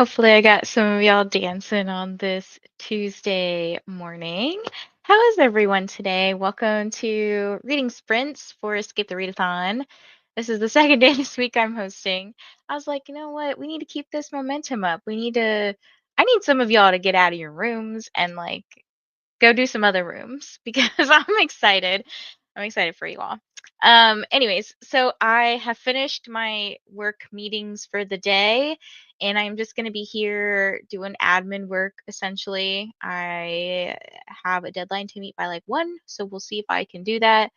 Hopefully, I got some of y'all dancing on this Tuesday morning. How is everyone today? Welcome to Reading Sprints for Escape the Readathon. This is the second day this week I'm hosting. I was like, you know what? We need to keep this momentum up. I need some of y'all to get out of your rooms and like go do some other rooms because I'm excited. I'm excited for you all. Anyways, so I have finished my work meetings for the day, and I'm just going to be here doing admin work essentially. I have a deadline to meet by like 1, so we'll see if I can do that.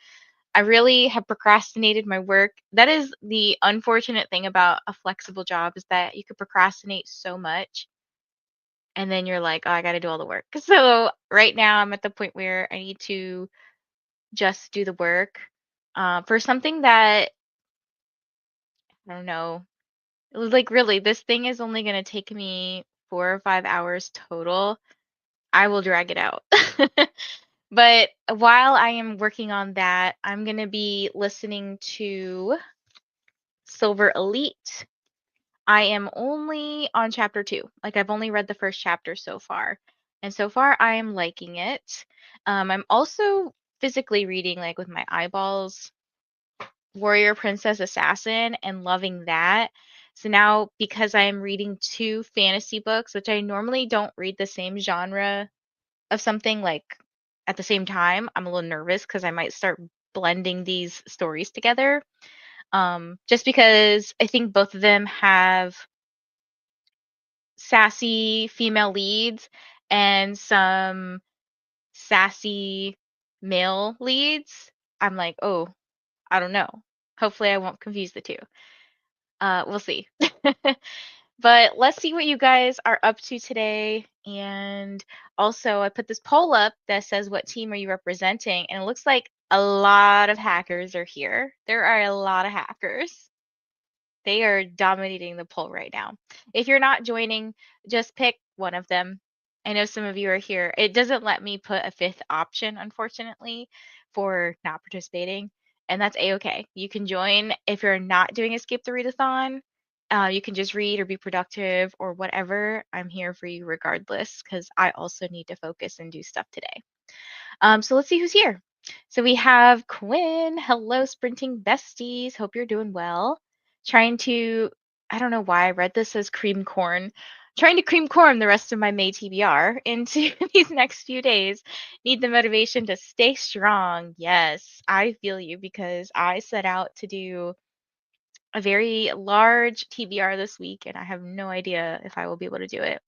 I really have procrastinated my work. That is the unfortunate thing about a flexible job, is that you could procrastinate so much and then you're like, oh, I got to do all the work. So right now I'm at the point where I need to just do the work for something that, I don't know, like really, this thing is only going to take me 4 or 5 hours total. I will drag it out. But while I am working on that, I'm going to be listening to Silver Elite. I am only on chapter 2. Like, I've only read the first chapter so far. And so far, I am liking it. I'm also physically reading, like, with my eyeballs, Warrior Princess Assassin, and loving that. So now, because I am reading 2 fantasy books, which I normally don't read the same genre of something, like, at the same time, I'm a little nervous because I might start blending these stories together. Just because I think both of them have sassy female leads and some sassy male leads. I'm like, oh, I don't know. Hopefully, I won't confuse the two. We'll see. But let's see what you guys are up to today. And also, I put this poll up that says, what team are you representing? And it looks like a lot of hackers are here. There are a lot of hackers. They are dominating the poll right now. If you're not joining, just pick one of them. I know some of you are here. It doesn't let me put a 5th option, unfortunately, for not participating, and that's a-okay. You can join if you're not doing Escape the Readathon. You can just read or be productive or whatever. I'm here for you regardless, because I also need to focus and do stuff today. So let's see who's here. So we have Quinn. Hello, sprinting besties. Hope you're doing well. Trying to, I don't know why I read this as cream corn. Trying to cream corn the rest of my May TBR into these next few days. Need the motivation to stay strong. Yes, I feel you, because I set out to do a very large TBR this week and I have no idea if I will be able to do it.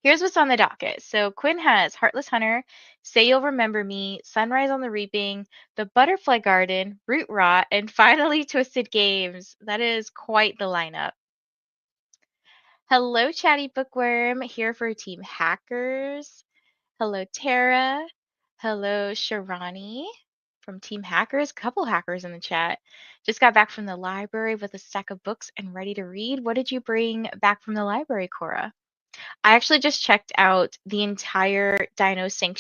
Here's what's on the docket. So Quinn has Heartless Hunter, Say You'll Remember Me, Sunrise on the Reaping, The Butterfly Garden, Root Rot, and finally Twisted Games. That is quite the lineup. Hello, Chatty Bookworm, here for Team Hackers. Hello, Tara. Hello, Sharani from Team Hackers. Couple hackers in the chat. Just got back from the library with a stack of books and ready to read. What did you bring back from the library, Cora? I actually just checked out the entire Dinosaur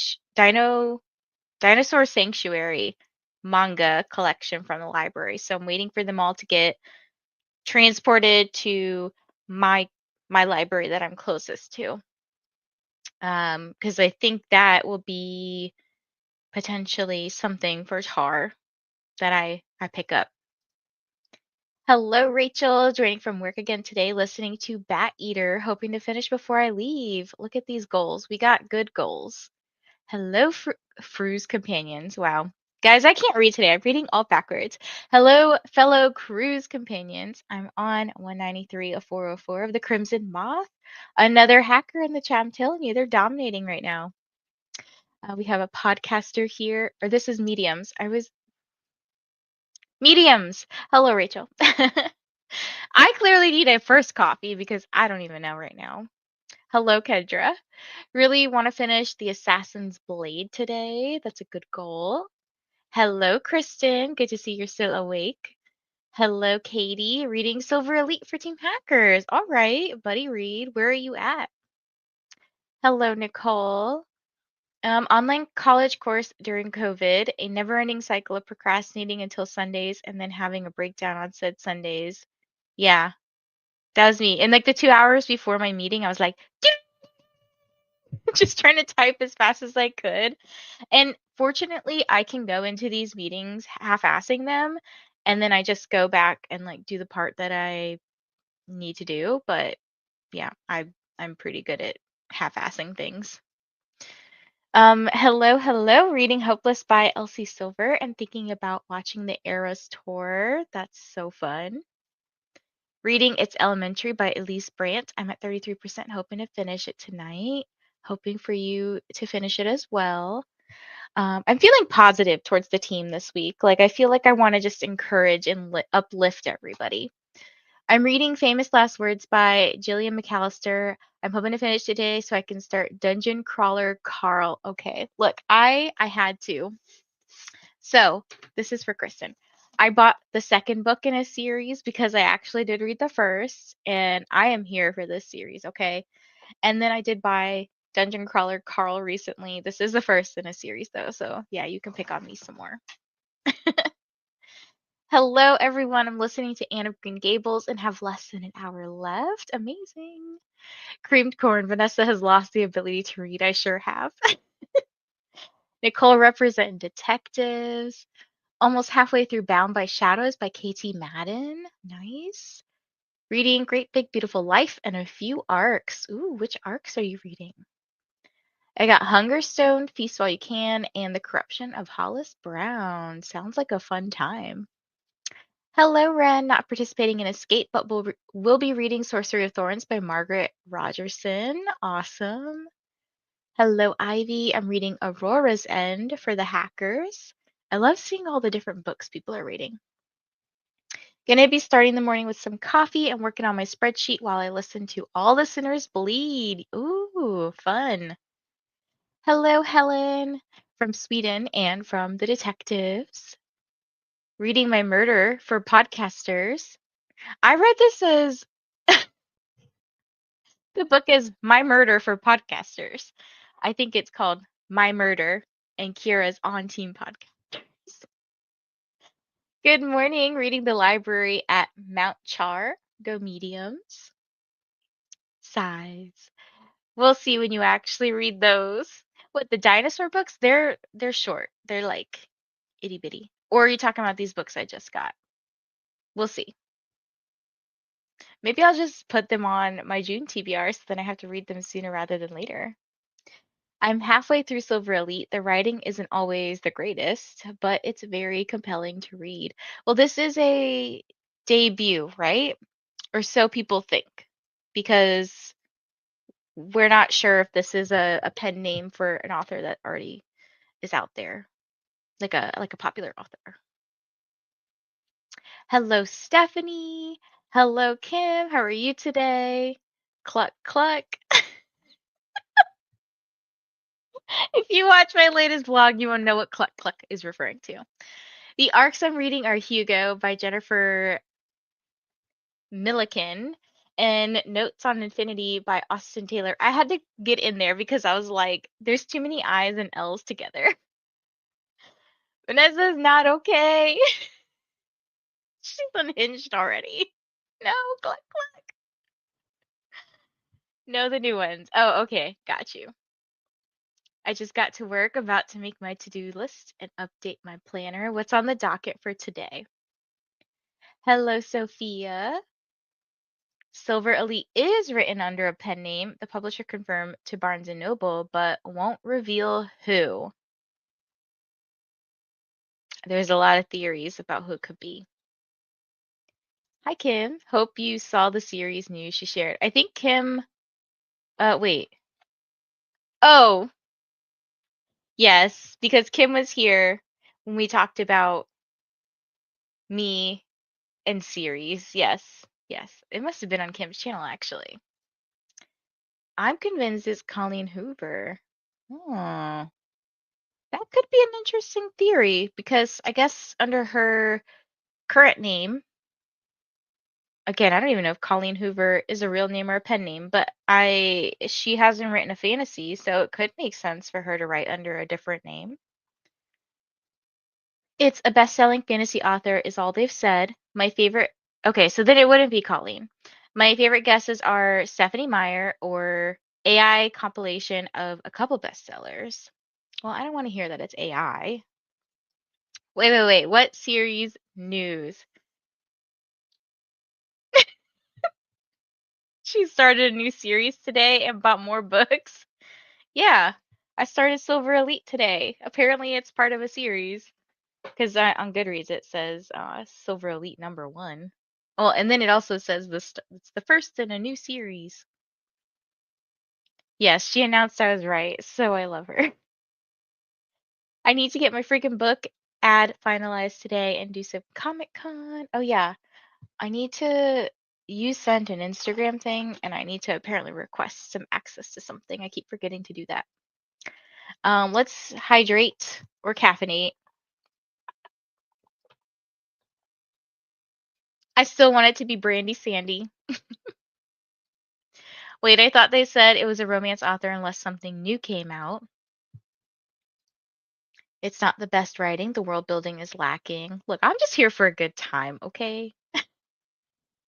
Sanctuary manga collection from the library. So I'm waiting for them all to get transported to my library that I'm closest to. Because I think that will be potentially something for Tar that I pick up. Hello, Rachel, joining from work again today, listening to Bat Eater, hoping to finish before I leave. Look at these goals. We got good goals. Hello, Fru's companions. Wow. Guys, I can't read today. I'm reading all backwards. Hello, fellow cruise companions. I'm on 193 of 404 of the Crimson Moth. Another hacker in the chat. I'm telling you, they're dominating right now. We have a podcaster here, or this is Mediums. Mediums. Hello, Rachel. I clearly need a first coffee because I don't even know right now. Hello, Kedra. Really want to finish the Assassin's Blade today. That's a good goal. Hello, Kristen. Good to see you're still awake. Hello, Katie. Reading Silver Elite for Team Hackers. All right, buddy Reed. Where are you at? Hello, Nicole. Online college course during COVID, a never-ending cycle of procrastinating until Sundays and then having a breakdown on said Sundays. Yeah, That was me. And like the 2 hours before my meeting, I was like, just trying to type as fast as I could. And fortunately, I can go into these meetings half-assing them, and then I just go back and like do the part that I need to do. But yeah, I'm pretty good at half-assing things. Hello, hello, reading Hopeless by Elsie Silver and thinking about watching the Eras tour. That's so fun. Reading It's Elementary by Elise Brandt. I'm at 33%, hoping to finish it tonight. Hoping for you to finish it as well. I'm feeling positive towards the team this week. Like, I feel like I want to just encourage and uplift everybody. I'm reading Famous Last Words by Gillian McAllister. I'm hoping to finish today so I can start Dungeon Crawler Carl. Okay, look, I had to. So, this is for Kristen. I bought the second book in a series because I actually did read the first, and I am here for this series, okay? And then I did buy Dungeon Crawler Carl recently. This is the first in a series, though, so yeah, you can pick on me some more. Hello, everyone. I'm listening to Anne of Green Gables and have less than an hour left. Amazing. Creamed corn. Vanessa has lost the ability to read. I sure have. Nicole representing detectives. Almost halfway through Bound by Shadows by Katie Madden. Nice. Reading Great Big Beautiful Life and a few arcs. Ooh, which arcs are you reading? I got Hungerstone, Feast While You Can, and The Corruption of Hollis Brown. Sounds like a fun time. Hello, Ren. Not participating in Escape, but will be reading Sorcery of Thorns by Margaret Rogerson. Awesome. Hello, Ivy. I'm reading Aurora's End for the Hackers. I love seeing all the different books people are reading. Gonna be starting the morning with some coffee and working on my spreadsheet while I listen to All the Sinners Bleed. Ooh, fun. Hello, Helen from Sweden and from the Detectives. Reading My Murder for Podcasters. I read this as the book is My Murder for Podcasters. I think it's called My Murder and Kira's On Team Podcasters. Good morning. Reading the library at Mount Char. Go mediums. Size. We'll see when you actually read those. What, the dinosaur books? They're short. They're like itty bitty. Or are you talking about these books I just got? We'll see. Maybe I'll just put them on my June TBR so then I have to read them sooner rather than later. I'm halfway through Silver Elite. The writing isn't always the greatest, but it's very compelling to read. Well, this is a debut, right? Or so people think, because we're not sure if this is a pen name for an author that already is out there, like a popular author. Hello, Stephanie. Hello, Kim. How are you today? Cluck, cluck. If you watch my latest vlog, you will know what cluck, cluck is referring to. The arcs I'm reading are Hugo by Jennifer Milliken and Notes on Infinity by Austin Taylor. I had to get in there because I was like, there's too many I's and L's together. Vanessa's not okay. She's unhinged already. No, cluck, cluck. No, the new ones. Oh, okay. Got you. I just got to work, about to make my to-do list and update my planner. What's on the docket for today? Hello, Sophia. Silver Elite is written under a pen name. The publisher confirmed to Barnes & Noble, but won't reveal who. There's a lot of theories about who it could be. Hi, Kim. Hope you saw the series news she shared. I think Kim, wait. Oh, yes, because Kim was here when we talked about me and series. Yes, yes. It must have been on Kim's channel, actually. I'm convinced it's Colleen Hoover. Oh, that could be an interesting theory because I guess under her current name, again, I don't even know if Colleen Hoover is a real name or a pen name, but she hasn't written a fantasy, so it could make sense for her to write under a different name. It's a best-selling fantasy author is all they've said. My favorite. Okay, so then it wouldn't be Colleen. My favorite guesses are Stephanie Meyer or AI compilation of a couple bestsellers. Well, I don't want to hear that it's AI. Wait. What series news? She started a new series today and bought more books. Yeah, I started Silver Elite today. Apparently, it's part of a series because on Goodreads it says Silver Elite #1. Well, and then it also says it's the first in a new series. Yes, she announced I was right, so I love her. I need to get my freaking book ad finalized today and do some Comic Con. Oh yeah, I need to. You sent an Instagram thing, and I need to apparently request some access to something. I keep forgetting to do that. Let's hydrate or caffeinate. I still want it to be Brandy Sandy. Wait, I thought they said it was a romance author unless something new came out. It's not the best writing. The world building is lacking. Look, I'm just here for a good time, okay?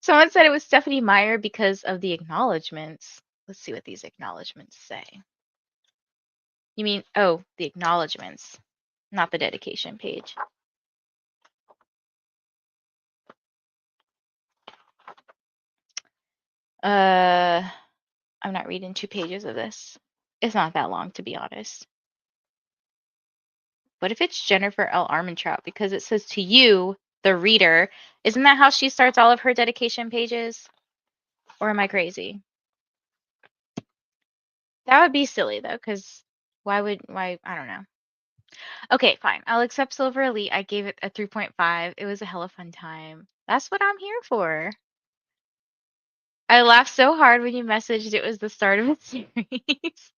Someone said it was Stephanie Meyer because of the acknowledgments. Let's see what these acknowledgments say. You mean, oh, the acknowledgments, not the dedication page. I'm not reading 2 pages of this. It's not that long, to be honest. What if it's Jennifer L. Armentrout? Because it says to you, the reader. Isn't that how she starts all of her dedication pages? Or am I crazy? That would be silly though, because why, I don't know. Okay, fine. I'll accept Silver Elite. I gave it a 3.5. It was a hella fun time. That's what I'm here for. I laughed so hard when you messaged it was the start of a series.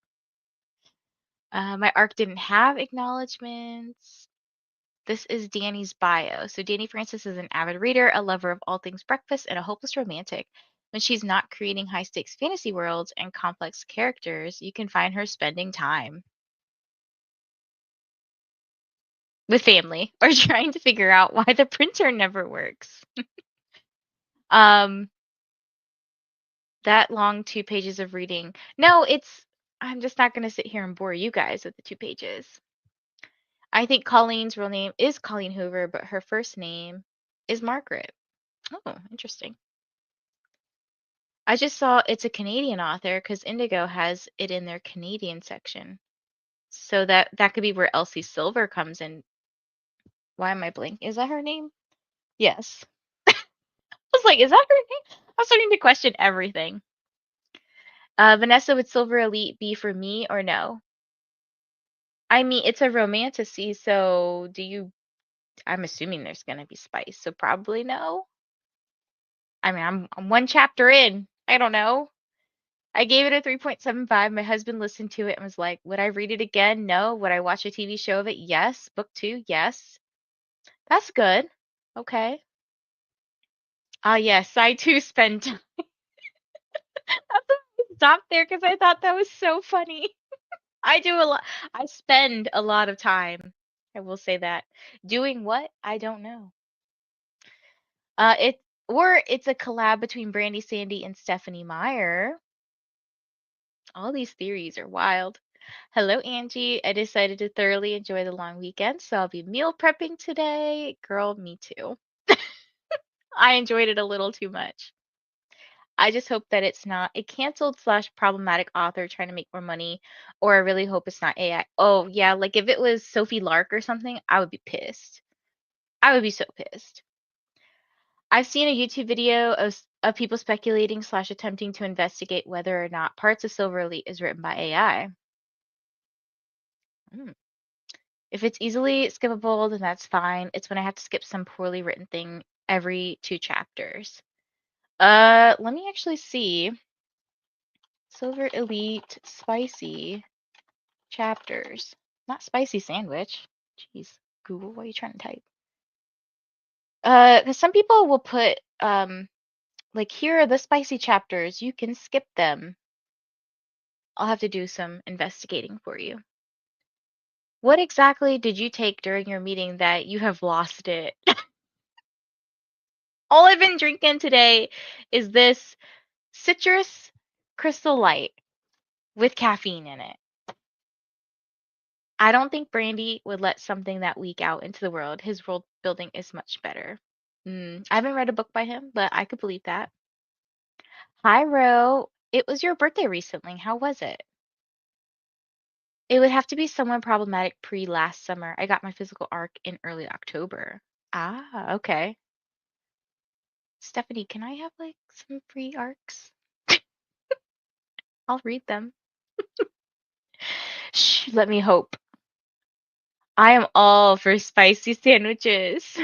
My arc didn't have acknowledgments. This is Danny's bio. So Danny Francis is an avid reader, a lover of all things breakfast, and a hopeless romantic. When she's not creating high-stakes fantasy worlds and complex characters, you can find her spending time with family or trying to figure out why the printer never works. Um, that long 2 pages of reading. No, I'm just not going to sit here and bore you guys with the 2 pages. I think Colleen's real name is Colleen Hoover, but her first name is Margaret. Oh, interesting. I just saw it's a Canadian author because Indigo has it in their Canadian section. So that could be where Elsie Silver comes in. Why am I blank? Is that her name? Yes. I was like, is that her name? I was starting to question everything. Vanessa, would Silver Elite be for me or no? I mean, it's a romantasy, so I'm assuming there's gonna be spice, so probably no. I mean, I'm 1 chapter in. I don't know. I gave it a 3.75. My husband listened to it and was like, "Would I read it again? No. Would I watch a TV show of it? Yes. Book 2? Yes." That's good. Okay. Ah, yes, I too spend time. That's why I stopped there because I thought that was so funny. I do a lot. I spend a lot of time. I will say that. Doing what? I don't know. It or it's a collab between Brandy Sandy and Stephanie Meyer. All these theories are wild. Hello, Angie. I decided to thoroughly enjoy the long weekend, so I'll be meal prepping today. Girl, me too. I enjoyed it a little too much. I just hope that it's not a canceled slash problematic author trying to make more money, or I really hope it's not AI. Oh, yeah, like if it was Sophie Lark or something, I would be pissed. I would be so pissed. I've seen a YouTube video of people speculating slash attempting to investigate whether or not parts of Silver Elite is written by AI. If it's easily skippable, then that's fine. It's when I have to skip some poorly written thing every 2 chapters. Let me actually see. Silver Elite spicy chapters. Not spicy sandwich. Jeez, Google, what are you trying to type? 'Cause some people will put like here are the spicy chapters. You can skip them. I'll have to do some investigating for you. What exactly did you take during your meeting that you have lost it? All I've been drinking today is this citrus crystal light with caffeine in it. I don't think Brandy would let something that weak out into the world. His world building is much better. I haven't read a book by him, but I could believe that. Hi, Ro. It was your birthday recently. How was it? It would have to be someone problematic pre last summer. I got my physical arc in early October. Ah, okay. Stephanie, can I have like some free arcs? I'll read them. Shh, let me hope. I am all for spicy sandwiches.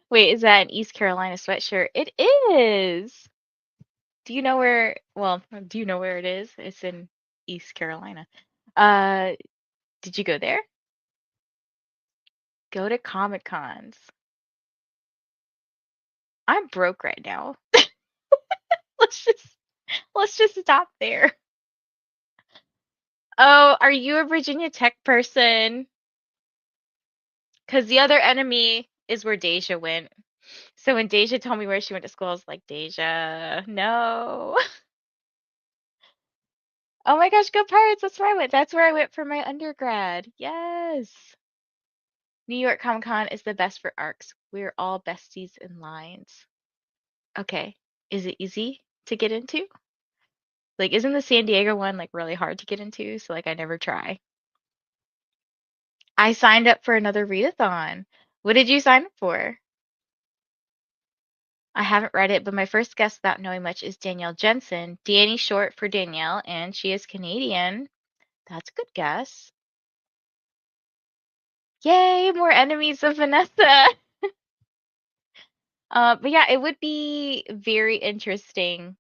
Wait, is that an East Carolina sweatshirt? It is. Do you know where, well, do you know where it is? It's in East Carolina. Uh, did you go there? Go to Comic Cons. I'm broke right now. Let's just let's just stop there. Oh, are you a Virginia Tech person? Because the other enemy is where Deja went. So when Deja told me where she went to school, I was like, Deja, no. Oh my gosh, go Pirates. That's where I went. That's where I went for my undergrad. Yes. New York Comic Con is the best for arcs. We're all besties in lines. Okay. Is it easy to get into? Like, isn't the San Diego one like really hard to get into? So like I never try. I signed up for another readathon. What did you sign up for? I haven't read it, but my first guess without knowing much is Danielle Jensen. Danny short for Danielle, and she is Canadian. That's a good guess. Yay, more enemies of Vanessa. But yeah, it would be very interesting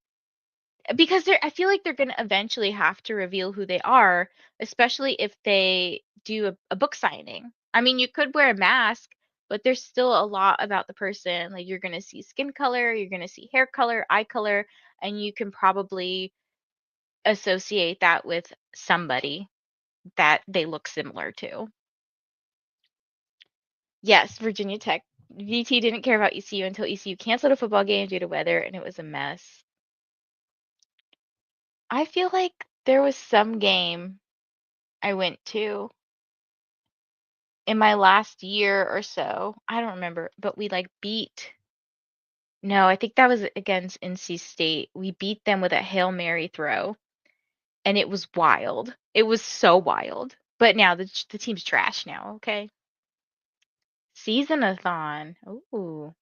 because I feel like they're gonna eventually have to reveal who they are, especially if they do a book signing. I mean, you could wear a mask, but there's still a lot about the person. Like you're gonna see skin color, you're gonna see hair color, eye color, and you can probably associate that with somebody that they look similar to. Yes, Virginia Tech. VT didn't care about ECU until ECU canceled a football game due to weather, and it was a mess. I feel like there was some game I went to in my last year or so. I don't remember, but we like beat. No, I think that was against NC State. We beat them with a Hail Mary throw, and it was wild. It was so wild. But now the team's trash now, okay? Seasonathon. Ooh.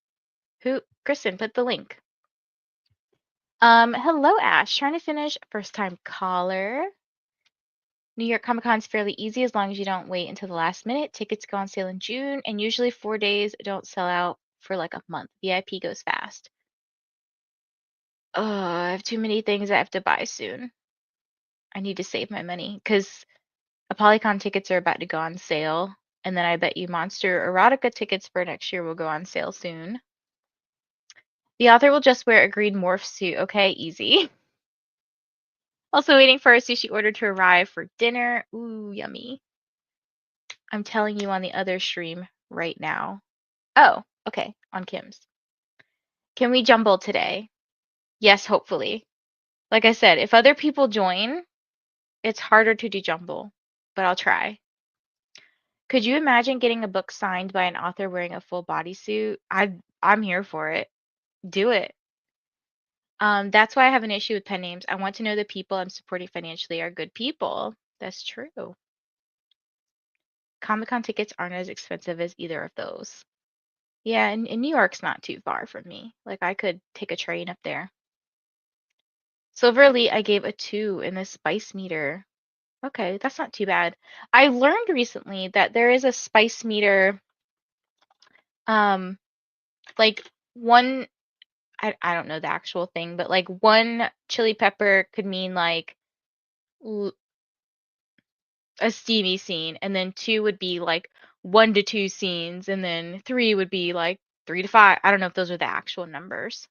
Who Kristen, put the link. Hello Ash. Trying to finish first time caller. New York Comic Con is fairly easy as long as you don't wait until the last minute. Tickets go on sale in June, and usually 4 days don't sell out for like a month. VIP goes fast. Oh, I have too many things I have to buy soon. I need to save my money because Apolycon tickets are about to go on sale, and then I bet you Monster Erotica tickets for next year will go on sale soon. The author will just wear a green morph suit. Okay, easy. Also waiting for a sushi order to arrive for dinner. Ooh, yummy. I'm telling you on the other stream right now. Oh, okay, on Kim's. Can we jumble today? Yes, hopefully. Like I said, if other people join, it's harder to do jumble, but I'll try. Could you imagine getting a book signed by an author wearing a full bodysuit? I'm here for it. Do it. That's why I have an issue with pen names. I want to know the people I'm supporting financially are good people. That's true. Comic-Con tickets aren't as expensive as either of those. Yeah, and New York's not too far from me. Like I could take a train up there. Silver Elite, I gave a 2 in the spice meter. Okay, that's not too bad. I learned recently that there is a spice meter, um, like one, I don't know the actual thing, but like one chili pepper could mean like a steamy scene, and then 2 would be like 1 to 2 scenes, and then 3 would be like 3 to 5. I don't know if those are the actual numbers.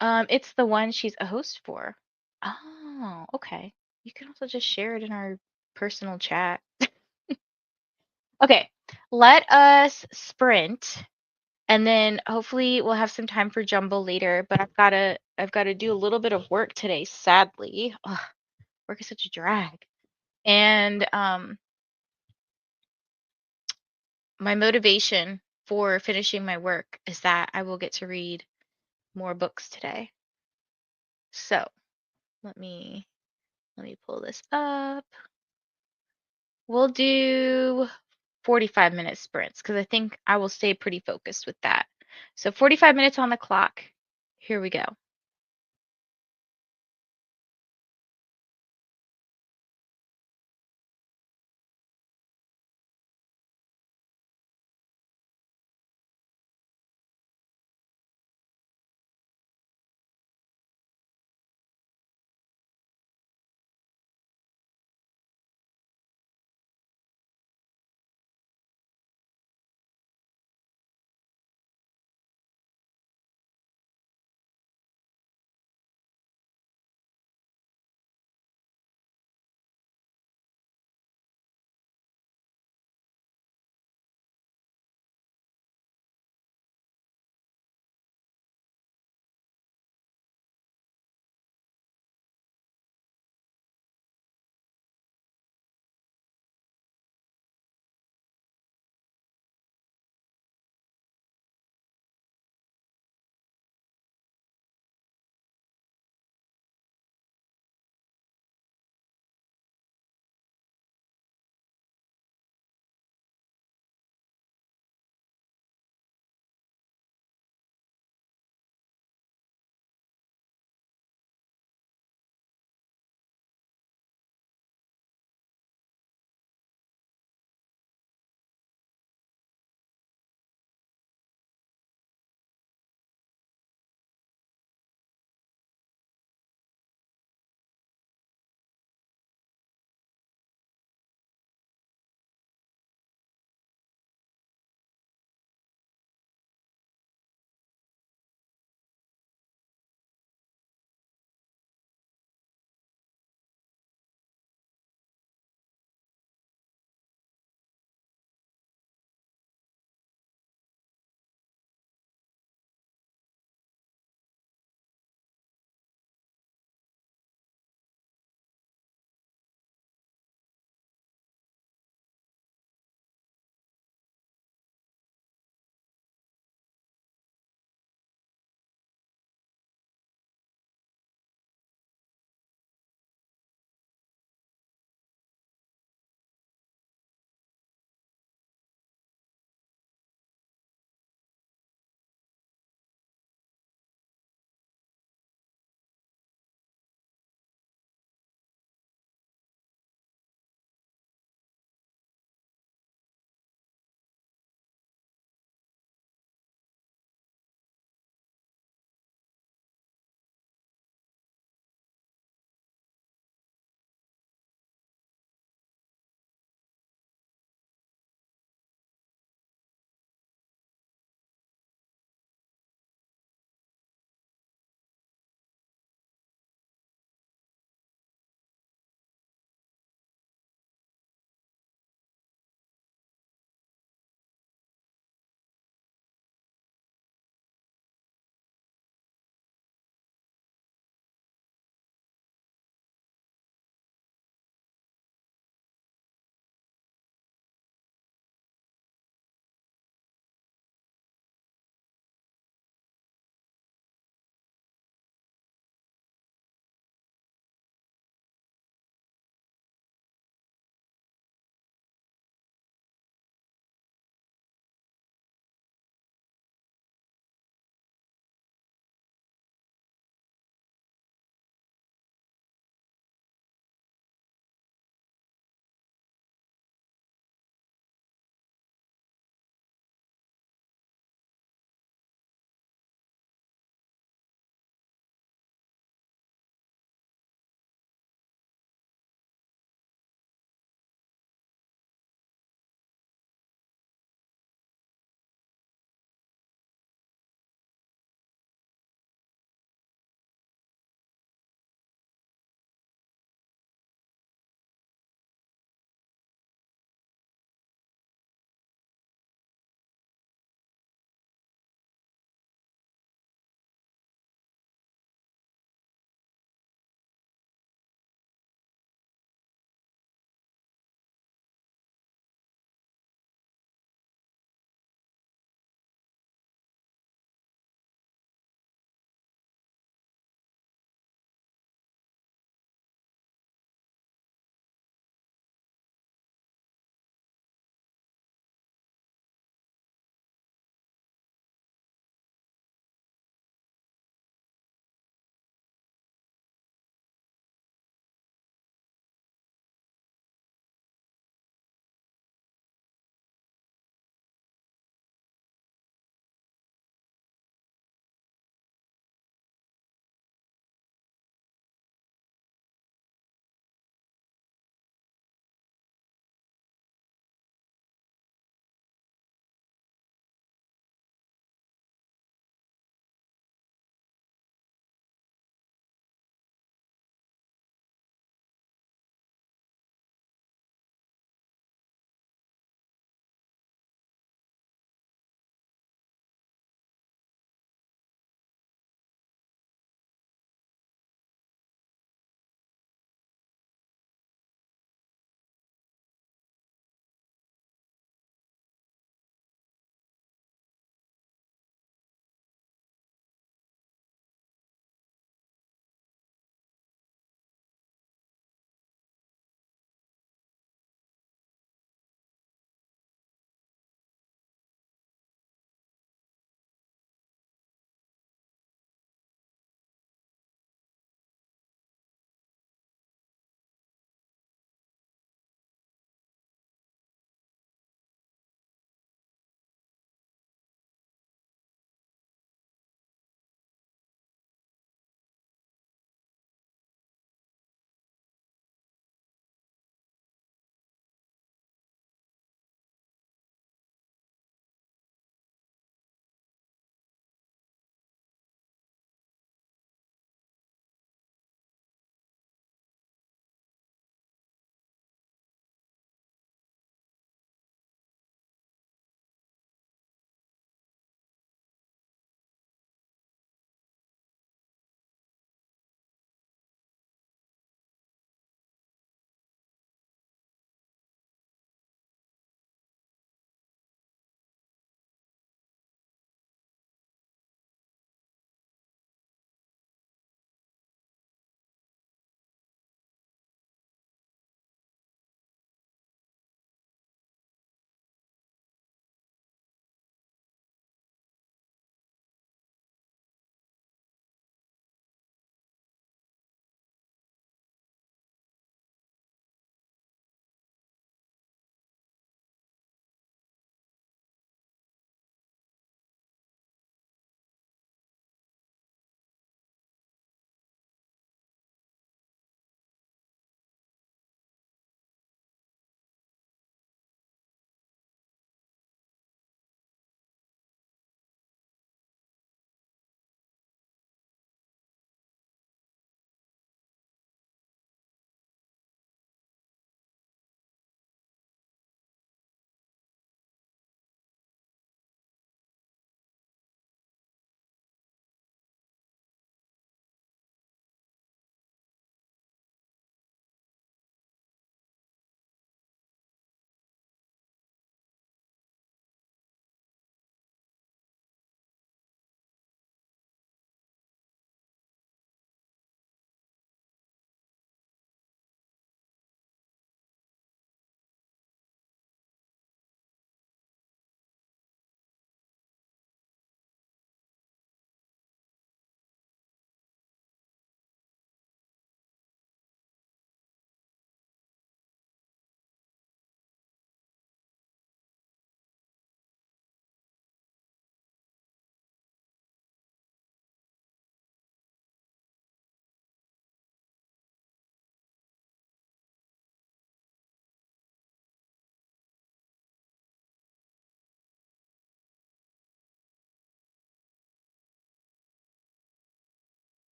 It's the one she's a host for. Oh, okay. You can also just share it in our personal chat. Okay, let us sprint And then hopefully we'll have some time for Jumble later, but I've gotta do a little bit of work today, sadly. Ugh, work is such a drag. And my motivation for finishing my work is that I will get to read more books today. So let me let me pull this up. We'll do 45-minute sprints because I think I will stay pretty focused with that. So 45 minutes on the clock. Here we go.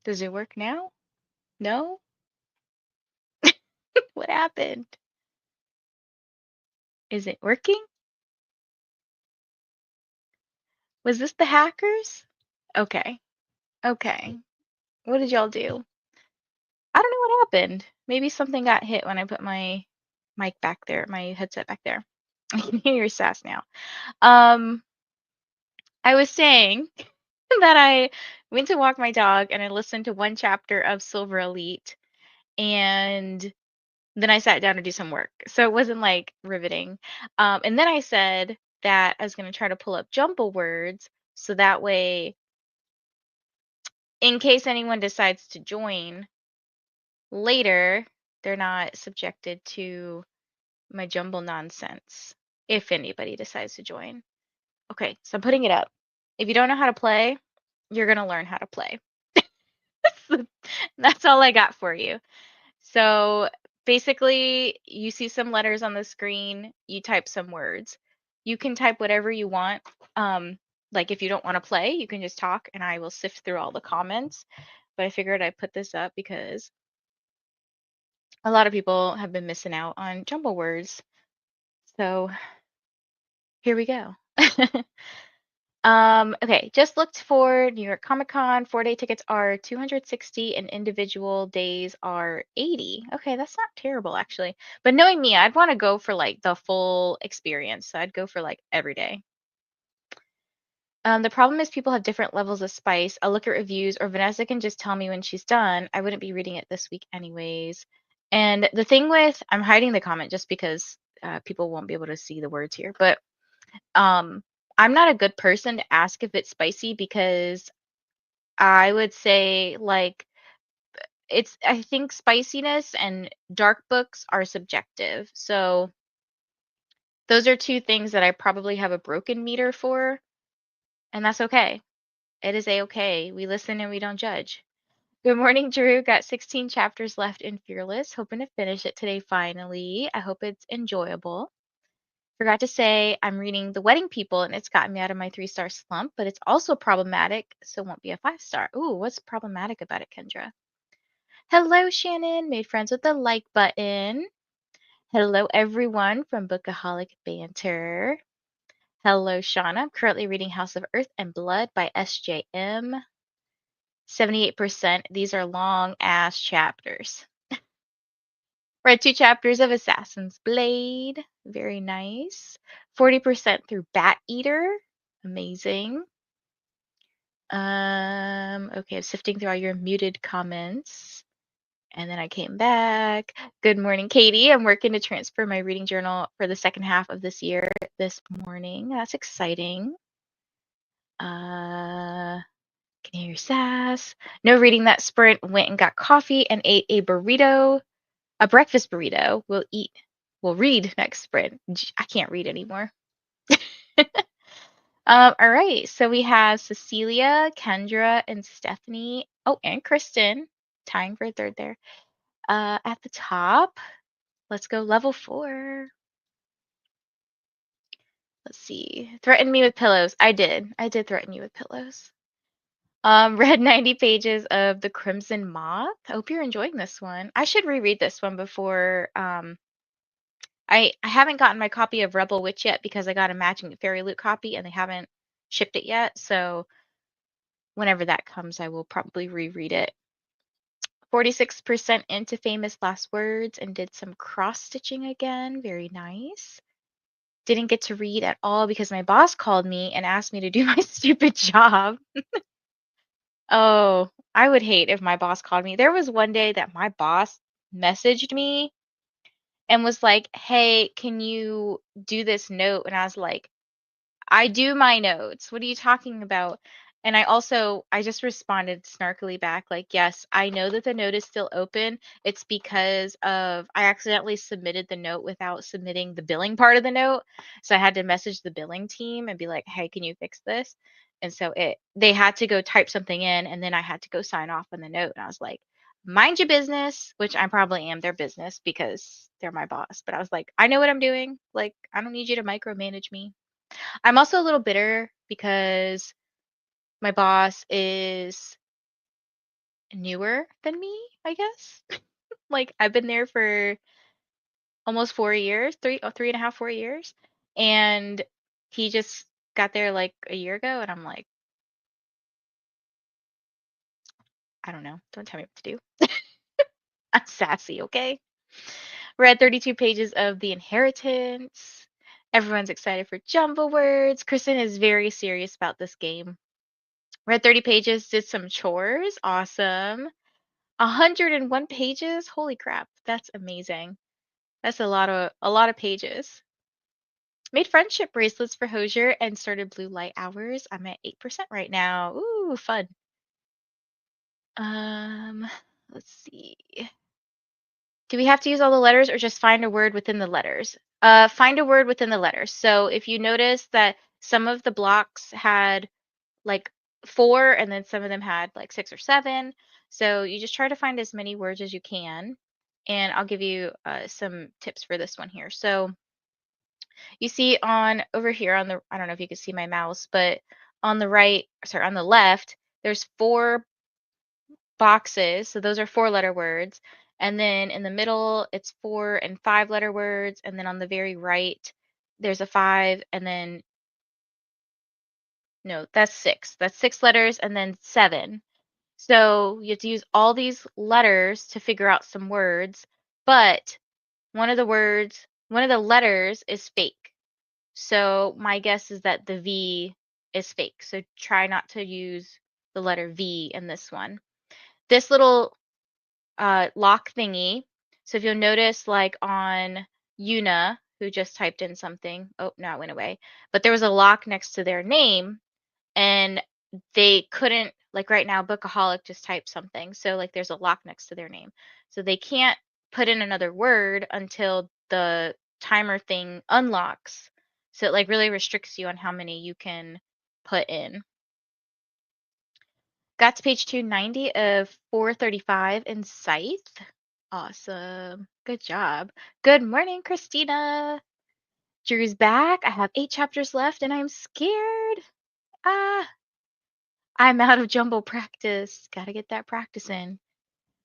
Does it work now? No? What happened? Is it working? Was this the hackers? Okay. Okay. What did y'all do? I don't know what happened. Maybe something got hit when I put my mic back there, my headset back there. I can hear your sass now. Um, I was saying that I went to walk my dog and I listened to one chapter of Silver Elite and then I sat down to do some work. So it wasn't like riveting. And then I said that I was going to try to pull up Jumble words so that way, in case anyone decides to join later, they're not subjected to my Jumble nonsense if anybody decides to join. Okay, so I'm putting it up. If you don't know how to play, you're going to learn how to play. That's all I got for you. So basically, you see some letters on the screen, you type some words. You can type whatever you want. Like if you don't want to play, you can just talk and I will sift through all the comments. But I figured I'd put this up because a lot of people have been missing out on jumble words. So here we go. Okay, just looked for New York Comic Con. 4-day tickets are 260 and individual days are 80. Okay, that's not terrible actually. But knowing me, I'd want to go for like the full experience. So I'd go for like every day. The problem is people have different levels of spice. I'll look at reviews or Vanessa can just tell me when she's done. I wouldn't be reading it this week anyways. And the thing with, I'm hiding the comment just because people won't be able to see the words here, but um, I'm not a good person to ask if it's spicy because I would say like I think spiciness and dark books are subjective. So those are two things that I probably have a broken meter for, and that's okay. It is a-okay. We listen and we don't judge. Good morning, Drew. Got 16 chapters left in Fearless. Hoping to finish it today finally. I hope it's enjoyable. Forgot to say I'm reading The Wedding People and it's gotten me out of my 3-star slump, but it's also problematic, so won't be a 5-star. Ooh, what's problematic about it, Kendra? Hello, Shannon. Made friends with the like button. Hello, everyone from Bookaholic Banter. Hello, Shauna. I'm currently reading House of Earth and Blood by SJM. 78%. These are long ass chapters. Read 2 chapters of Assassin's Blade. Very nice. 40% through Bat Eater. Amazing. Okay, I'm sifting through all your muted comments. And then I came back. Good morning, Katie. I'm working to transfer my reading journal for the second half of this year this morning. That's exciting. Can you hear your sass? No reading that sprint. Went and got coffee and ate a burrito, a breakfast burrito. We'll read next sprint. I can't read anymore. All right, so we have Cecilia, Kendra, and Stephanie. Oh, and Kristen, tying for a third there. At the top, let's go level 4. Let's see. Threaten me with pillows. I did. I did threaten you with pillows. Read 90 pages of The Crimson Moth. I hope you're enjoying this one. I should reread this one before I haven't gotten my copy of Rebel Witch yet because I got a matching Fairy Loot copy and they haven't shipped it yet. So whenever that comes, I will probably reread it. 46% into Famous Last Words and did some cross stitching again. Very nice. Didn't get to read at all because my boss called me and asked me to do my stupid job. Oh, I would hate if my boss called me. There was one day that my boss messaged me and was like, "Hey, can you do this note?" And I was like, I do my notes. What are you talking about? And I just responded snarkily back, like, yes, I know that the note is still open. It's because of I accidentally submitted the note without submitting the billing part of the note. So I had to message the billing team and be like, hey, can you fix this? And so they had to go type something in and then I had to go sign off on the note. And I was like, mind your business, which I probably am their business because they're my boss. But I was like, I know what I'm doing. Like, I don't need you to micromanage me. I'm also a little bitter because My boss is newer than me, I guess. Like I've been there for almost 4 years, 3.5, 4 years. And he just got there like a year ago, and I'm like, I don't know. Don't tell me what to do. I'm sassy, okay? Read 32 pages of The Inheritance. Everyone's excited for Jumble Words. Kristen is very serious about this game. Read 30 pages, did some chores. Awesome. 101 pages. Holy crap. That's amazing. That's a lot of pages. Made friendship bracelets for Hosier and started blue light hours. I'm at 8% right now. Ooh, fun. Um, let's see. Do we have to use all the letters or just find a word within the letters? Find a word within the letters. So if you notice that some of the blocks had like 4 and then some of them had like 6 or 7. So you just try to find as many words as you can. And I'll give you some tips for this one here. So you see on over here on the, I don't know if you can see my mouse, but on the right, sorry, on the left, there's 4 boxes. So those are 4-letter words. And then in the middle, it's 4 and 5-letter words. And then on the very right, there's a 5. And then, no, that's 6. That's 6 letters and then 7. So you have to use all these letters to figure out some words. But one of the letters is fake. So my guess is that the V is fake. So try not to use the letter V in this one. This little lock thingy. So if you'll notice, like on Una, who just typed in something. Oh, no, it went away. But there was a lock next to their name, and they couldn't, like right now, Bookaholic just typed something. So like there's a lock next to their name. So they can't put in another word until the timer thing unlocks. So it like really restricts you on how many you can put in. Got to page 290 of 435 in Scythe. Awesome. Good job. Good morning, Christina. Drew's back. I have 8 chapters left and I'm scared. Ah, I'm out of jumble practice. Gotta get that practice in.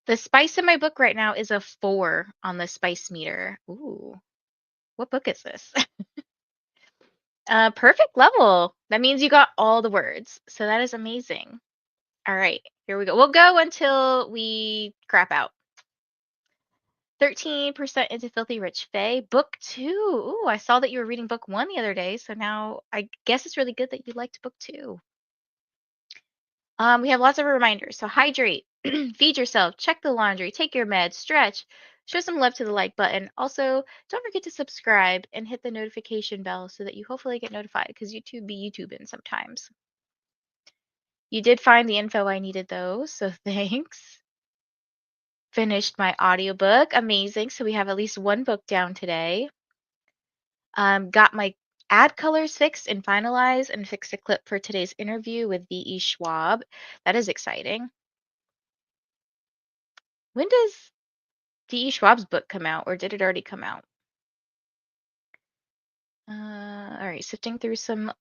The spice in my book right now is a 4 on the spice meter. Ooh, what book is this? Perfect level. That means you got all the words. So that is amazing. All right, here we go. We'll go until we crap out. 13% into Filthy Rich Fae. Book 2. Ooh, I saw that you were reading book 1 the other day, so now I guess it's really good that you liked book 2. We have lots of reminders. So hydrate, feed yourself, check the laundry, take your meds, stretch, show some love to the like button. Also, don't forget to subscribe and hit the notification bell so that you hopefully get notified because YouTube be YouTubing sometimes. You did find the info I needed though, so thanks. Finished my audiobook. Amazing. So we have at least one book down today. Got my ad colors fixed and finalized and fixed a clip for today's interview with V.E. Schwab. That is exciting. When does V.E. Schwab's book come out, or did it already come out? All right, sifting through some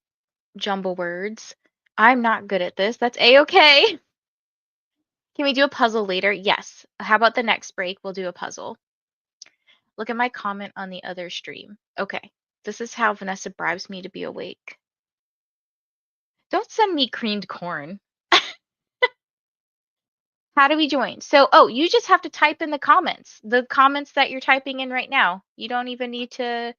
jumble words. I'm not good at this. That's a-okay. Can we do a puzzle later? Yes. How about the next break? We'll do a puzzle. Look at my comment on the other stream. Okay. This is how Vanessa bribes me to be awake. Don't send me creamed corn. How do we join? So, oh, you just have to type in the comments that you're typing in right now. You don't even need to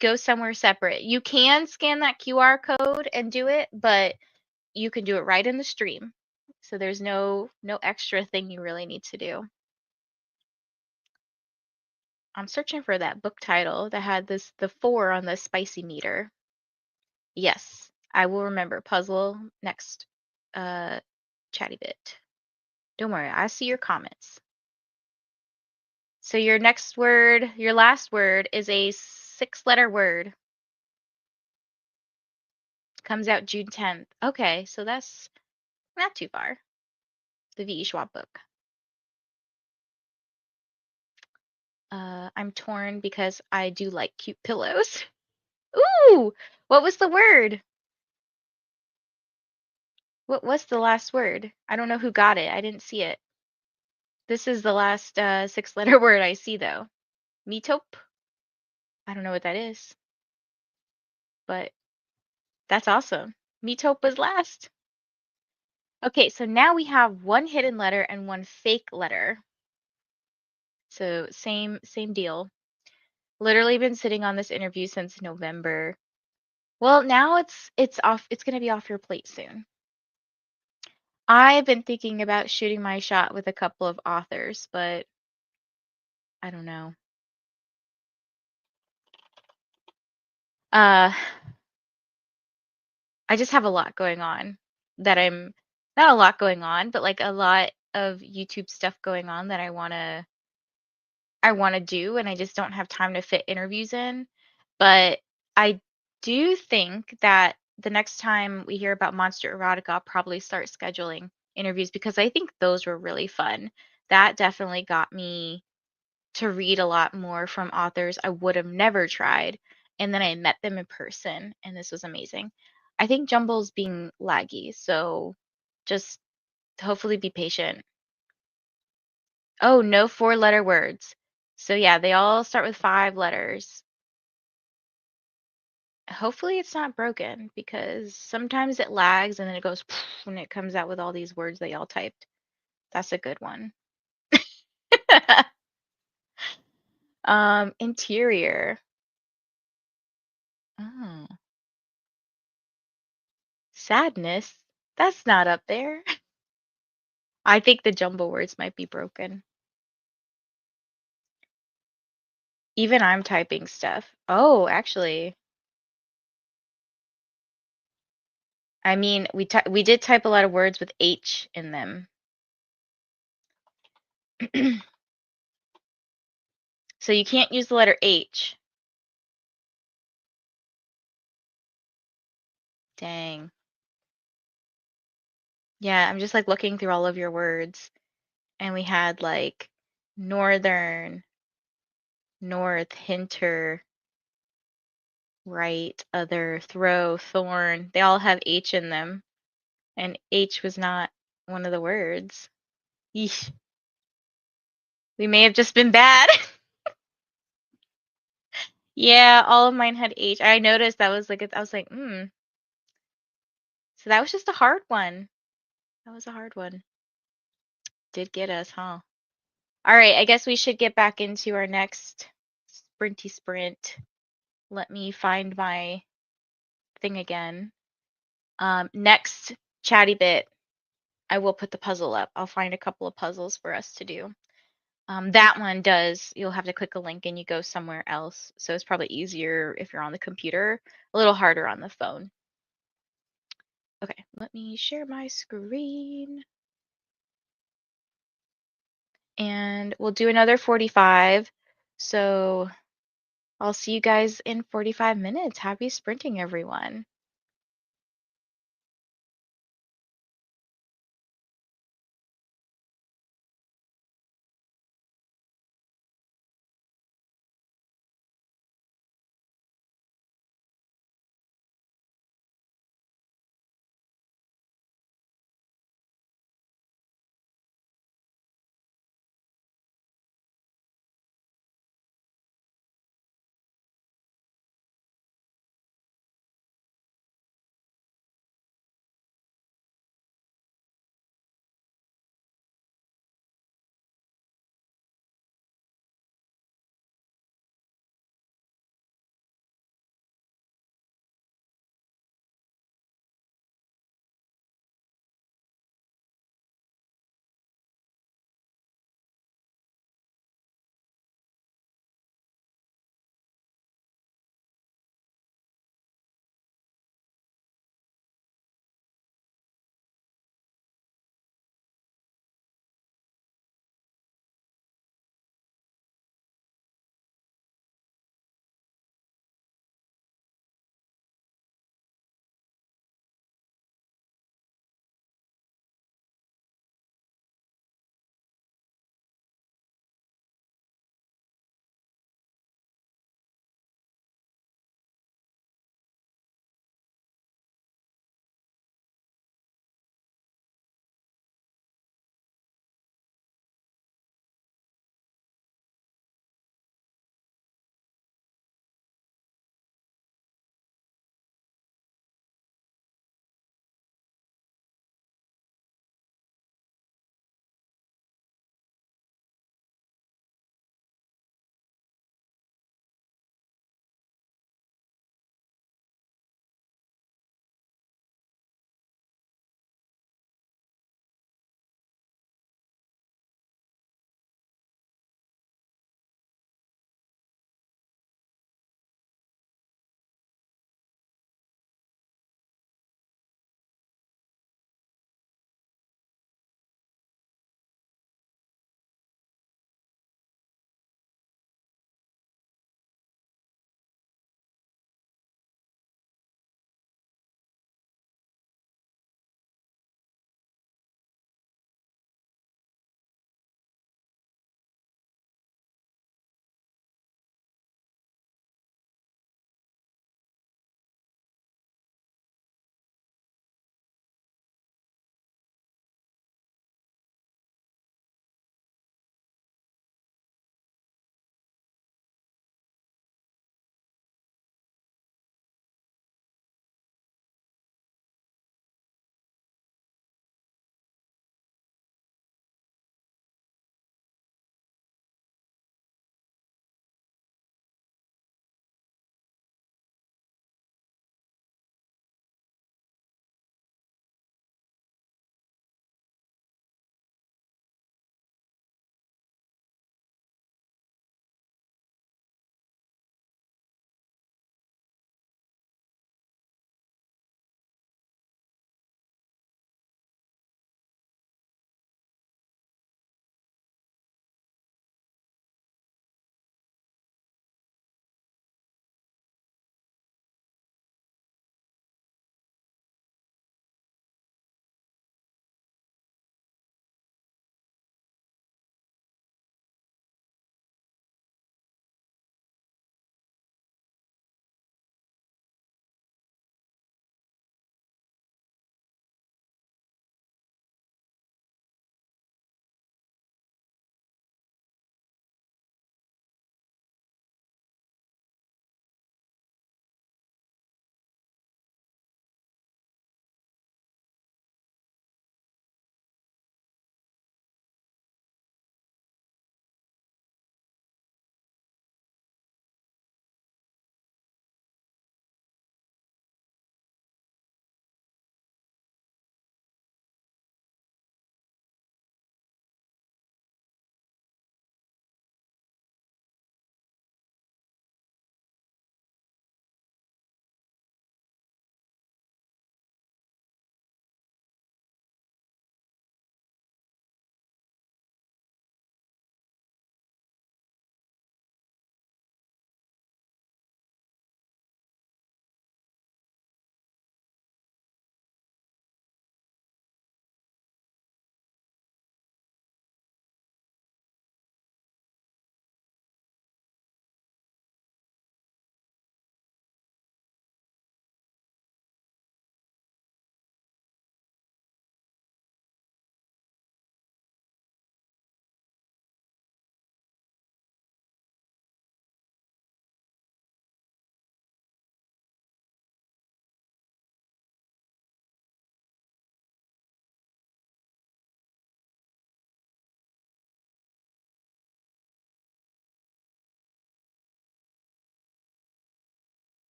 go somewhere separate. You can scan that QR code and do it, but you can do it right in the stream. So there's no extra thing you really need to do. I'm searching for that book title that had the 4 on the spicy meter. Yes, I will remember. Puzzle next chatty bit. Don't worry, I see your comments. So your next word, your last word is a 6-letter word. Comes out June 10th. Okay, so that's not too far. The V.E. Schwab book. I'm torn because I do like cute pillows. Ooh, what was the word? What was the last word? I don't know who got it. I didn't see it. This is the last six-letter word I see, though. Metope? I don't know what that is, but that's awesome. Metope was last. Okay, so now we have one hidden letter and one fake letter. So same deal. Literally been sitting on this interview since November. Well, now it's off. It's gonna be off your plate soon. I've been thinking about shooting my shot with a couple of authors, but I don't know. Uh, I just have a lot going on that I'm not a lot going on, but like a lot of YouTube stuff going on that I want to do, and I just don't have time to fit interviews in. But I do think that the next time we hear about Monster Erotica, I'll probably start scheduling interviews because I think those were really fun. That definitely got me to read a lot more from authors I would have never tried. And then I met them in person, and this was amazing. I think Jumble's being laggy, so just hopefully be patient. Oh, no four-letter words. So yeah, they all start with five letters. Hopefully it's not broken because sometimes it lags and then it goes when it comes out with all these words that y'all typed. That's a good one. Interior. Oh, sadness. That's not up there. I think the jumble words might be broken. Even I'm typing stuff. Oh, actually, I mean, we did type a lot of words with H in them. So you can't use the letter H. Dang. Yeah, I'm just like looking through all of your words, and we had like northern, north, hinter, right, other, throw, thorn. They all have H in them, and H was not one of the words. Yeesh. We may have just been bad. Yeah, all of mine had H. I noticed that was like I was like, hmm. So that was just a hard one. That was a hard one. Did get us, huh? All right, I guess we should get back into our next sprinty sprint. Let me find my thing again. Next chatty bit, I will put the puzzle up. I'll find a couple of puzzles for us to do. That one does, you'll have to click a link and you go somewhere else. So it's probably easier if you're on the computer, a little harder on the phone. Okay, let me share my screen. And we'll do another 45. So I'll see you guys in 45 minutes. Happy sprinting, everyone.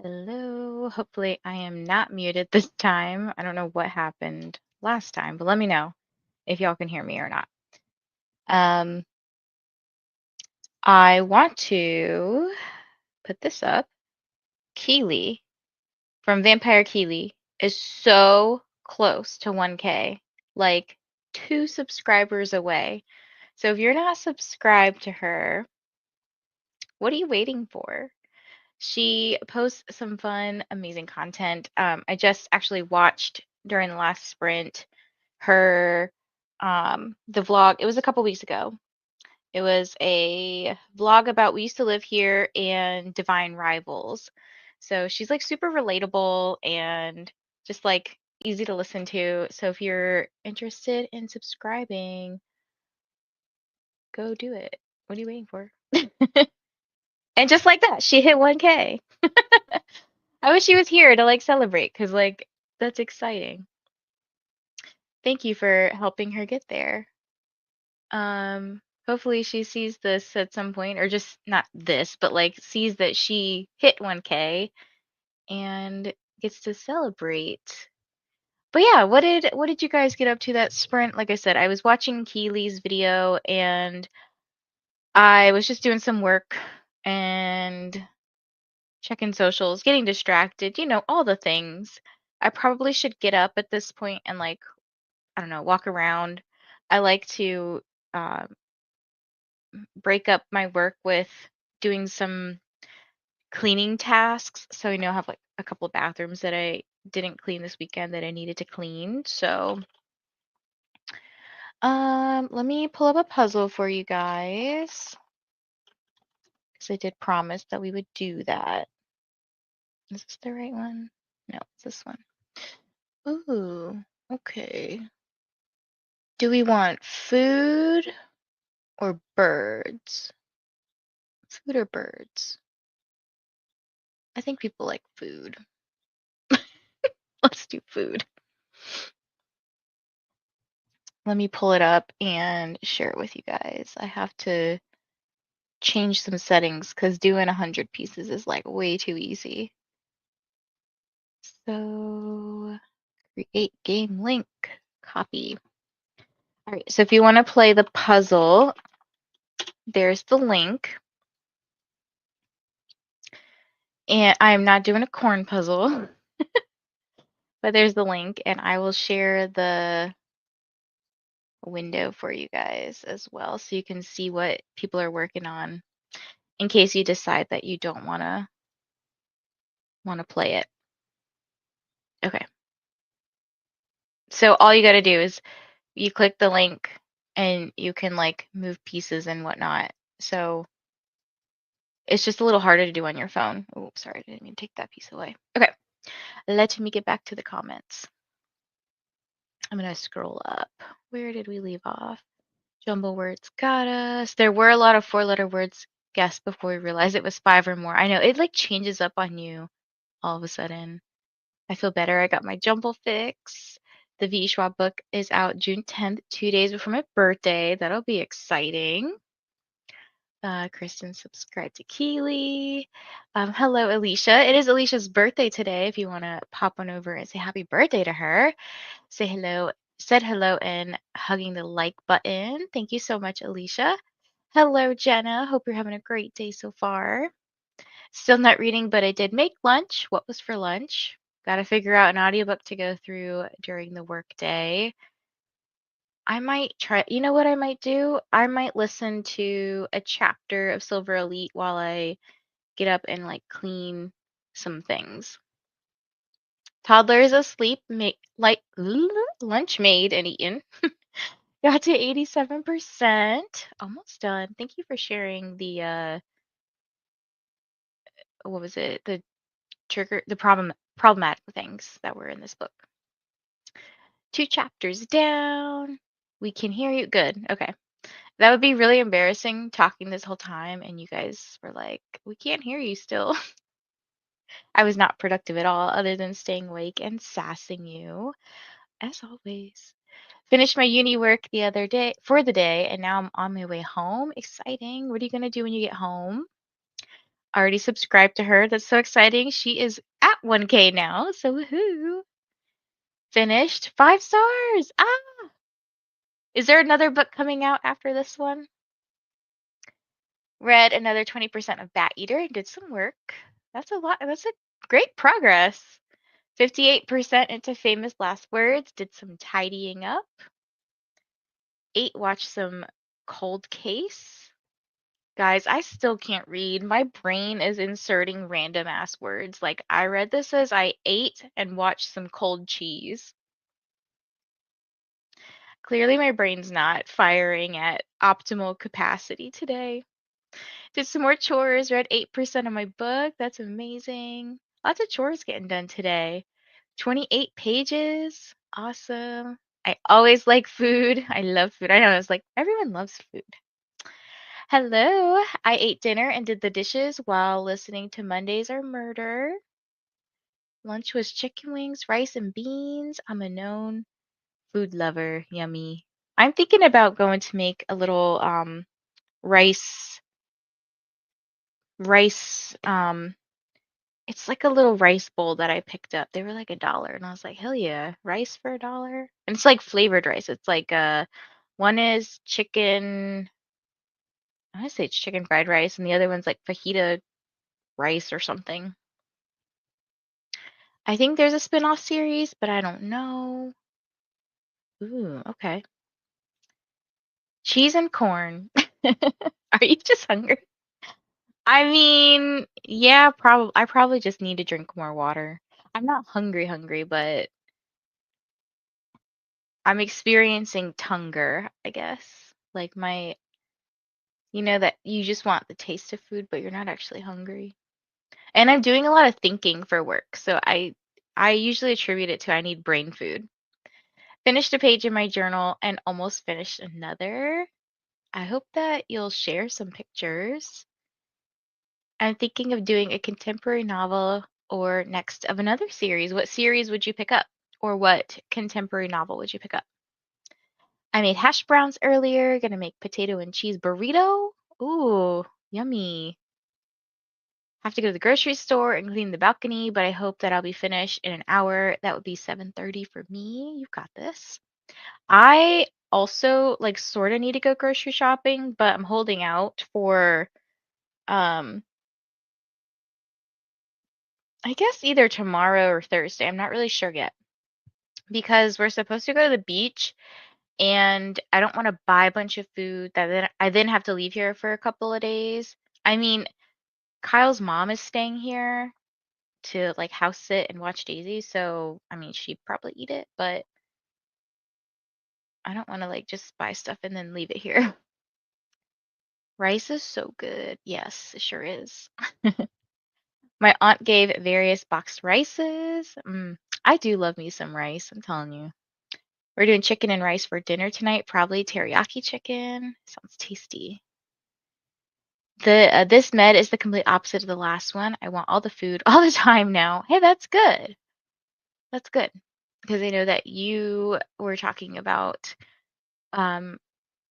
Hello. Hopefully, I am not muted this time. I don't know what happened last time, but let me know if y'all can hear me or not. Um, I want to put this up. Keely from Vampire Keely is so close to 1K, like 2 subscribers away. So if you're not subscribed to her, what are you waiting for? She posts some fun, amazing content. I just actually watched during the last sprint her the vlog. It was a couple weeks ago. It was a vlog about we used to live here and divine rivals. So she's like super relatable and just like easy to listen to. So if you're interested in subscribing, go do it. What are you waiting for? And just like that, she hit 1K. I wish she was here to like celebrate because like that's exciting. Thank you for helping her get there. Hopefully she sees this at some point, or just not this, but like sees that she hit 1K and gets to celebrate. But yeah, what did you guys get up to that sprint? Like I said, I was watching Keely's video and I was just doing some work and checking socials, getting distracted, all the things. I probably should get up at this point and like, I don't know, walk around. I like to um, break up my work with doing some cleaning tasks. So I know I have like a couple of bathrooms that I didn't clean this weekend that I needed to clean. So let me pull up a puzzle for you guys because I did promise that we would do that. Is this the right one? No, it's this one. Ooh, okay. Do we want food or birds? Food or birds? I think people like food. Let's do food. Let me pull it up and share it with you guys. I have to change some settings because doing 100 pieces is like way too easy. So create game link, copy. All right, so if you want to play the puzzle, there's the link. And I'm not doing a corn puzzle, but there's the link, and I will share the window for you guys as well so you can see what people are working on in case you decide that you don't want to play it. Okay. So all you got to do is you click the link and you can like move pieces and whatnot. So it's just a little harder to do on your phone. Oh, sorry, I didn't mean to take that piece away. Okay, let me get back to the comments. I'm gonna scroll up. Where did we leave off? Jumble words got us. There were a lot of 4-letter words guessed before we realized it was 5 or more. I know, it like changes up on you all of a sudden. I feel better. I got my jumble fix. The V Schwab book is out June 10th, 2 days before my birthday. That'll be exciting. Kristen subscribed to Keely. Hello, Alicia. It is Alicia's birthday today. If you want to pop on over and say happy birthday to her, say hello, said hello and hugging the like button. Thank you so much, Alicia. Hello, Jenna. Hope you're having a great day so far. Still not reading, but I did make lunch. What was for lunch? Got to figure out an audiobook to go through during the workday. I might try, you know what I might do? I might listen to a chapter of Silver Elite while I get up and like clean some things. Toddler is asleep, like lunch made and eaten. Got to 87%. Almost done. Thank you for sharing the what was it? The problematic things that were in this book. 2 chapters down. We can hear you. Good. Okay. That would be really embarrassing talking this whole time and you guys were like, "We can't hear you still." I was not productive at all other than staying awake and sassing you, as always. Finished my uni work the other day for the day, and now I'm on my way home. Exciting. What are you going to do when you get home? Already subscribed to her. That's so exciting. She is at 1K now, so woohoo. Finished 5 stars. Ah, is there another book coming out after this one? Read another 20% of Bat Eater and did some work. That's a lot. That's a great progress. 58% into Famous Last Words, did some tidying up. 8 watched some Cold Case. Guys, I still can't read. My brain is inserting random ass words. Like, I read this as I ate and watched some cold cheese. Clearly, my brain's not firing at optimal capacity today. Did some more chores, read 8% of my book. That's amazing. Lots of chores getting done today. 28 pages. Awesome. I always like food. I love food. I know, it's like everyone loves food. Hello. I ate dinner and did the dishes while listening to Mondays Are Murder. Lunch was chicken wings, rice, and beans. I'm a known food lover. Yummy. I'm thinking about going to make a little rice rice it's like a little rice bowl that I picked up. They were like $1 and I was like, hell yeah, rice for $1. And it's like flavored rice. It's like one is chicken, I want to say it's chicken fried rice, and the other one's like fajita rice or something. I think there's a spin-off series, but I don't know. Ooh, okay. Cheese and corn. Are you just hungry? I mean, yeah, probably. I probably just need to drink more water. I'm not hungry, but I'm experiencing hunger, I guess. Like you know that you just want the taste of food, but you're not actually hungry. And I'm doing a lot of thinking for work, so I usually attribute it to I need brain food. Finished a page in my journal and almost finished another. I hope that you'll share some pictures. I'm thinking of doing a contemporary novel or next of another series. What series would you pick up? Or what contemporary novel would you pick up? I made hash browns earlier, gonna make potato and cheese burrito. Ooh, yummy. Have to go to the grocery store and clean the balcony, but I hope that I'll be finished in an hour. That would be 7:30 for me. You've got this. I also like sort of need to go grocery shopping, but I'm holding out for um I guess either tomorrow or Thursday. I'm not really sure yet because we're supposed to go to the beach and I don't want to buy a bunch of food that then I then have to leave here for a couple of days. I mean, Kyle's mom is staying here to like house sit and watch Daisy, so I mean, she'd probably eat it, but I don't want to like just buy stuff and then leave it here. Rice is so good. Yes, it sure is. My aunt gave various boxed rices. I do love me some rice, I'm telling you. We're doing chicken and rice for dinner tonight, probably teriyaki chicken. Sounds tasty. This med is the complete opposite of the last one. I want all the food all the time now. Hey, that's good. That's good because I know that you were talking about um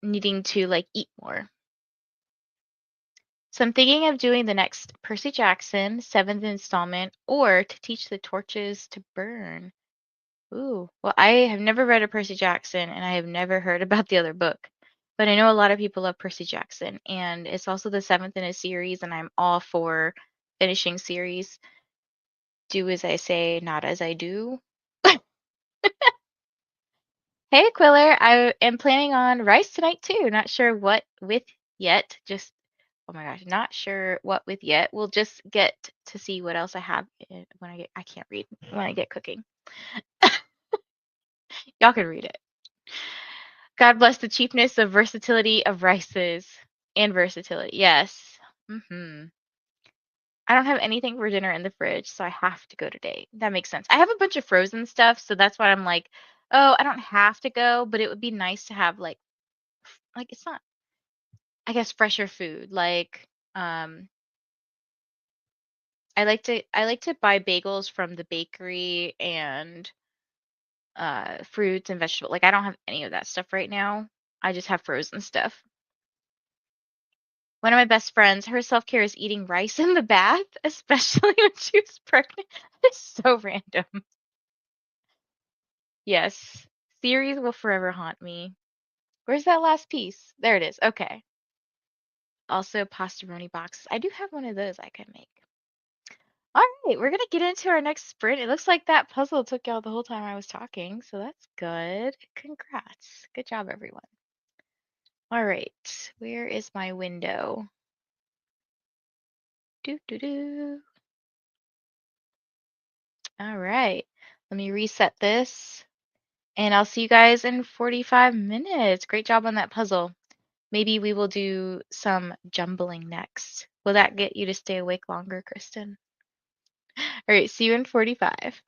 needing to like eat more. So I'm thinking of doing the next Percy Jackson, seventh installment, or To Teach the Torches to Burn. Ooh, well, I have never read a Percy Jackson and I have never heard about the other book. But I know a lot of people love Percy Jackson, and it's also the seventh in a series, and I'm all for finishing series. Do as I say, not as I do. Hey, Quiller, I am planning on rice tonight too. Not sure what with yet. Just, oh my gosh, not sure what with yet. We'll just get to see what else I have when I can't read when I get cooking. Y'all can read it. God bless the cheapness of versatility of rices and versatility. Yes. I don't have anything for dinner in the fridge, so I have to go today. That makes sense. I have a bunch of frozen stuff, so that's why I'm like, oh, I don't have to go, but it would be nice to have like it's not, I guess, fresher food. Like, I like to buy bagels from the bakery and fruits and vegetables. Like I don't have any of that stuff right now. I just have frozen stuff. One of my best friends, her self-care is eating rice in the bath, especially when she was pregnant. It's so random. Yes. Series will forever haunt me. Where's that last piece? There it is. Okay. Also, pastaroni boxes. I do have one of those I could make. All right, we're gonna get into our next sprint. It looks like that puzzle took y'all the whole time I was talking, so that's good. Congrats. Good job, everyone. All right, where is my window? Do do do. All right, let me reset this, and I'll see you guys in 45 minutes. Great job on that puzzle. Maybe we will do some jumbling next. Will that get you to stay awake longer, Kristen? All right, see you in 45.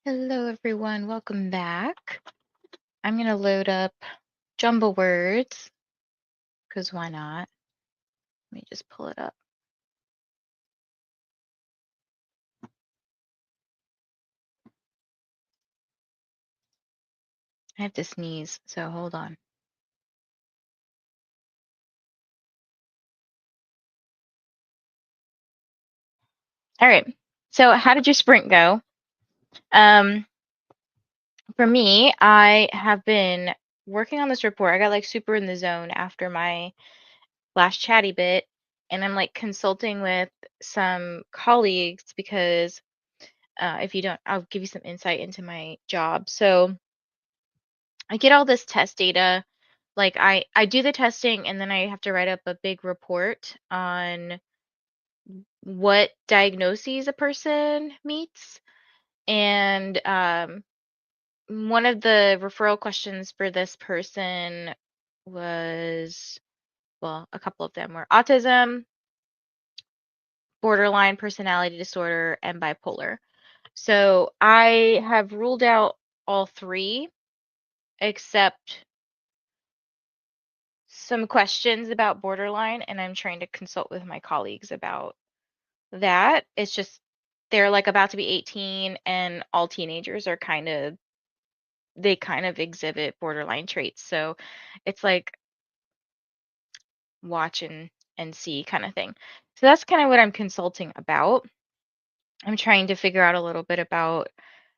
Hello, everyone. Welcome back. I'm going to load up Jumble words because why not? Let me just pull it up. I have to sneeze, so hold on. All right. So, how did your sprint go? For me, I have been working on this report. I got like super in the zone after my last chatty bit, and I'm like consulting with some colleagues because if you don't, I'll give you some insight into my job. So, I get all this test data. Like I do the testing and then I have to write up a big report on what diagnoses a person meets. And one of the referral questions for this person was, well, a couple of them were autism, borderline personality disorder, and bipolar. So I have ruled out all three except some questions about borderline, and I'm trying to consult with my colleagues about that. It's just they're like about to be 18, and all teenagers are they kind of exhibit borderline traits. So it's like watch and see kind of thing. So that's kind of what I'm consulting about. I'm trying to figure out a little bit about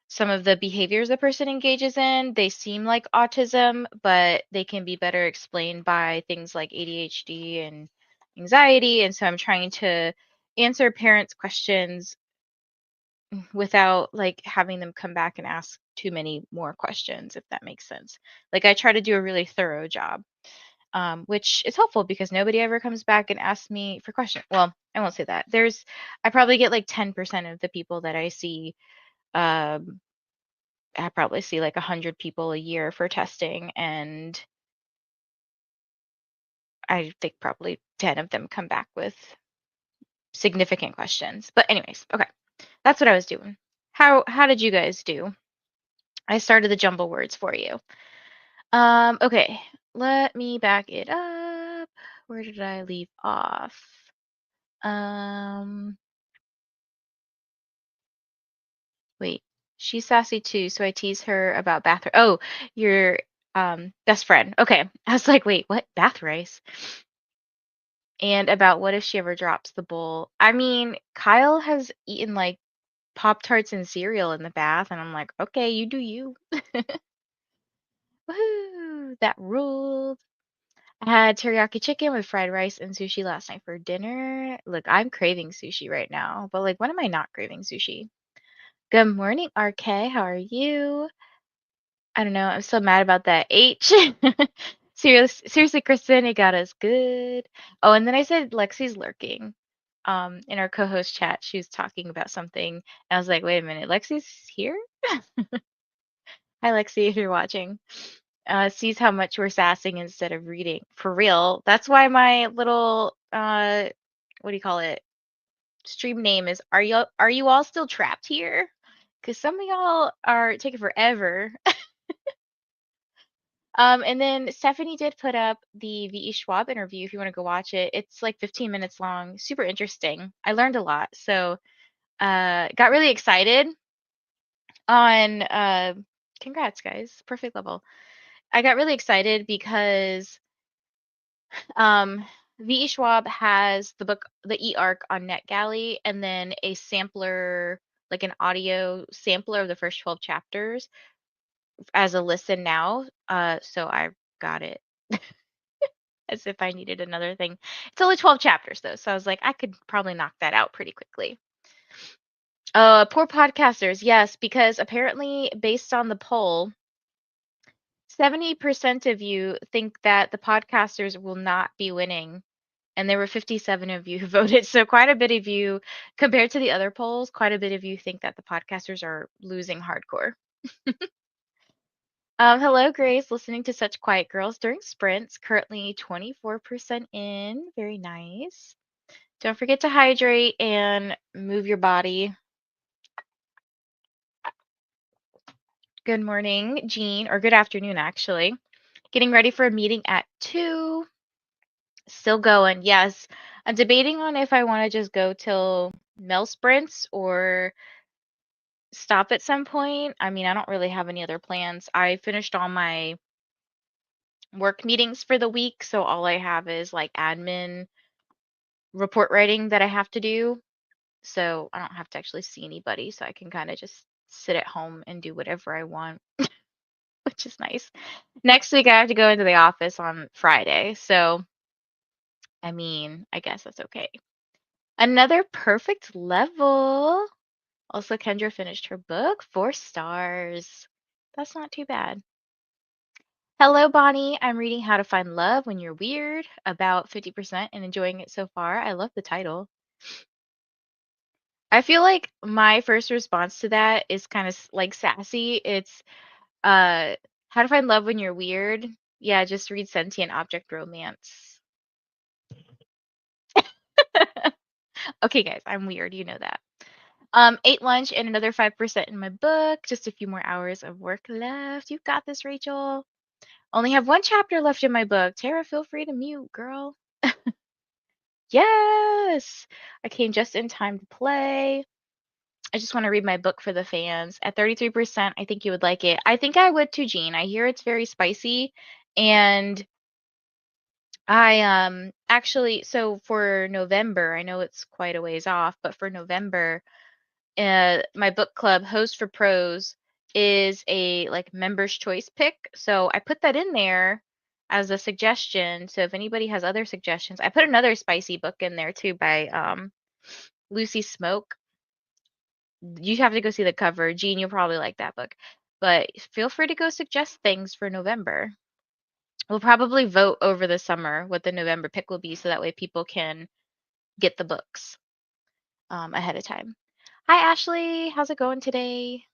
some of the behaviors a person engages in. They seem like autism, but they can be better explained by things like ADHD and anxiety. And so I'm trying to answer parents' questions without like having them come back and ask too many more questions, if that makes sense. Like I try to do a really thorough job, which is helpful because nobody ever comes back and asks me for questions. Well, I won't say that. I probably get like 10% of the people that I see. Um, I probably see like 100 people a year for testing, and I think probably 10 of them come back with significant questions. But anyways, okay, that's what I was doing. How did you guys do? I started the jumble words for you. Okay, let me back it up. Where did I leave off? Um, Wait, she's sassy too, so I tease her about bath. Oh, your best friend. Okay, I was like, wait, what? Bath rice? And about what if she ever drops the bowl? I mean, Kyle has eaten like Pop Tarts and cereal in the bath, and I'm like, okay, you do you. Woohoo! That ruled. I had teriyaki chicken with fried rice and sushi last night for dinner. Look, I'm craving sushi right now, but like, when am I not craving sushi? Good morning, RK. How are you? I don't know. I'm so mad about that H. Seriously, Kristen, it got us good. Oh, and then I said Lexi's lurking. In our co-host chat, she was talking about something. And I was like, wait a minute, Lexi's here? Hi, Lexi, if you're watching. Sees how much we're sassing instead of reading. For real. That's why my little what do you call it? Stream name is Are you all still trapped here? Because some of y'all are taking forever. And then Stephanie did put up the V.E. Schwab interview if you want to go watch it. It's like 15 minutes long, super interesting. I learned a lot. So got really excited on congrats guys, perfect level. I got really excited because um V.E. Schwab has the book The E-Arc on NetGalley and then a sampler, like an audio sampler of the first 12 chapters as a listen now. So I got it as if I needed another thing. It's only 12 chapters though, so I was like, I could probably knock that out pretty quickly. Poor podcasters, yes, because apparently, based on the poll, 70% of you think that the podcasters will not be winning, and there were 57 of you who voted. So quite a bit of you, compared to the other polls, quite a bit of you think that the podcasters are losing hardcore. Hello, Grace, listening to Such Quiet Girls during sprints, currently 24% in. Very nice. Don't forget to hydrate and move your body. Good morning, Jean, or good afternoon, actually. Getting ready for a meeting at 2. Still going. Yes. I'm debating on if I want to just go till Mel sprints or stop at some point. I mean, I don't really have any other plans. I finished all my work meetings for the week, so all I have is like admin report writing that I have to do. So I don't have to actually see anybody, so I can kind of just sit at home and do whatever I want, which is nice. Next week, I have to go into the office on Friday, so I mean, I guess that's okay. Another perfect level. Also, Kendra finished her book, 4 stars. That's not too bad. Hello, Bonnie. I'm reading How to Find Love When You're Weird, about 50% and enjoying it so far. I love the title. I feel like my first response to that is kind of like sassy. It's uh How to Find Love When You're Weird. Yeah, just read Sentient Object Romance. Okay, guys, I'm weird. You know that. Ate lunch and another 5% in my book. Just a few more hours of work left. You got this, Rachel. Only have one chapter left in my book. Tara, feel free to mute, girl. Yes! I came just in time to play. I just want to read my book for the fans. At 33%, I think you would like it. I think I would too, Jean. I hear it's very spicy. And I actually, so for November, I know it's quite a ways off, but for November, my book club host for pros is a like member's choice pick, so I put that in there as a suggestion. So if anybody has other suggestions, I put another spicy book in there too by Lucy Smoke. You have to go see the cover. Jean, you'll probably like that book, but feel free to go suggest things for November. We'll probably vote over the summer what the November pick will be, so that way people can get the books ahead of time. Hi, Ashley. How's it going today?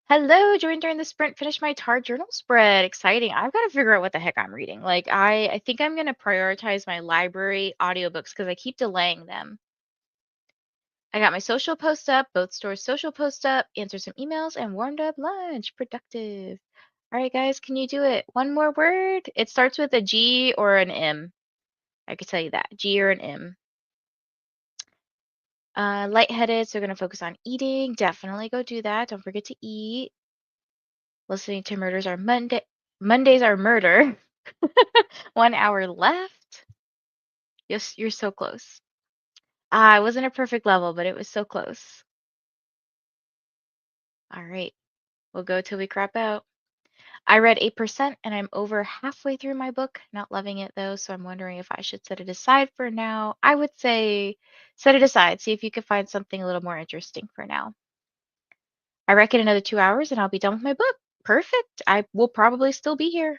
Hello, joined during the sprint, finished my Tard journal spread. Exciting. I've got to figure out what the heck I'm reading. Like I think I'm going to prioritize my library audiobooks because I keep delaying them. I got my social post up, both stores social post up, answered some emails, and warmed up lunch. Productive. All right, guys, can you do it? One more word. It starts with a G or an M. I could tell you that. G or an M. Lightheaded, so we're going to focus on eating. Definitely go do that. Don't forget to eat. Listening to Murders Are Monday. Mondays are murder. 1 hour left. Yes, you're so close. Ah, it wasn't a perfect level, but it was so close. All right, we'll go till we crap out. I read 8% and I'm over halfway through my book. Not loving it though, so I'm wondering if I should set it aside for now. I would say set it aside. See if you can find something a little more interesting for now. I reckon another 2 hours and I'll be done with my book. Perfect. I will probably still be here.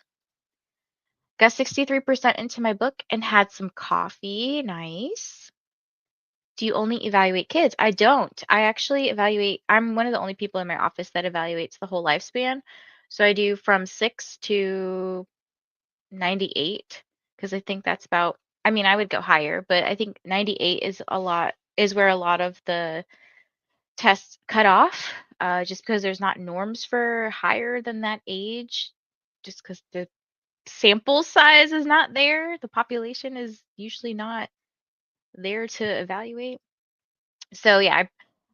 Got 63% into my book and had some coffee. Nice. Do you only evaluate kids? I don't. I actually evaluate, I'm one of the only people in my office that evaluates the whole lifespan. So I do from 6 to 98 because I think that's about, I mean, I would go higher, but I think 98 is where a lot of the tests cut off, just because there's not norms for higher than that age, just because the sample size is not there. The population is usually not there to evaluate. So yeah,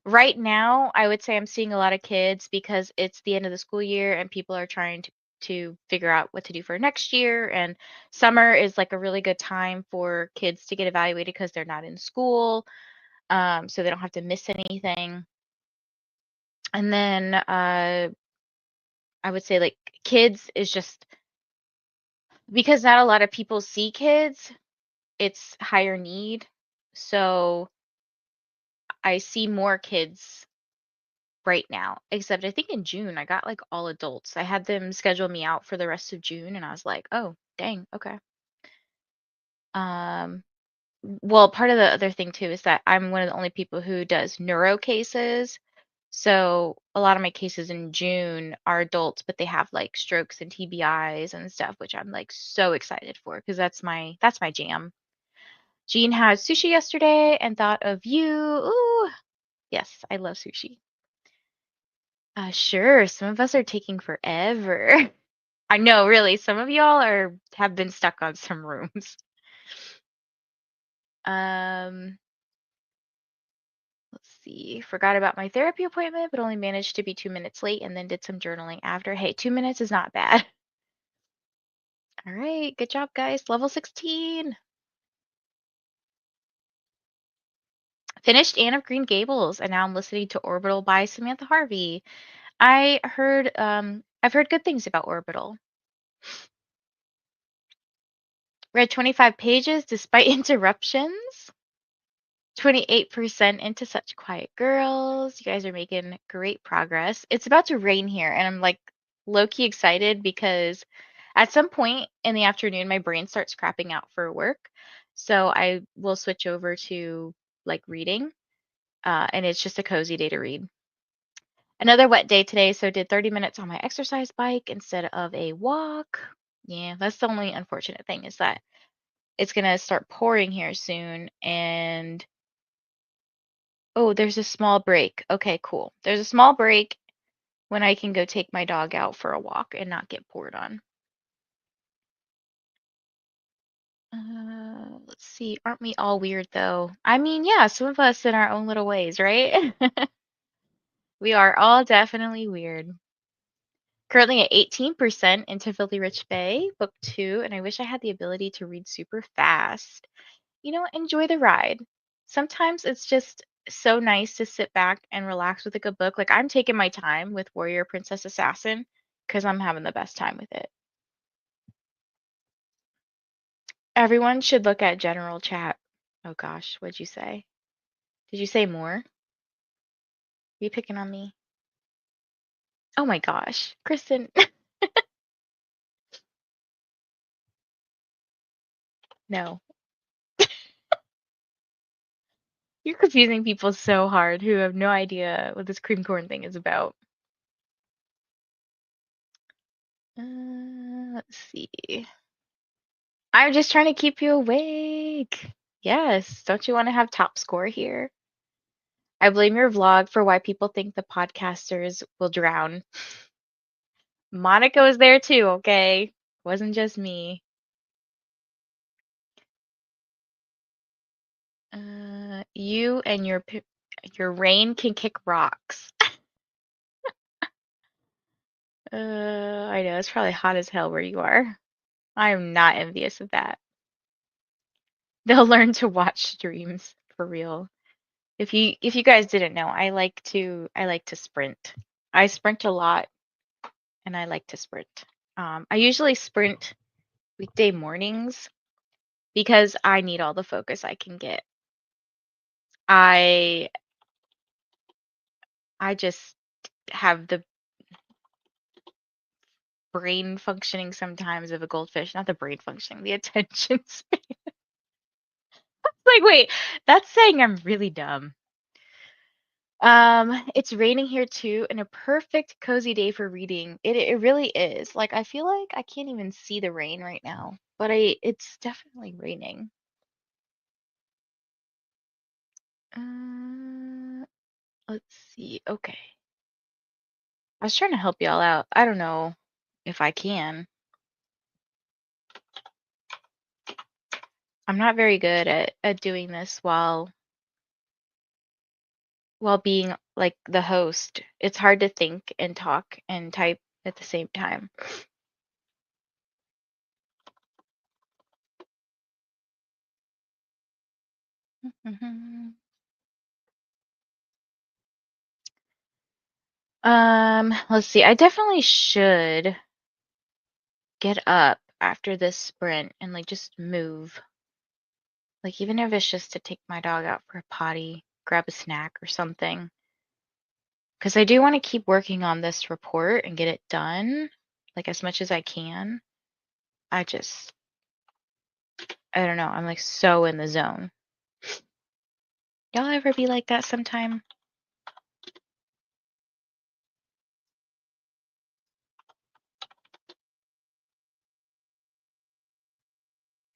right now I would say I'm seeing a lot of kids because it's the end of the school year and people are trying to figure out what to do for next year. And summer is like a really good time for kids to get evaluated because they're not in school, so they don't have to miss anything. And then I would say like kids is just because not a lot of people see kids, it's higher need. So I see more kids right now, except I think in June I got like all adults. I had them schedule me out for the rest of June and I was like, "Oh, dang, okay." Um, well, part of the other thing too is that I'm one of the only people who does neuro cases. So a lot of my cases in June are adults, but they have like strokes and TBIs and stuff, which I'm like so excited for because that's my jam. Jean had sushi yesterday and thought of you. Ooh, yes, I love sushi. Sure. Some of us are taking forever. I know, really. Some of y'all have been stuck on some rooms. Um, let's see. Forgot about my therapy appointment, but only managed to be 2 minutes late and then did some journaling after. Hey, 2 minutes is not bad. All right, good job, guys. Level 16. Finished Anne of Green Gables, and now I'm listening to Orbital by Samantha Harvey. I've heard good things about Orbital. Read 25 pages despite interruptions. 28% into Such Quiet Girls. You guys are making great progress. It's about to rain here, and I'm like low-key excited because at some point in the afternoon, my brain starts crapping out for work. So I will switch over to like reading, and it's just a cozy day to read. Another wet day today, so did 30 minutes on my exercise bike instead of a walk. Yeah, that's the only unfortunate thing is that it's gonna start pouring here soon, and oh, there's a small break. Okay, cool. There's a small break when I can go take my dog out for a walk and not get poured on. Let's see. Aren't we all weird though? I mean, yeah, some of us in our own little ways, right? We are all definitely weird. Currently at 18% into Filthy Rich Bay, book two, and I wish I had the ability to read super fast. Enjoy the ride. Sometimes it's just so nice to sit back and relax with a good book. Like I'm taking my time with Warrior Princess Assassin because I'm having the best time with it. Everyone should look at general chat. Oh gosh, what'd you say? Did you say more? Are you picking on me? Oh my gosh, Kristen. No. You're confusing people so hard who have no idea what this cream corn thing is about. Let's see. I'm just trying to keep you awake. Yes. Don't you want to have top score here? I blame your vlog for why people think the podcasters will drown. Monica was there too, okay? Wasn't just me. You and your rain can kick rocks. I know it's probably hot as hell where you are. I am not envious of that. They'll learn to watch streams for real. If you guys didn't know, I like to sprint. I sprint a lot and I like to sprint. I usually sprint weekday mornings because I need all the focus I can get. I I just have the brain functioning sometimes of a goldfish, not the brain functioning, the attention span. Like, wait, that's saying I'm really dumb. It's raining here too, and a perfect cozy day for reading. It really is. Like, I feel like I can't even see the rain right now, but it's definitely raining. Uh, let's see. Okay. I was trying to help y'all out. I don't know if I can. I'm not very good at doing this while being like the host. It's hard to think and talk and type at the same time. Let's see. I definitely should get up after this sprint and like just move. Like even if it's just to take my dog out for a potty, grab a snack or something. Because I do want to keep working on this report and get it done, like as much as I can. I just, I don't know. I'm like so in the zone. Y'all ever be like that sometime?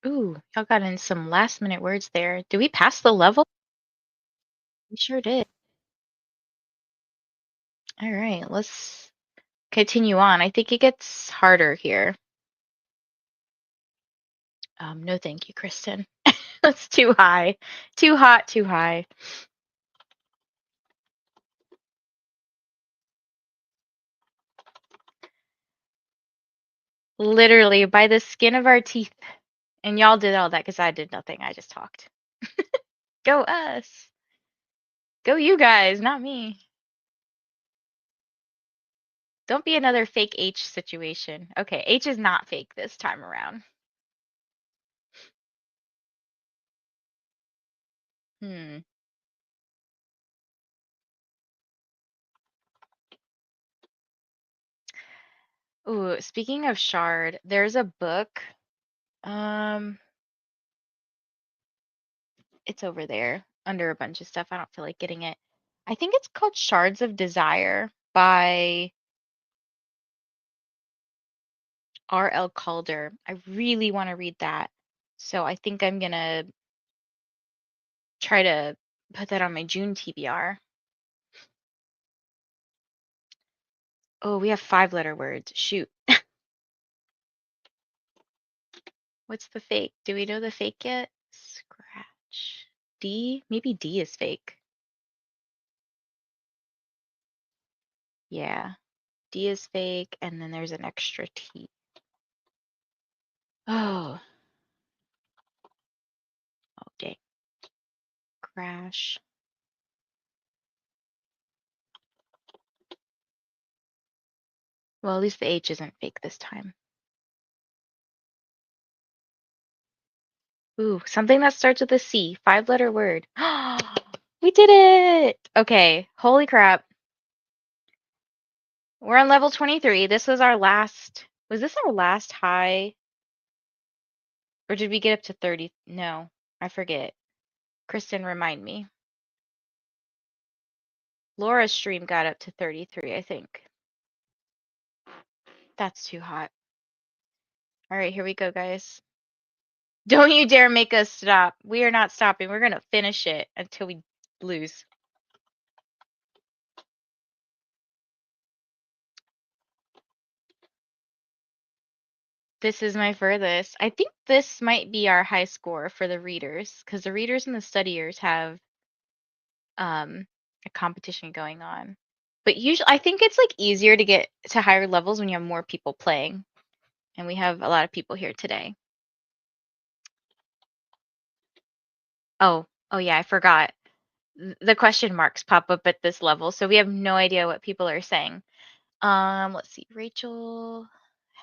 Ooh, y'all got in some last minute words there. Did we pass the level? We sure did. All right, let's continue on. I think it gets harder here. No, thank you, Kristen. That's too high. Too hot, too high. Literally by the skin of our teeth. And y'all did all that because I did nothing. I just talked. Go us. Go you guys, not me. Don't be another fake H situation. Okay, H is not fake this time around. Hmm. Ooh, speaking of shard, there's a book. Um, it's over there under a bunch of stuff. I don't feel like getting it. I think it's called Shards of Desire by R.L. Calder. I really want to read that. So I think I'm gonna try to put that on my June TBR. Oh, we have 5-letter words. Shoot. What's the fake? Do we know the fake yet? Scratch. D? Maybe D is fake. Yeah. D is fake, and then there's an extra T. Oh. Oh, dang. Crash. Well, at least the H isn't fake this time. Ooh, something that starts with a C. 5-letter word. We did it! Okay, holy crap. We're on level 23. This was our last. Was this our last high? Or did we get up to 30? No, I forget. Kristen, remind me. Laura's stream got up to 33, I think. That's too hot. All right, here we go, guys. Don't you dare make us stop. We are not stopping. We're going to finish it until we lose. This is my furthest. I think this might be our high score for the readers because the readers and the studiers have a competition going on. But usually, I think it's like easier to get to higher levels when you have more people playing. And we have a lot of people here today. Oh yeah, I forgot. The question marks pop up at this level, so we have no idea what people are saying. Let's see. Rachel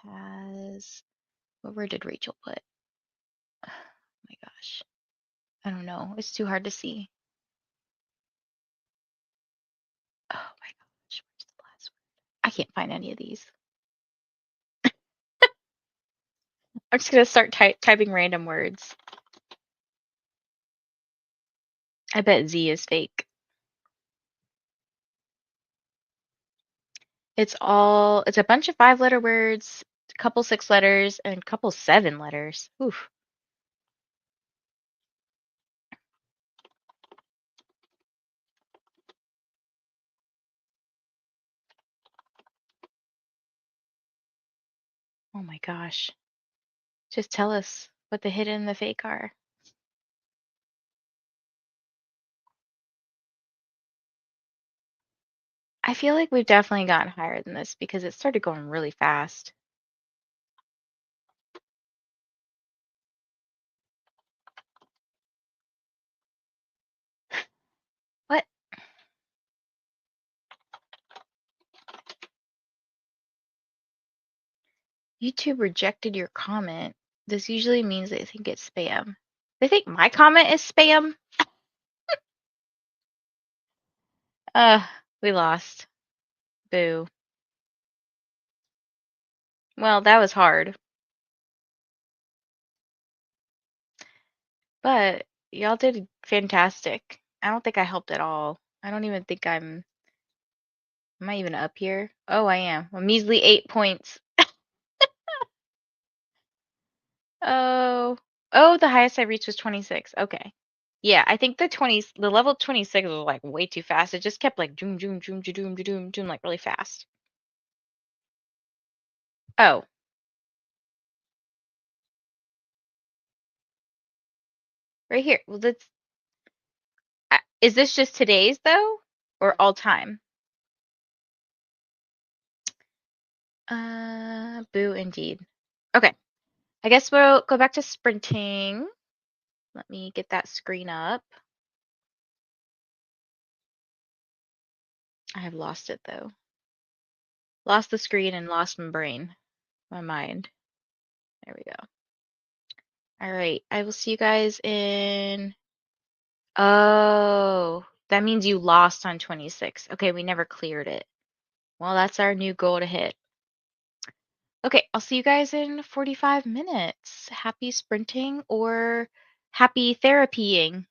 has, what word did Rachel put? Oh my gosh. I don't know. It's too hard to see. Oh my gosh. Where's the last word? I can't find any of these. I'm just gonna start typing random words. I bet Z is fake. It's a bunch of 5-letter words, a couple 6 letters, and a couple 7 letters. Oof. Oh my gosh. Just tell us what the hidden and the fake are. I feel like we've definitely gotten higher than this because it started going really fast. What? YouTube rejected your comment. This usually means they think it's spam. They think my comment is spam? We lost. Boo. Well, that was hard. But y'all did fantastic. I don't think I helped at all. I don't even think am I even up here? Oh, I am. A measly 8 points. Oh. Oh, the highest I reached was 26. Okay. Yeah, I think the level 26 was like way too fast. It just kept like doom doom doom doom doom doom like really fast. Oh, right here. Well, that's is this just today's though, or all time? Boo indeed. Okay, I guess we'll go back to sprinting. Let me get that screen up. I have lost it though. Lost the screen and lost my brain, my mind. There we go. All right, I will see you guys in. Oh, that means you lost on 26. Okay, we never cleared it. Well, that's our new goal to hit. Okay, I'll see you guys in 45 minutes. Happy sprinting or happy therapying.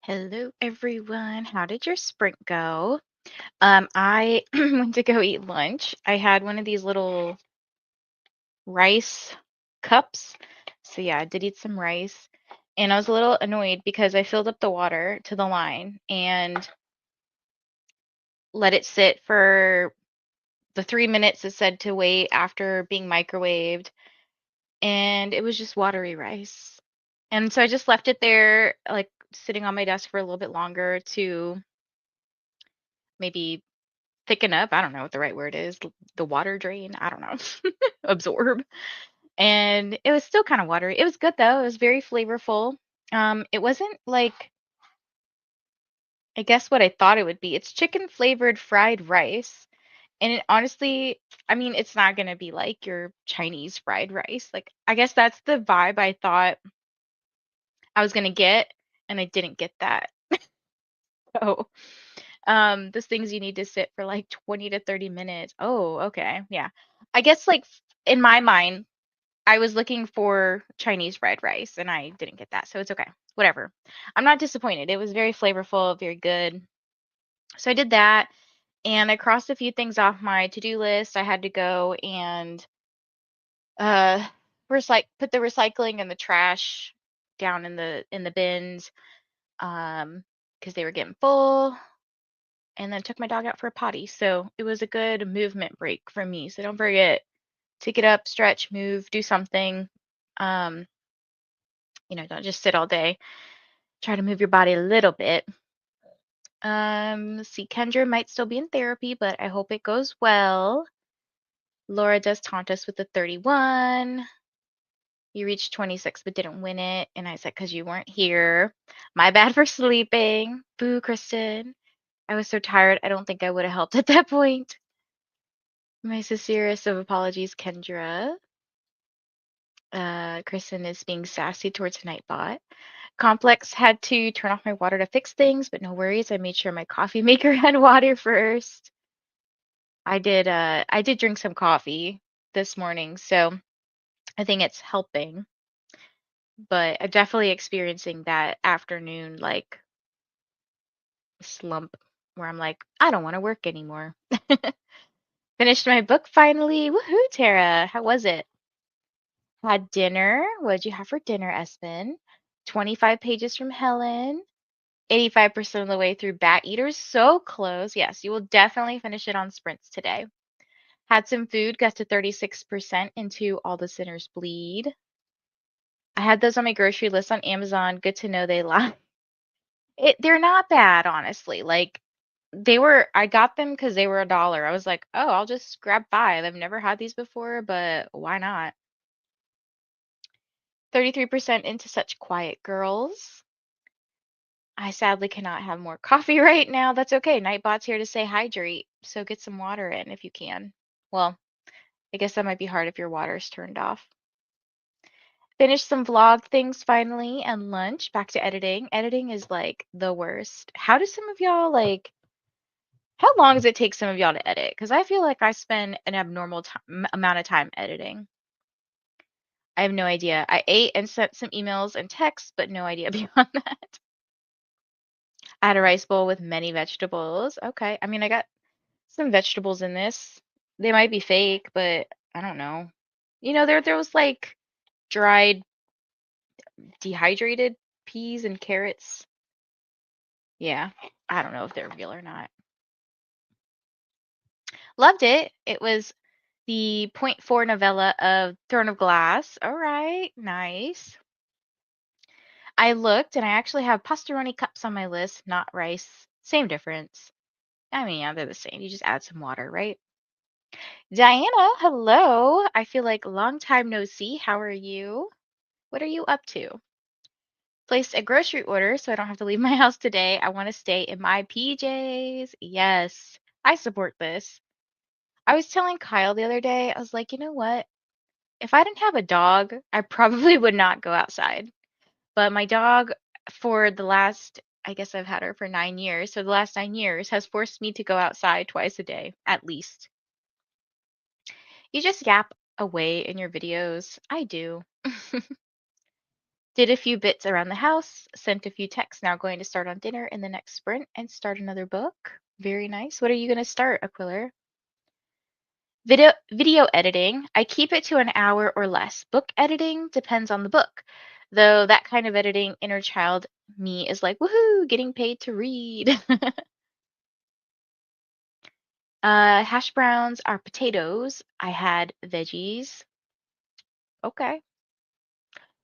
Hello, everyone. How did your sprint go? I went to go eat lunch. I had one of these little rice cups. So yeah, I did eat some rice. And I was a little annoyed because I filled up the water to the line and let it sit for the 3 minutes it said to wait after being microwaved. And it was just watery rice. And so I just left it there, like sitting on my desk for a little bit longer to maybe thicken up. I don't know what the right word is. The water drain. I don't know. Absorb. And it was still kind of watery. It was good though. It was very flavorful. It wasn't like I guess what I thought it would be. It's chicken flavored fried rice. And it honestly, I mean, it's not gonna be like your Chinese fried rice. Like I guess that's the vibe I thought I was gonna get, and I didn't get that. So those things you need to sit for like 20 to 30 minutes. Oh, okay. Yeah. I guess like in my mind, I was looking for Chinese fried rice and I didn't get that. So it's okay. Whatever. I'm not disappointed. It was very flavorful, very good. So I did that and I crossed a few things off my to-do list. I had to go and uh put the recycling and the trash down in the bins because they were getting full, and then took my dog out for a potty. So it was a good movement break for me. So don't forget to get up, stretch, move, do something. Um, don't just sit all day. Try to move your body a little bit. Let's see, Kendra might still be in therapy, but I hope it goes well. Laura does taunt us with the 31. You reached 26 but didn't win it. And I said, because you weren't here. My bad for sleeping. Boo, Kristen. I was so tired. I don't think I would have helped at that point. My sincerest of apologies, Kendra. Kristen is being sassy towards Nightbot. Complex had to turn off my water to fix things, but no worries. I made sure my coffee maker had water first. I did drink some coffee this morning, so I think it's helping. But I'm definitely experiencing that afternoon like slump where I'm like, I don't want to work anymore. Finished my book finally. Woohoo, Tara. How was it? Had dinner. What did you have for dinner, Espen? 25 pages from Helen. 85% of the way through Bat Eaters. So close. Yes, you will definitely finish it on sprints today. Had some food, got to 36% into All the Sinners Bleed. I had those on my grocery list on Amazon. Good to know they lie. They're not bad, honestly. Like I got them because they were $1. I was like, oh, I'll just grab 5. I've never had these before, but why not? 33% into Such Quiet Girls. I sadly cannot have more coffee right now. That's okay. Nightbot's here to say hydrate, so get some water in if you can. Well, I guess that might be hard if your water's turned off. Finished some vlog things finally and lunch. Back to editing. Editing is like the worst. How do some of y'all how long does it take some of y'all to edit? Because I feel like I spend an abnormal amount of time editing. I have no idea. I ate and sent some emails and texts, but no idea beyond that. I had a rice bowl with many vegetables. Okay. I mean, I got some vegetables in this. They might be fake, but I don't know. There was like dried, dehydrated peas and carrots. Yeah. I don't know if they're real or not. Loved it. It was the point 4 novella of Throne of Glass. All right. Nice. I looked and I actually have pastaroni cups on my list, not rice. Same difference. I mean, yeah, they're the same. You just add some water, right? Diana, hello. I feel like long time no see. How are you? What are you up to? Placed a grocery order so I don't have to leave my house today. I want to stay in my PJs. Yes, I support this. I was telling Kyle the other day, I was like, you know what? If I didn't have a dog, I probably would not go outside. But my dog, for the last, I guess I've had her for 9 years, so the last 9 years has forced me to go outside twice a day, at least. You just yap away in your videos. I do. Did a few bits around the house, sent a few texts, now going to start on dinner in the next sprint and start another book. Very nice. What are you going to start, Aquiller? Video editing, I keep it to an hour or less. Book editing depends on the book. Though that kind of editing, inner child me is like, woohoo, getting paid to read. Hash browns are potatoes. I had veggies. Okay.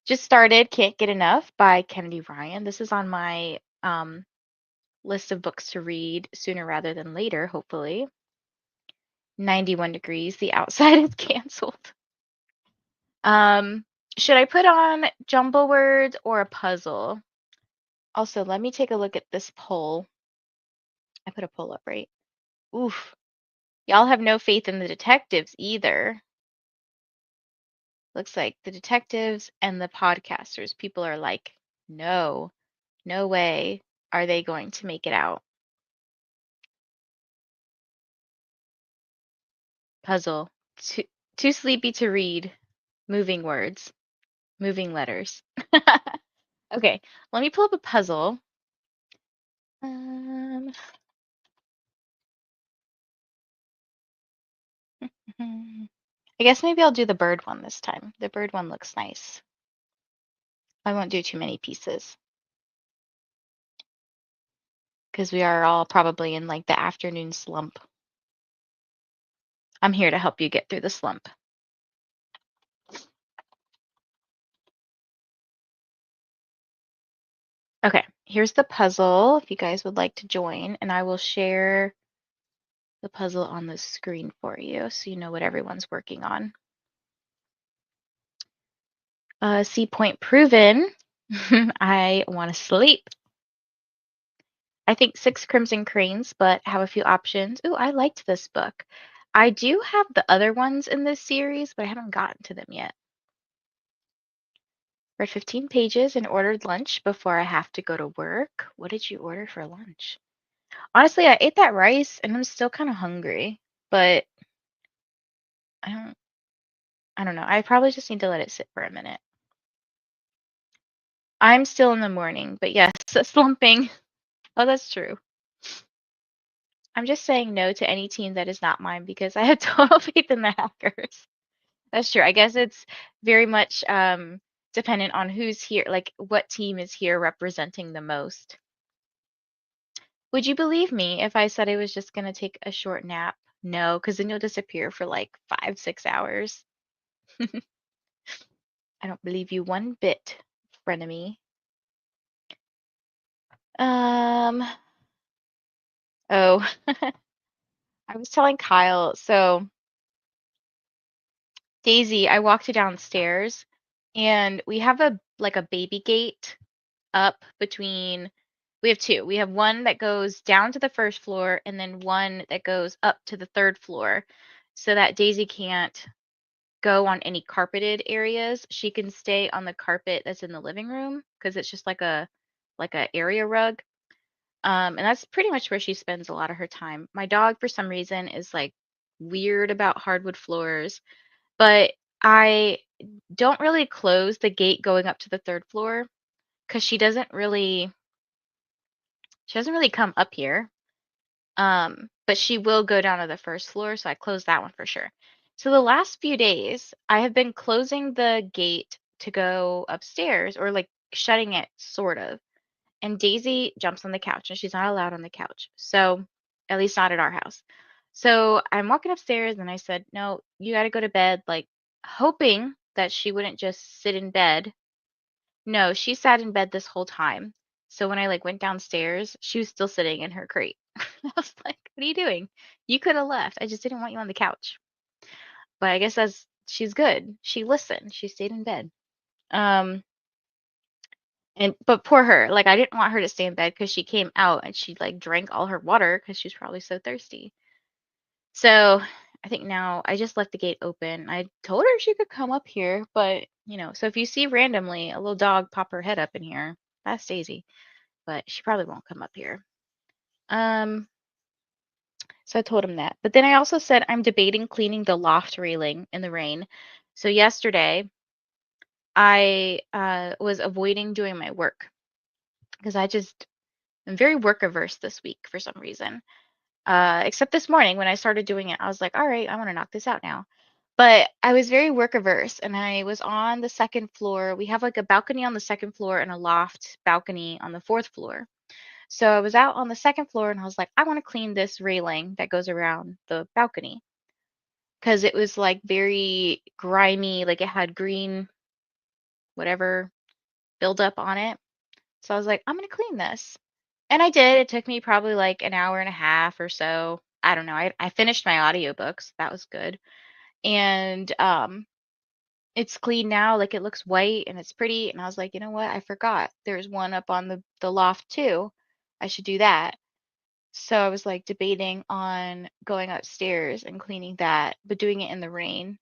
Just started Can't Get Enough by Kennedy Ryan. This is on my list of books to read sooner rather than later, hopefully. 91 degrees. The outside is canceled. Um, should I put on jumble words or a puzzle? Also, let me take a look at this poll. I put a poll up, right? Oof. Y'all have no faith in the detectives either. Looks like the detectives and the podcasters, people are like, no, no way are they going to make it out. Puzzle. Too, too sleepy to read. Moving words. Moving letters. Okay, let me pull up a puzzle. Um, I guess maybe I'll do the bird one this time. The bird one looks nice. I won't do too many pieces because we are all probably in like the afternoon slump. I'm here to help you get through the slump. Okay, here's the puzzle if you guys would like to join, and I will share the puzzle on the screen for you so you know what everyone's working on. C point proven. I want to sleep. I think 6 Crimson Cranes, but have a few options. Ooh, I liked this book. I do have the other ones in this series, but I haven't gotten to them yet. Read 15 pages and ordered lunch before I have to go to work. What did you order for lunch? Honestly, I ate that rice and I'm still kind of hungry, but I don't I don't know. I probably just need to let it sit for a minute. I'm still in the morning, but yes, slumping. Oh, that's true. I'm just saying no to any team that is not mine because I have total faith in the hackers. That's true. I guess it's very much dependent on who's here, like what team is here representing the most. Would you believe me if I said I was just gonna take a short nap? No, because then you'll disappear for like 5, 6 hours. I don't believe you one bit, frenemy. Um, oh, I was telling Kyle, so Daisy, I walked you downstairs and we have a like a baby gate up between we have two. We have one that goes down to the first floor and then one that goes up to the third floor so that Daisy can't go on any carpeted areas. She can stay on the carpet that's in the living room because it's just like a area rug. And that's pretty much where she spends a lot of her time. My dog, for some reason, is like weird about hardwood floors, but I don't really close the gate going up to the third floor because she doesn't really come up here. But she will go down to the first floor, so I closed that one for sure. So the last few days, I have been closing the gate to go upstairs or like shutting it sort of. And Daisy jumps on the couch and she's not allowed on the couch. So, at least not at our house. So, I'm walking upstairs and I said, "No, you got to go to bed," like hoping that she wouldn't just sit in bed. No, she sat in bed this whole time. So when I like went downstairs, she was still sitting in her crate. I was like, "What are you doing? You could have left. I just didn't want you on the couch." But I guess that's she's good. She listened. She stayed in bed. Um and but poor her. Like I didn't want her to stay in bed because she came out and she like drank all her water because she's probably so thirsty. So I think now I just left the gate open. I told her she could come up here, but so if you see randomly a little dog pop her head up in here, that's Daisy. But she probably won't come up here. Um, so I told him that. But then I also said I'm debating cleaning the loft railing in the rain. So yesterday I was avoiding doing my work because I'm very work averse this week for some reason. Except this morning when I started doing it, I was like, all right, I want to knock this out now. But I was very work averse and I was on the second floor. We have like a balcony on the second floor and a loft balcony on the fourth floor. So I was out on the second floor and I was like, I want to clean this railing that goes around the balcony because it was like very grimy, like it had green, whatever, buildup on it. So I was like, I'm going to clean this. And I did. It took me probably like an hour and a half or so. I don't know. I finished my audiobooks. That was good. And it's clean now, like it looks white and it's pretty. And I was like, you know what? I forgot. There's one up on the loft too. I should do that. So I was like debating on going upstairs and cleaning that, but doing it in the rain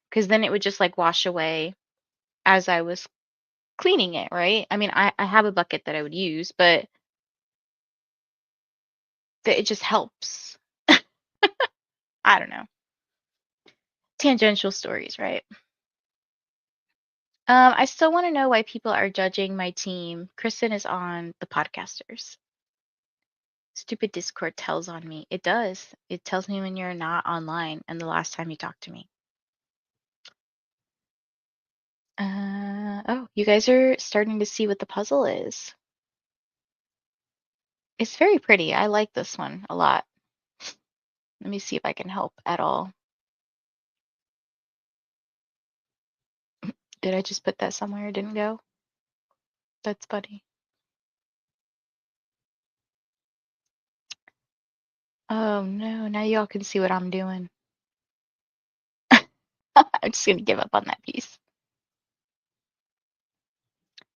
because then it would just like wash away as I was cleaning it, right? I mean, I have a bucket that I would use, but it just helps. I don't know. Tangential stories, right? I still want to know why people are judging my team. Kristen is on the podcasters. Stupid Discord tells on me. It does. It tells me when you're not online and the last time you talked to me. Oh, you guys are starting to see what the puzzle is. It's very pretty. I like this one a lot. Let me see if I can help at all. Did I just put that somewhere? It didn't go? That's funny. Oh no, now y'all can see what I'm doing. I'm just gonna give up on that piece.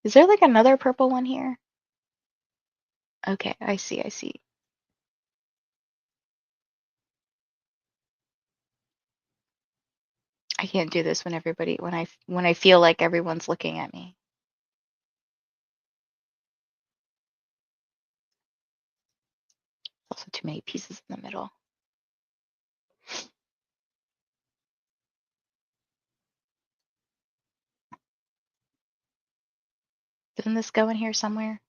Is there like another purple one here? Okay, I see, I see. I can't do this when when I feel like everyone's looking at me. Also too many pieces in the middle. Didn't this go in here somewhere?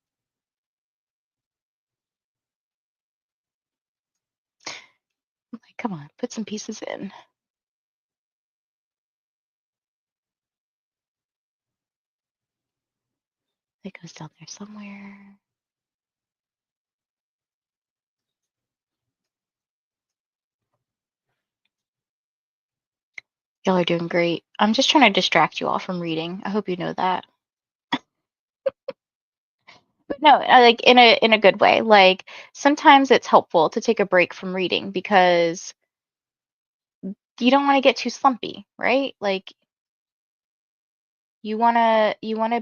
Like, come on, put some pieces in. It goes down there somewhere. Y'all are doing great. I'm just trying to distract you all from reading. I hope you know that. But no, like in a good way. Like sometimes it's helpful to take a break from reading because you don't want to get too slumpy, right? Like you wanna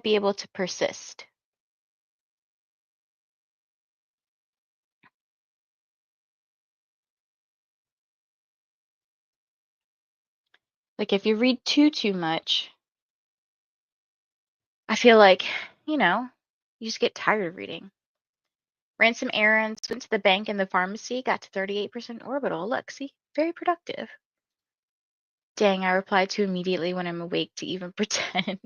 be able to persist. Like if you read too much, I feel like, you know, you just get tired of reading. Ran some errands, went to the bank and the pharmacy, got to 38% orbital. Look, see, very productive. Dang, I replied to immediately when I'm awake to even pretend.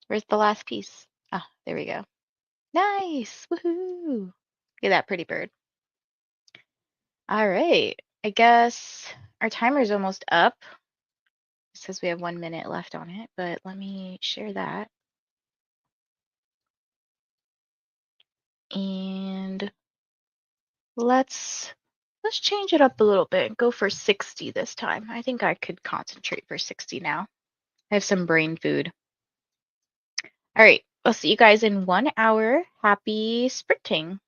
Where's the last piece? Ah, there we go. Nice! Woohoo! Look at that pretty bird. All right. I guess our timer's almost up. It says we have 1 minute left on it, but let me share that. And let's change it up a little bit. Go for 60 this time. I think I could concentrate for 60 now. I have some brain food. All right. I'll see you guys in 1 hour. Happy sprinting.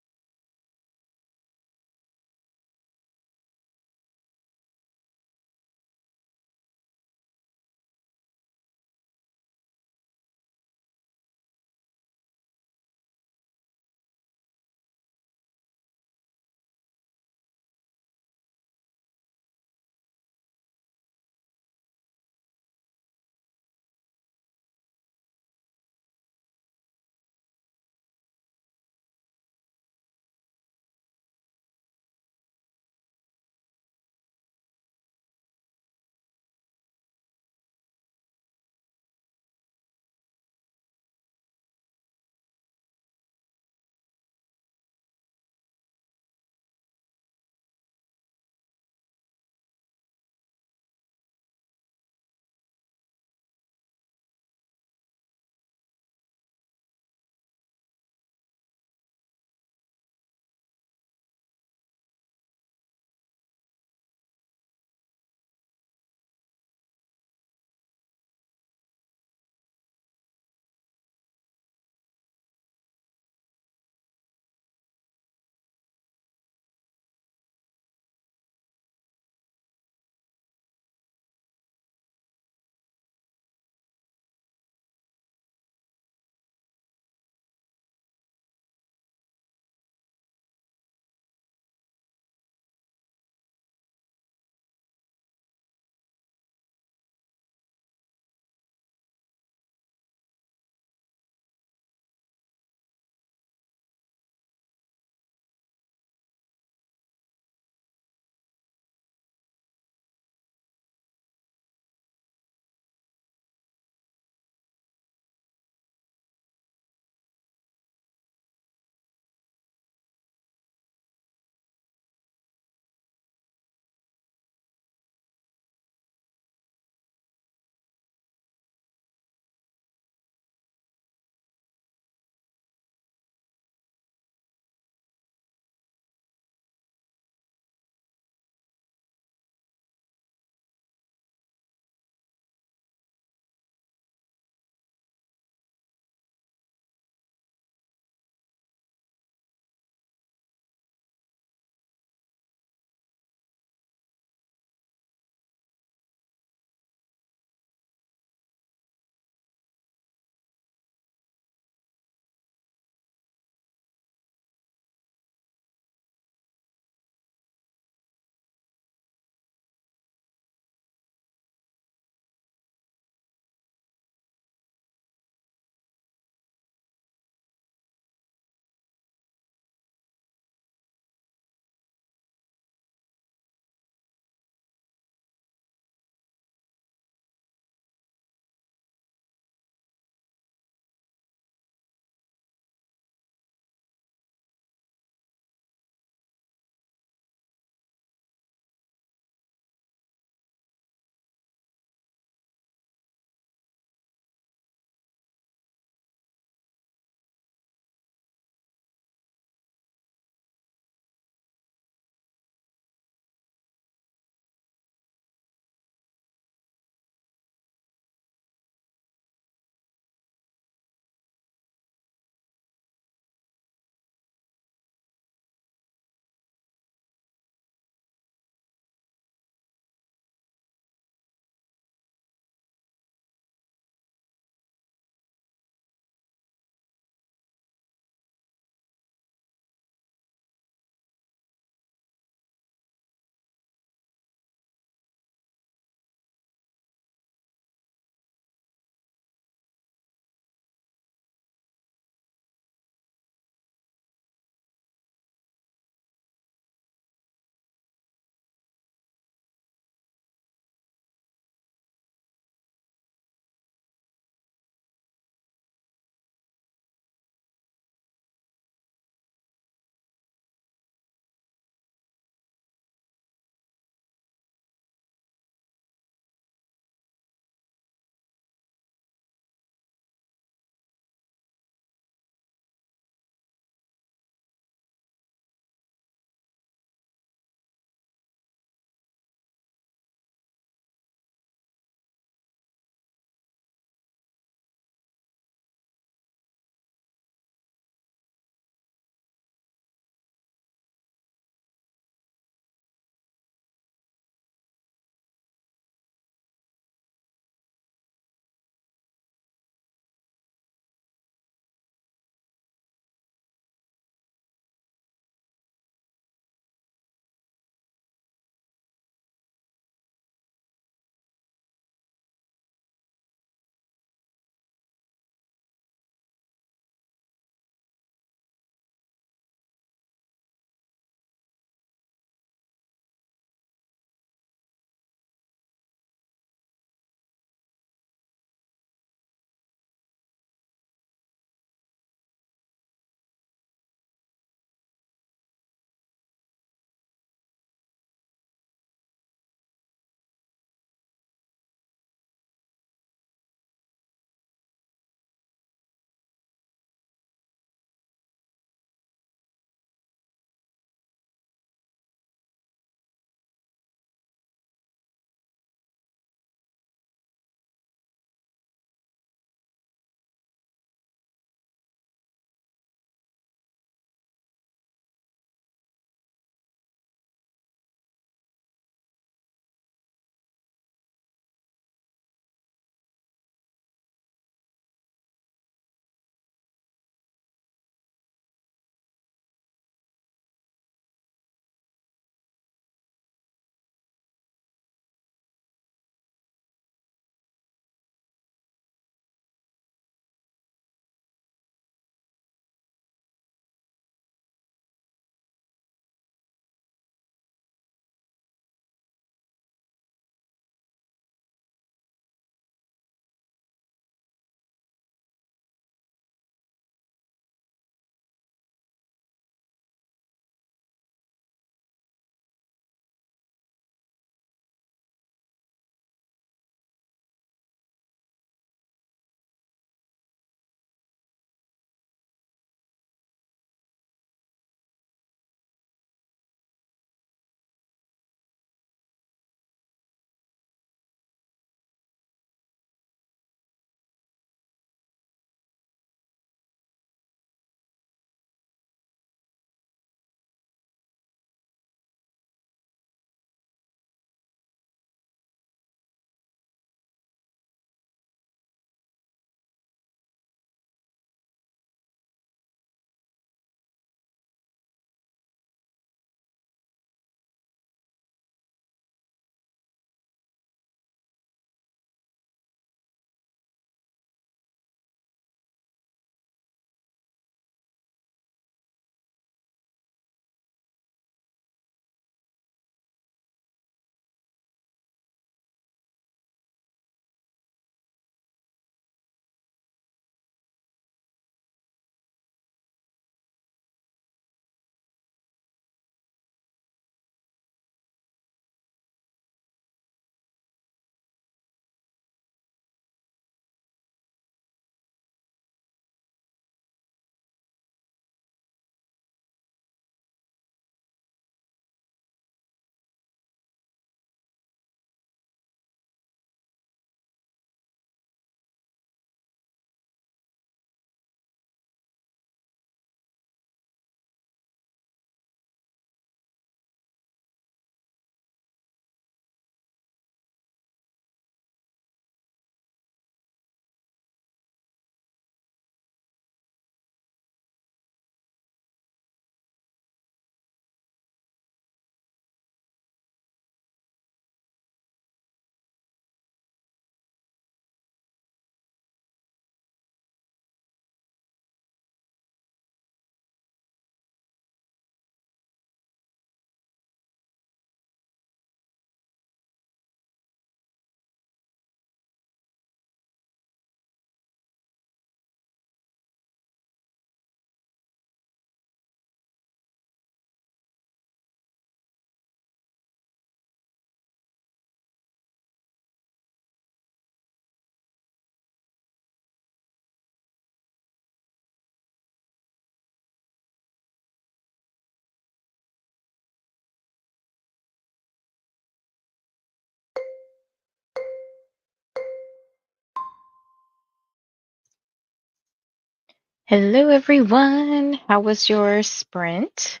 Hello, everyone. How was your sprint?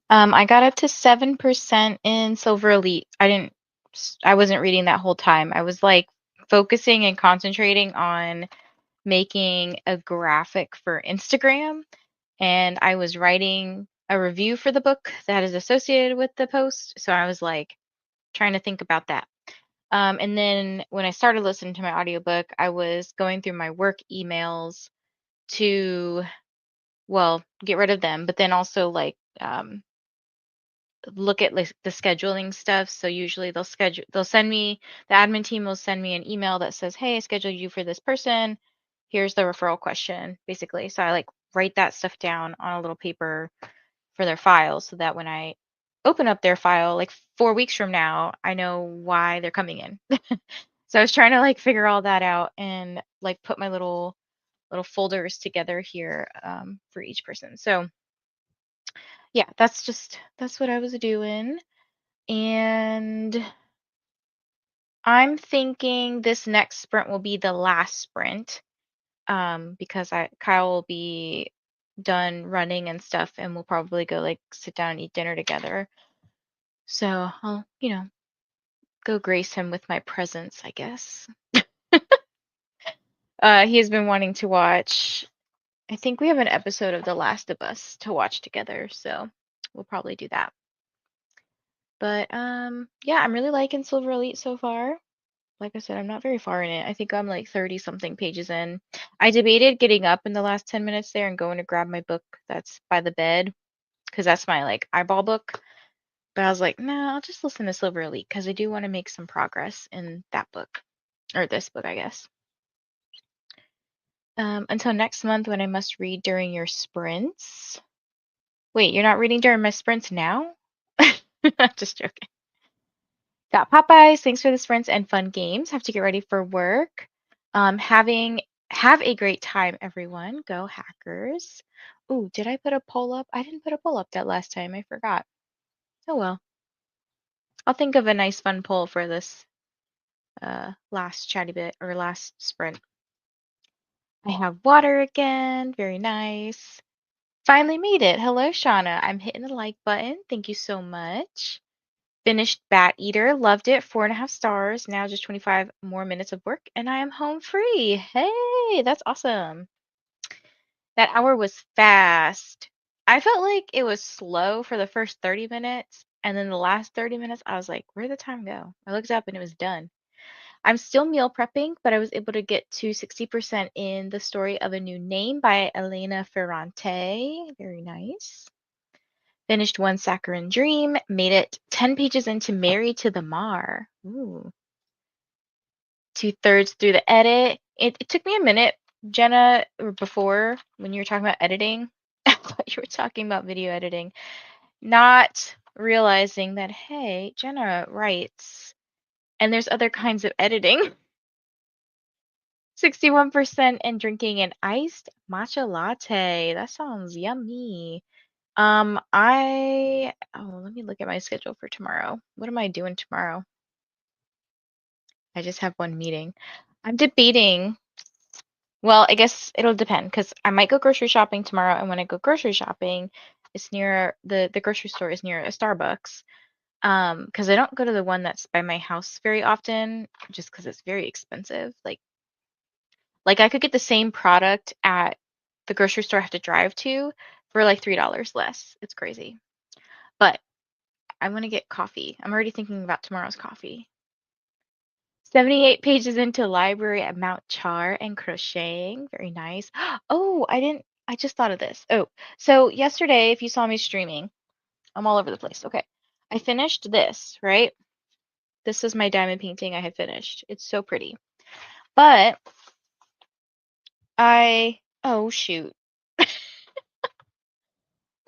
I got up to 7% in Silver Elite. I wasn't reading that whole time. I was like focusing and concentrating on making a graphic for Instagram, and I was writing a review for the book that is associated with the post. So I was like trying to think about that. And then when I started listening to my audiobook, I was going through my work emails to, well, get rid of them, but then also like look at like the scheduling stuff. So usually they'll send me, the admin team will send me an email that says, "Hey, I scheduled you for this person. Here's the referral question," basically. So I like write that stuff down on a little paper for their file so that when I open up their file like 4 weeks from now, I know why they're coming in. So I was trying to like figure all that out and like put my little folders together here for each person. So yeah, that's what I was doing. And I'm thinking this next sprint will be the last sprint, because Kyle will be done running and stuff, and we'll probably go like sit down and eat dinner together. So I'll, go grace him with my presence, I guess. He has been wanting to watch. I think we have an episode of The Last of Us to watch together, so we'll probably do that. But yeah, I'm really liking Silver Elite so far. Like I said, I'm not very far in it. I think I'm like 30 something pages in. I debated getting up in the last 10 minutes there and going to grab my book that's by the bed because that's my like eyeball book. But I was like, nah, I'll just listen to Silver Elite because I do want to make some progress in that book or this book, I guess. Until next month when I must read during your sprints. Wait, you're not reading during my sprints now? Just joking. Got Popeyes. Thanks for the sprints and fun games. Have to get ready for work. Have a great time, everyone. Go Hackers. Ooh, did I put a poll up? I didn't put a poll up that last time. I forgot. Oh well. I'll think of a nice fun poll for this last chatty bit or last sprint. I have water again. Very nice. Finally made it. Hello, Shauna. I'm hitting the like button. Thank you so much. Finished Bat Eater, loved it, 4.5 stars. Now just 25 more minutes of work, and I am home free. Hey, that's awesome. That hour was fast. I felt like it was slow for the first 30 minutes, and then the last 30 minutes, I was like, where'd the time go? I looked up and it was done. I'm still meal prepping, but I was able to get to 60% in The Story of a New Name by Elena Ferrante. Very nice. Finished One Saccharine Dream, made it 10 pages into Married to the Mar. Ooh. 2/3 through the edit. It took me a minute, Jenna, or before when you were talking about editing. I thought you were talking about video editing, not realizing that, hey, Jenna writes, and there's other kinds of editing. 61% and drinking an iced matcha latte. That sounds yummy. Let me look at my schedule for tomorrow. What am I doing tomorrow? I just have one meeting. I'm debating. Well, I guess it'll depend because I might go grocery shopping tomorrow, and when I go grocery shopping, it's near the grocery store is near a Starbucks. Because I don't go to the one that's by my house very often, just because it's very expensive. Like I could get the same product at the grocery store I have to drive to for like $3 less. It's crazy. But I'm gonna get coffee. I'm already thinking about tomorrow's coffee. 78 pages into library at Mount Char and crocheting. Very nice. Oh, I just thought of this. Oh, so yesterday, if you saw me streaming, I'm all over the place. Okay. I finished this, right? This is my diamond painting I had finished. It's so pretty. But oh shoot.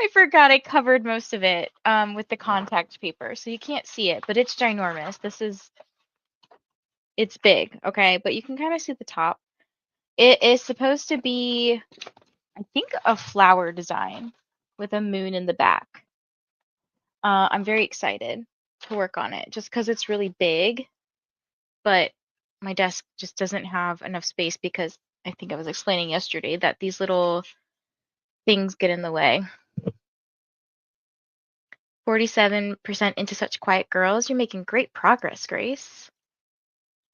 I forgot I covered most of it with the contact paper. So you can't see it, but it's ginormous. It's big, okay? But you can kind of see the top. It is supposed to be, I think, a flower design with a moon in the back. I'm very excited to work on it just because it's really big, but my desk just doesn't have enough space because I think I was explaining yesterday that these little things get in the way. 47% into Such Quiet Girls. You're making great progress, Grace.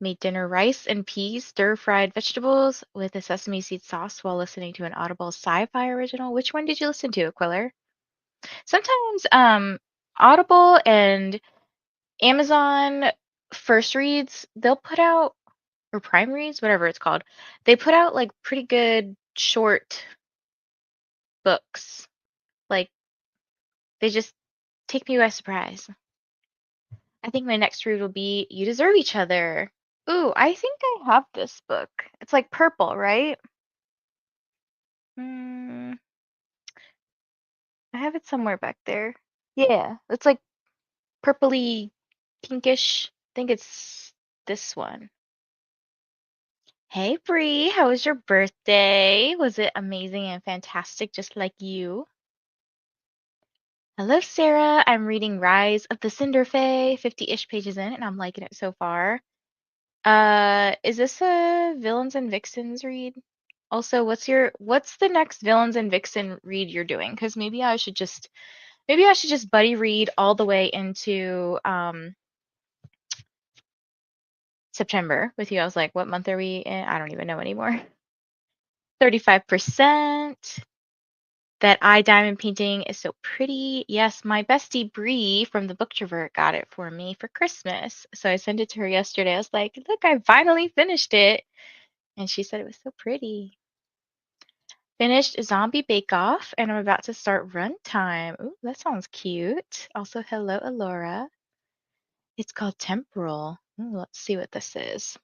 Made dinner rice and peas, stir-fried vegetables with a sesame seed sauce while listening to an Audible sci-fi original. Which one did you listen to, Aquiller? Sometimes Audible and Amazon First Reads, they'll put out, or Prime Reads, whatever it's called, they put out like pretty good short books. Like they just take me by surprise. I think my next read will be You Deserve Each Other. Ooh, I think I have this book. It's like purple, right? Mm, I have it somewhere back there. Yeah, it's like purpley pinkish. I think it's this one. Hey Bree, how was your birthday? Was it amazing and fantastic just like you? Hello Sarah, I'm reading Rise of the Cinder Fae, 50-ish pages in, and I'm liking it so far. Is this a Villains and Vixens read? Also, what's the next Villains and Vixen read you're doing? Because maybe I should just buddy read all the way into September with you. I was like, what month are we in? I don't even know anymore. 35%. That eye diamond painting is so pretty. Yes, my bestie Bree from the Booktrovert got it for me for Christmas. So I sent it to her yesterday. I was like, look, I finally finished it. And she said it was so pretty. Finished Zombie Bake Off, and I'm about to start Runtime. Ooh, that sounds cute. Also, hello, Alora. It's called Temporal. Ooh, let's see what this is.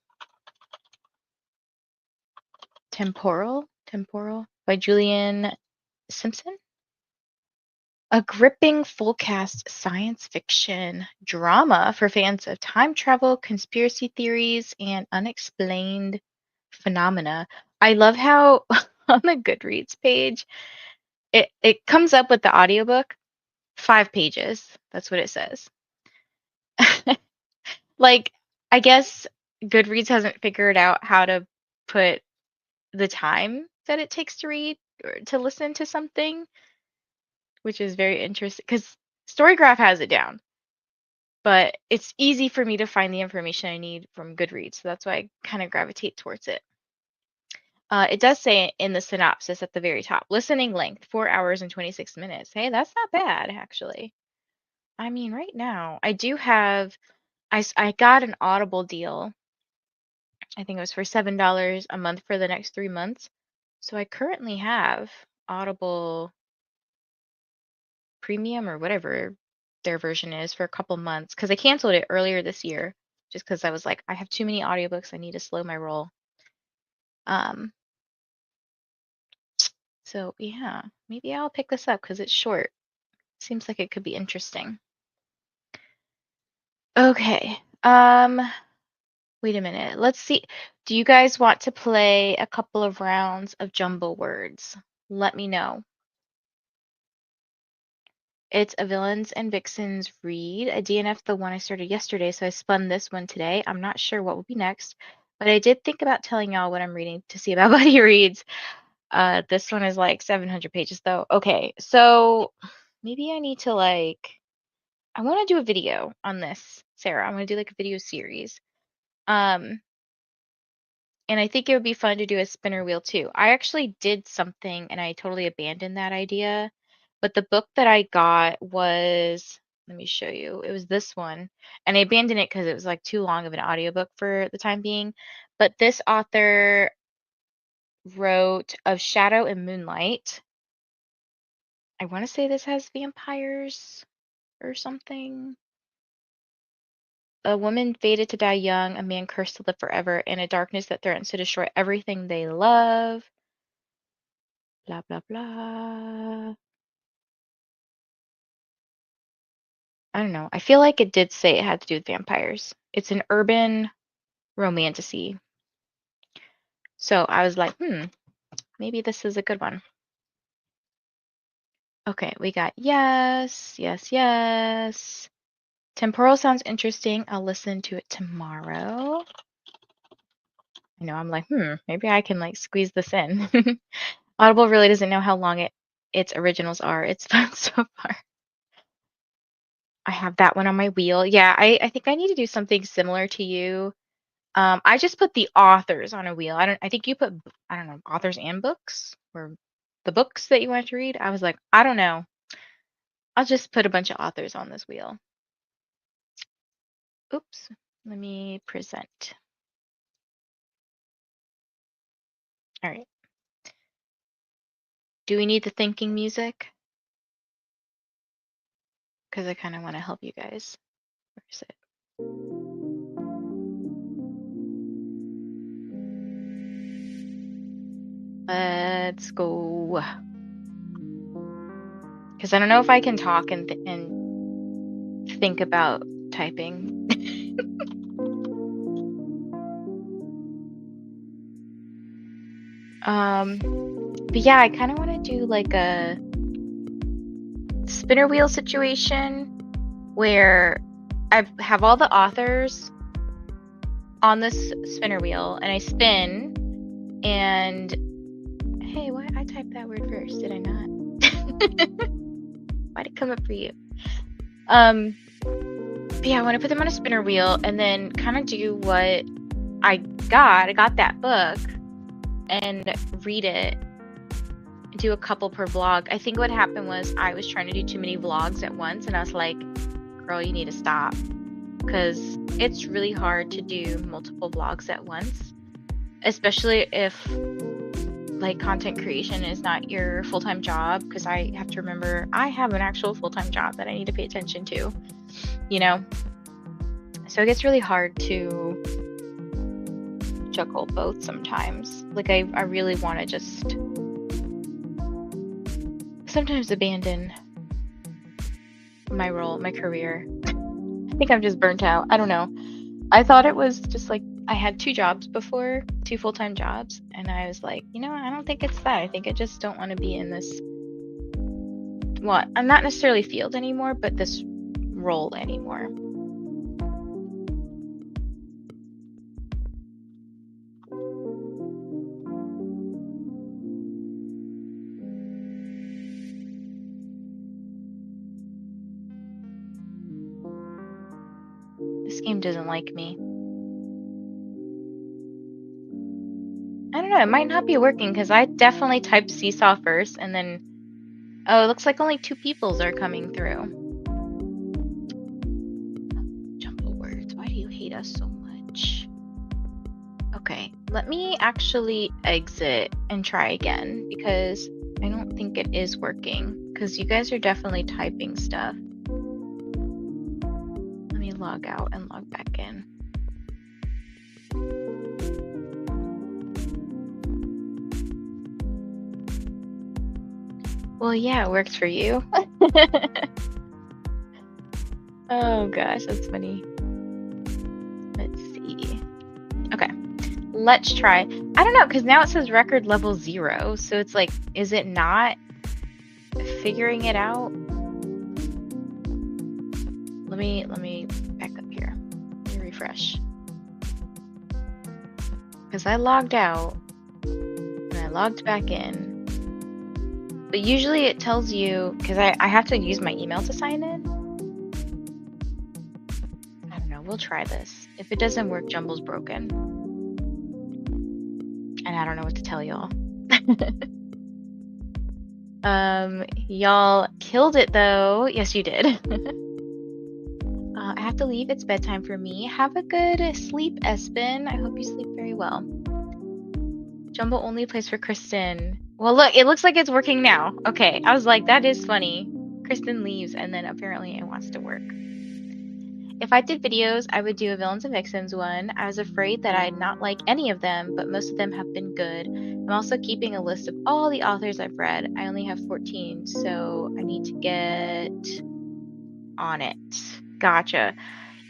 Temporal by Julian Simpson. A gripping full cast science fiction drama for fans of time travel, conspiracy theories, and unexplained phenomena. I love how on the Goodreads page it comes up with the audiobook, 5 pages. That's what it says. Like, I guess Goodreads hasn't figured out how to put the time that it takes to read or to listen to something, which is very interesting because Storygraph has it down, but it's easy for me to find the information I need from Goodreads, so that's why I kind of gravitate towards it. It does say in the synopsis at the very top, listening length, 4 hours and 26 minutes. Hey, that's not bad, actually. I mean, right now, I do have, I got an Audible deal. I think it was for $7 a month for the next 3 months. So I currently have Audible Premium or whatever their version is for a couple months because I canceled it earlier this year just because I was like, I have too many audiobooks. I need to slow my roll. Um, so yeah, maybe I'll pick this up because it's short. Seems like it could be interesting. Okay. Wait a minute. Let's see. Do you guys want to play a couple of rounds of Jumble words? Let me know. It's a Villains and Vixens read. A DNF the one I started yesterday, so I spun this one today. I'm not sure what will be next, but I did think about telling y'all what I'm reading to see about Buddy Reads. This one is like 700 pages though. Okay, so maybe I need to I want to do a video on this, Sarah. I'm gonna do like a video series. Um, and I think it would be fun to do a spinner wheel too. I actually did something and I totally abandoned that idea. But the book that I got was, let me show you. It was this one. And I abandoned it because it was like too long of an audiobook for the time being. But this author wrote Of Shadow and Moonlight. I want to say this has vampires or something. A woman fated to die young, a man cursed to live forever, in a darkness that threatens to destroy everything they love. Blah, blah, blah. I don't know. I feel like it did say it had to do with vampires. It's an urban romantasy. So I was like, maybe this is a good one. Okay, we got yes, yes, yes. Temporal sounds interesting. I'll listen to it tomorrow. I know, I'm like, maybe I can like squeeze this in. Audible really doesn't know how long it its originals are. It's fun so far. I have that one on my wheel. Yeah, I think I need to do something similar to you. I just put the authors on a wheel. I think you put, I don't know, authors and books, or the books that you wanted to read. I was like, I don't know. I'll just put a bunch of authors on this wheel. Oops. Let me present. All right. Do we need the thinking music? Because I kind of want to help you guys. Where is it? Let's go. Because I don't know if I can talk and think about typing. But yeah, I kind of want to do like a spinner wheel situation where I have all the authors on this spinner wheel and I spin, and hey, why I typed that word first? Did I not? Why'd it come up for you? But yeah, I want to put them on a spinner wheel and then kind of do what I got. I got that book and read it, do a couple per vlog. I think what happened was I was trying to do too many vlogs at once, and I was like, girl, you need to stop, because it's really hard to do multiple vlogs at once, especially if like content creation is not your full-time job, because I have to remember I have an actual full-time job that I need to pay attention to, you know? So it gets really hard to juggle both sometimes. Like I really want to just sometimes abandon my role, my career. I think I'm just burnt out. I don't know. I thought it was just like I had 2 jobs before, 2 full-time jobs, and I was like, you know, I don't think it's that. I think I just don't want to be in this, well, I'm not necessarily field anymore, but this role anymore. This game doesn't like me. I don't know, it might not be working because I definitely typed seesaw first and then, oh, it looks like only 2 peoples are coming through. Jumble words, why do you hate us so much? Okay, let me actually exit and try again because I don't think it is working, because you guys are definitely typing stuff. Let me log out and log back in. Well, yeah, it works for you. Oh gosh, that's funny. Let's see. Okay, let's try. I don't know, because now it says record level 0, so it's like, is it not figuring it out? Let me back up here. Let me refresh. Because I logged out and I logged back in. But usually it tells you, because I have to use my email to sign in. I don't know, we'll try this. If it doesn't work, Jumble's broken. And I don't know what to tell y'all. Y'all killed it though. Yes, you did. I have to leave. It's bedtime for me. Have a good sleep, Espen. I hope you sleep very well. Jumble only plays for Kristen. Well, look, it looks like it's working now. Okay, I was like, that is funny. Kristen leaves, and then apparently it wants to work. If I did videos, I would do a Villains and Vixens one. I was afraid that I'd not like any of them, but most of them have been good. I'm also keeping a list of all the authors I've read. I only have 14, so I need to get on it. Gotcha.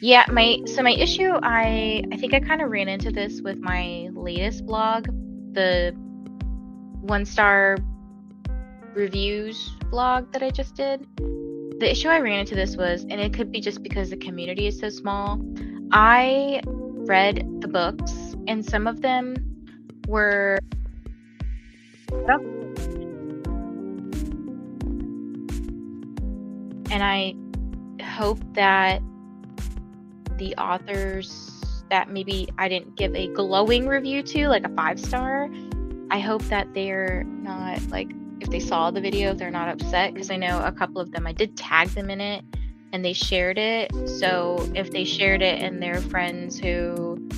Yeah, my issue, I think I kind of ran into this with my latest blog, the 1-star reviews blog that I just did. The issue I ran into this was, and it could be just because the community is so small, I read the books and some of them were And I hope that the authors that maybe I didn't give a glowing review to, like a 5-star, I hope that they're not, like, if they saw the video, they're not upset, because I know a couple of them, I did tag them in it and they shared it. So if they shared it and their friends who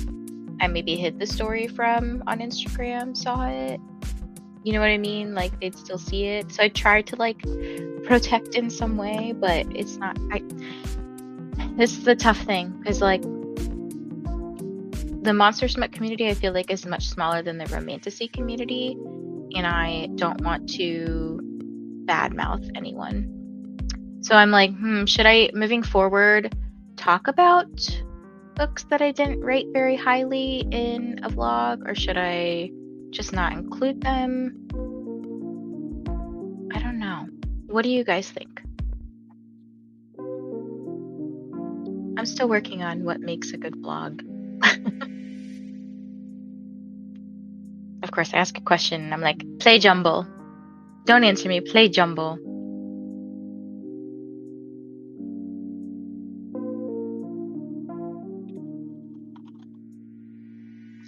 I maybe hid the story from on Instagram saw it, you know what I mean? Like, they'd still see it. So I tried to, like, protect in some way, but it's not. This is the tough thing, because, like, the monster smut community, I feel like, is much smaller than the romantasy community, and I don't want to badmouth anyone. So I'm like, should I, moving forward, talk about books that I didn't rate very highly in a vlog, or should I just not include them? I don't know. What do you guys think? I'm still working on what makes a good vlog. Of course, I ask a question and I'm like, play Jumble. Don't answer me, play Jumble.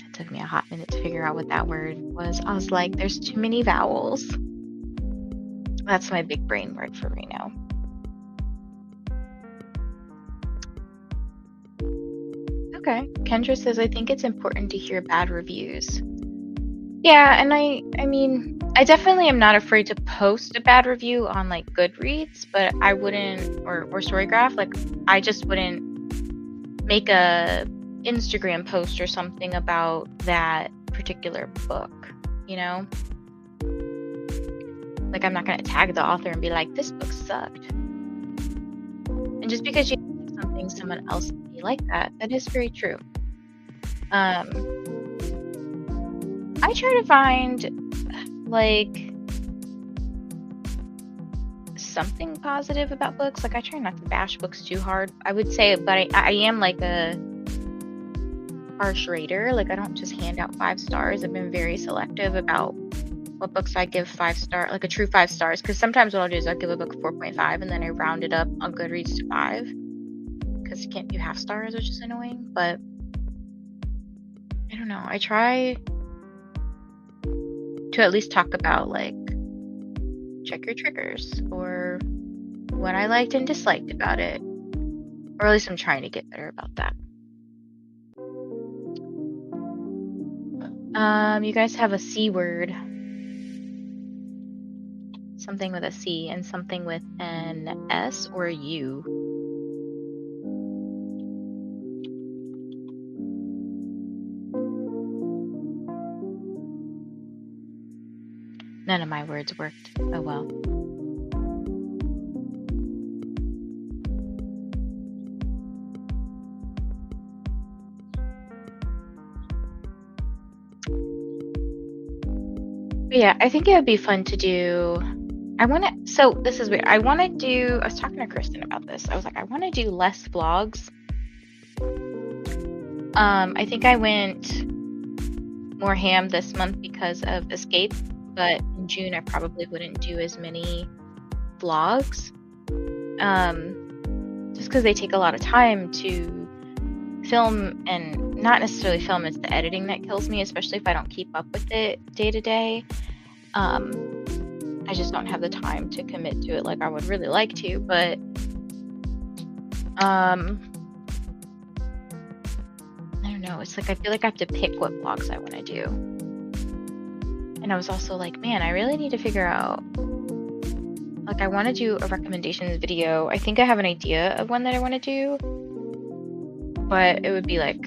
It took me a hot minute to figure out what that word was. I was like, there's too many vowels. That's my big brain word for right now. Okay. Kendra says, I think it's important to hear bad reviews. Yeah, and I mean, I definitely am not afraid to post a bad review on, like, Goodreads, but I wouldn't, or Storygraph, like, I just wouldn't make a Instagram post or something about that particular book, you know? Like, I'm not going to tag the author and be like, this book sucked. And just because you like something, someone else may like that. That is very true. I try to find, like, something positive about books. Like, I try not to bash books too hard, I would say, but I am, like, a harsh rater. Like, I don't just hand out 5 stars. I've been very selective about what books I give 5-star, like a true 5 stars, because sometimes what I'll do is I'll give a book 4.5 and then I round it up on Goodreads to 5, because you can't do half stars, which is annoying. But I don't know, I try to at least talk about, like, check your triggers, or what I liked and disliked about it, or at least I'm trying to get better about that. You guys have a C word, something with a C and something with an S or a U. None of my words worked. Oh well. But yeah, I think it would be fun to do. So this is weird. I was talking to Kristen about this. I was like, I want to do less vlogs. I think I went more ham this month because of Escape, but in June I probably wouldn't do as many vlogs. Just because they take a lot of time to film, and not necessarily film, it's the editing that kills me, especially if I don't keep up with it day to day. I just don't have the time to commit to it like I would really like to, but I don't know, it's like I feel like I have to pick what vlogs I want to do. And I was also like, man, I really need to figure out, like, I want to do a recommendations video. I think I have an idea of one that I want to do, but it would be like,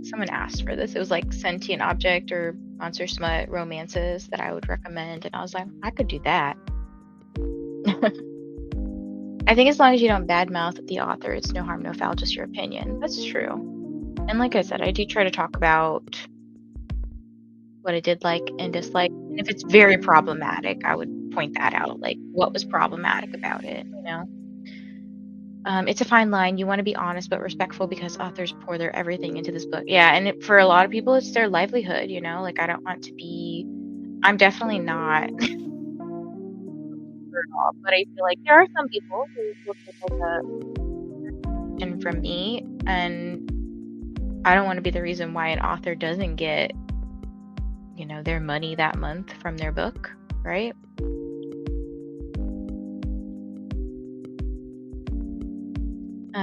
someone asked for this. It was like sentient object or monster smut romances that I would recommend, and I was like, I could do that. I think as long as you don't badmouth the author, it's no harm, no foul, just your opinion. That's true. And like I said, I do try to talk about what I did like and dislike. And if it's very problematic, I would point that out, like what was problematic about it, you know? It's a fine line. You want to be honest but respectful, because authors pour their everything into this book. Yeah, and for a lot of people, it's their livelihood, you know? Like, I don't want to be... I'm definitely not at all, but I feel like there are some people who will take like a suggestion from me, and I don't want to be the reason why an author doesn't get, their money that month from their book, right?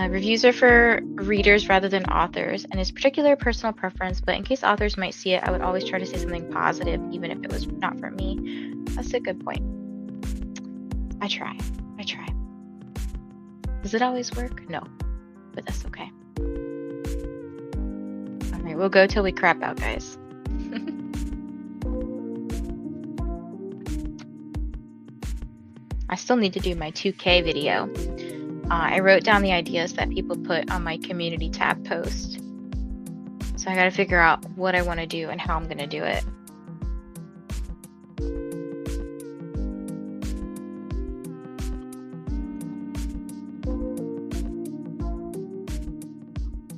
Reviews are for readers rather than authors, and it's particular personal preference, but in case authors might see it, I would always try to say something positive, even if it was not for me. That's a good point. I try. Does it always work? No, but that's okay. All right, we'll go till we crap out, guys. I still need to do my 2K video. I wrote down the ideas that people put on my community tab post. So I gotta figure out what I want to do and how I'm gonna do it.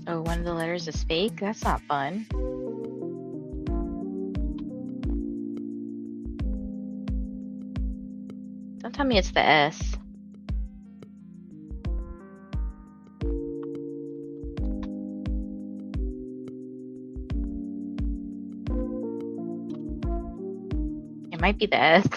Oh, one of the letters is fake? That's not fun. Don't tell me it's the S. It might be the S.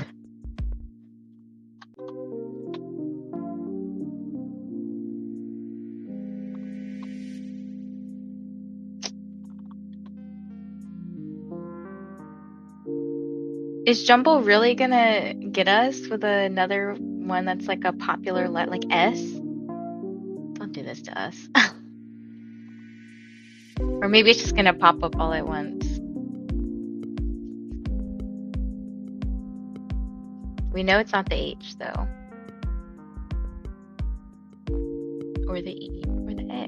Is Jumble really gonna get us with another one that's like a popular letter, like S? Don't do this to us. Or maybe it's just gonna pop up all at once. We know it's not the H though. Or the E, or the A.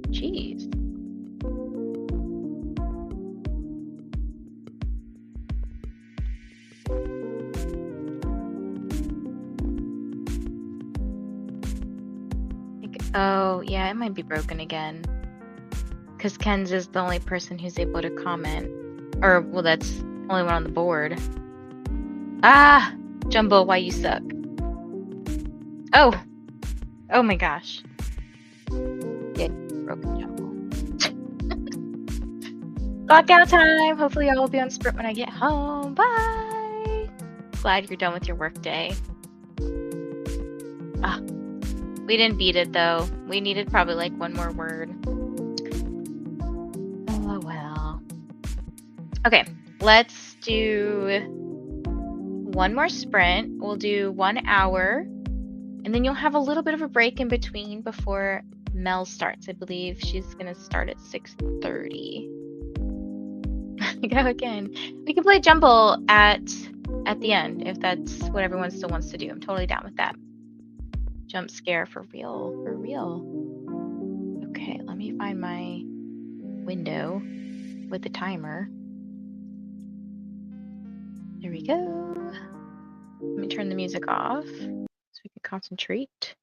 Jeez. Oh, yeah, it might be broken again. Because Ken's is the only person who's able to comment. Or, well, that's the only one on the board. Ah! Jumbo, why you suck? Oh! Oh my gosh. Yeah, broken Jumbo. Lockout time! Hopefully y'all will be on Sprint when I get home. Bye! Glad you're done with your work day. Ah. We didn't beat it though. We needed probably like one more word. Oh well. Okay, let's do one more sprint. We'll do 1 hour, and then you'll have a little bit of a break in between before Mel starts. I believe she's gonna start at 6:30. Go again. We can play Jumble at the end if that's what everyone still wants to do. I'm totally down with that. Jump scare for real, Okay, let me find my window with the timer. There we go. Let me turn the music off so we can concentrate.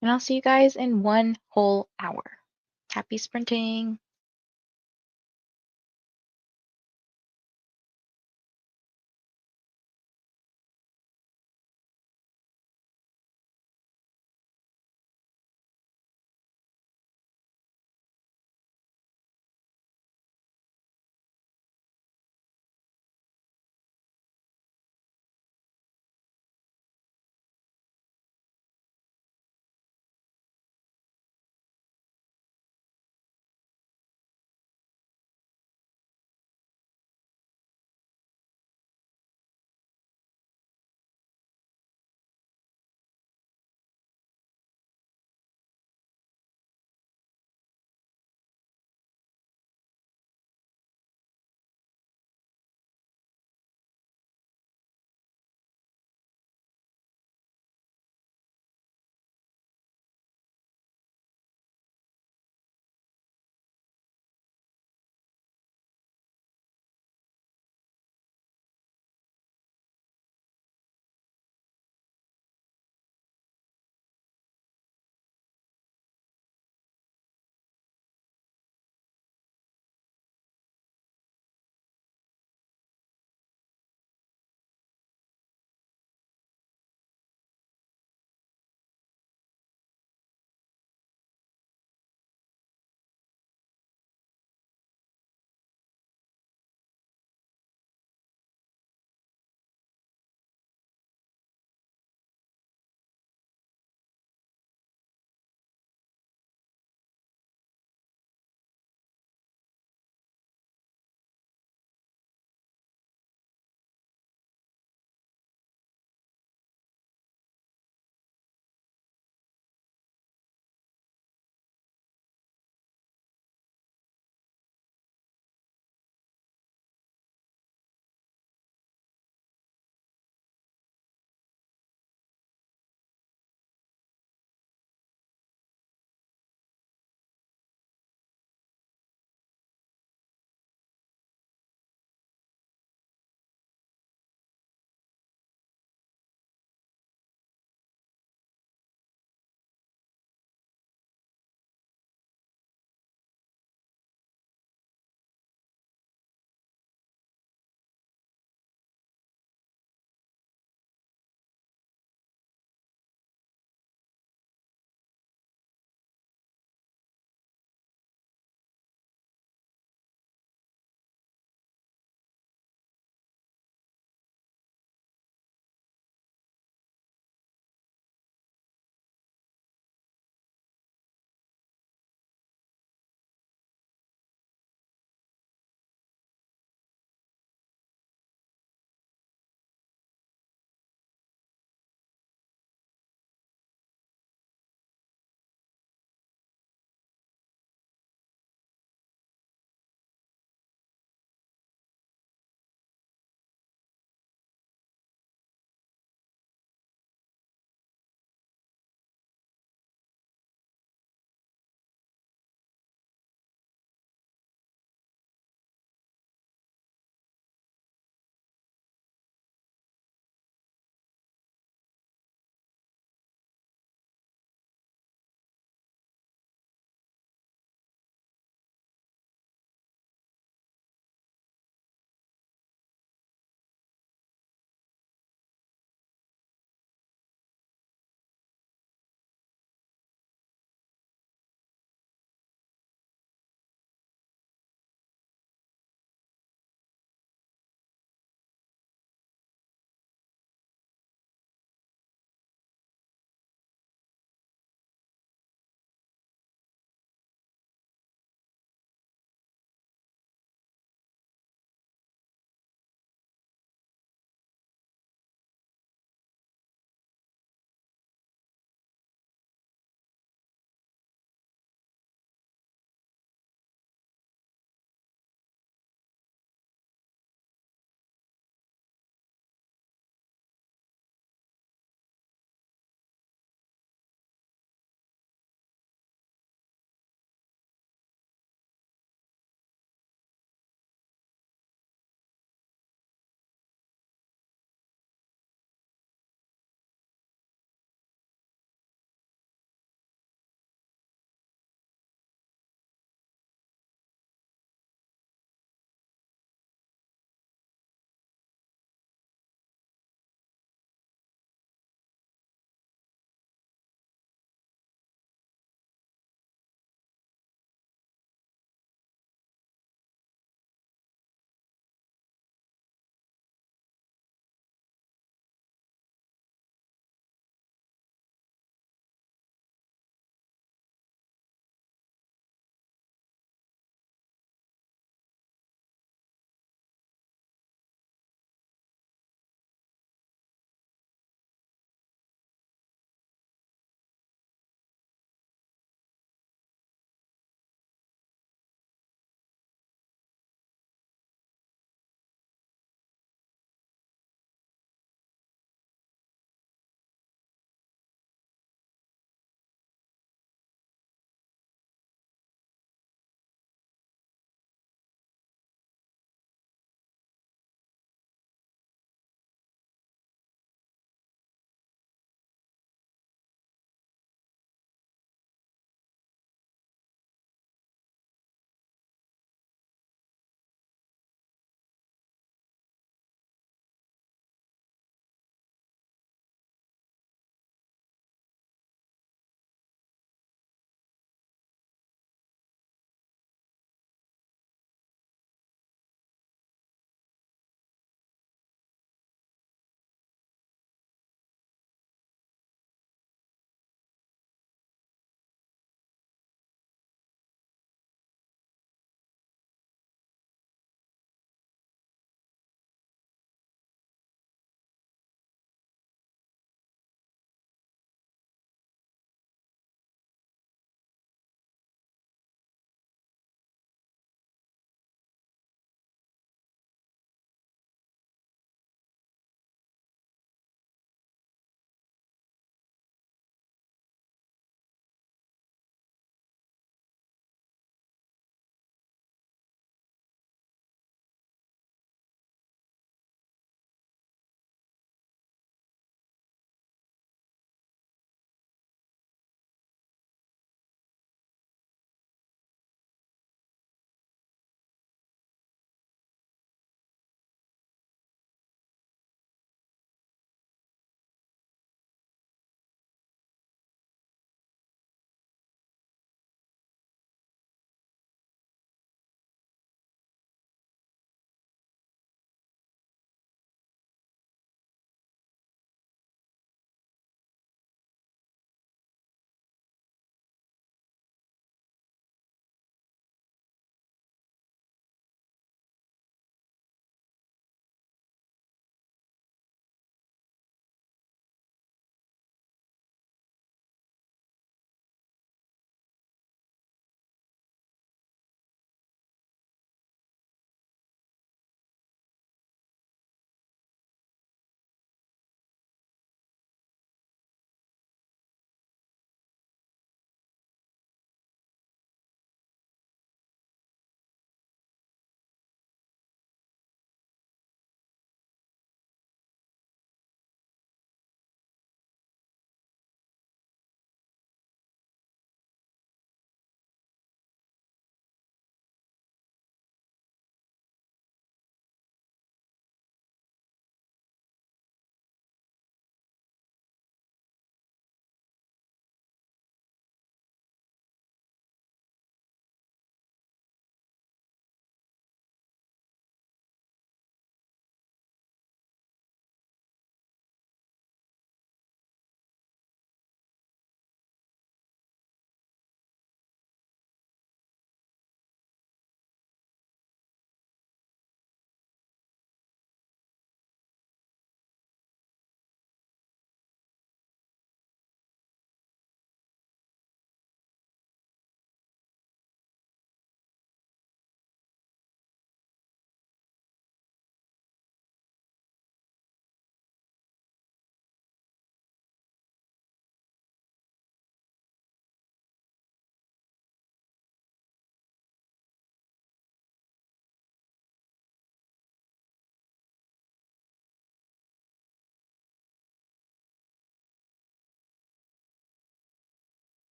And I'll see you guys in 1 whole hour. Happy sprinting.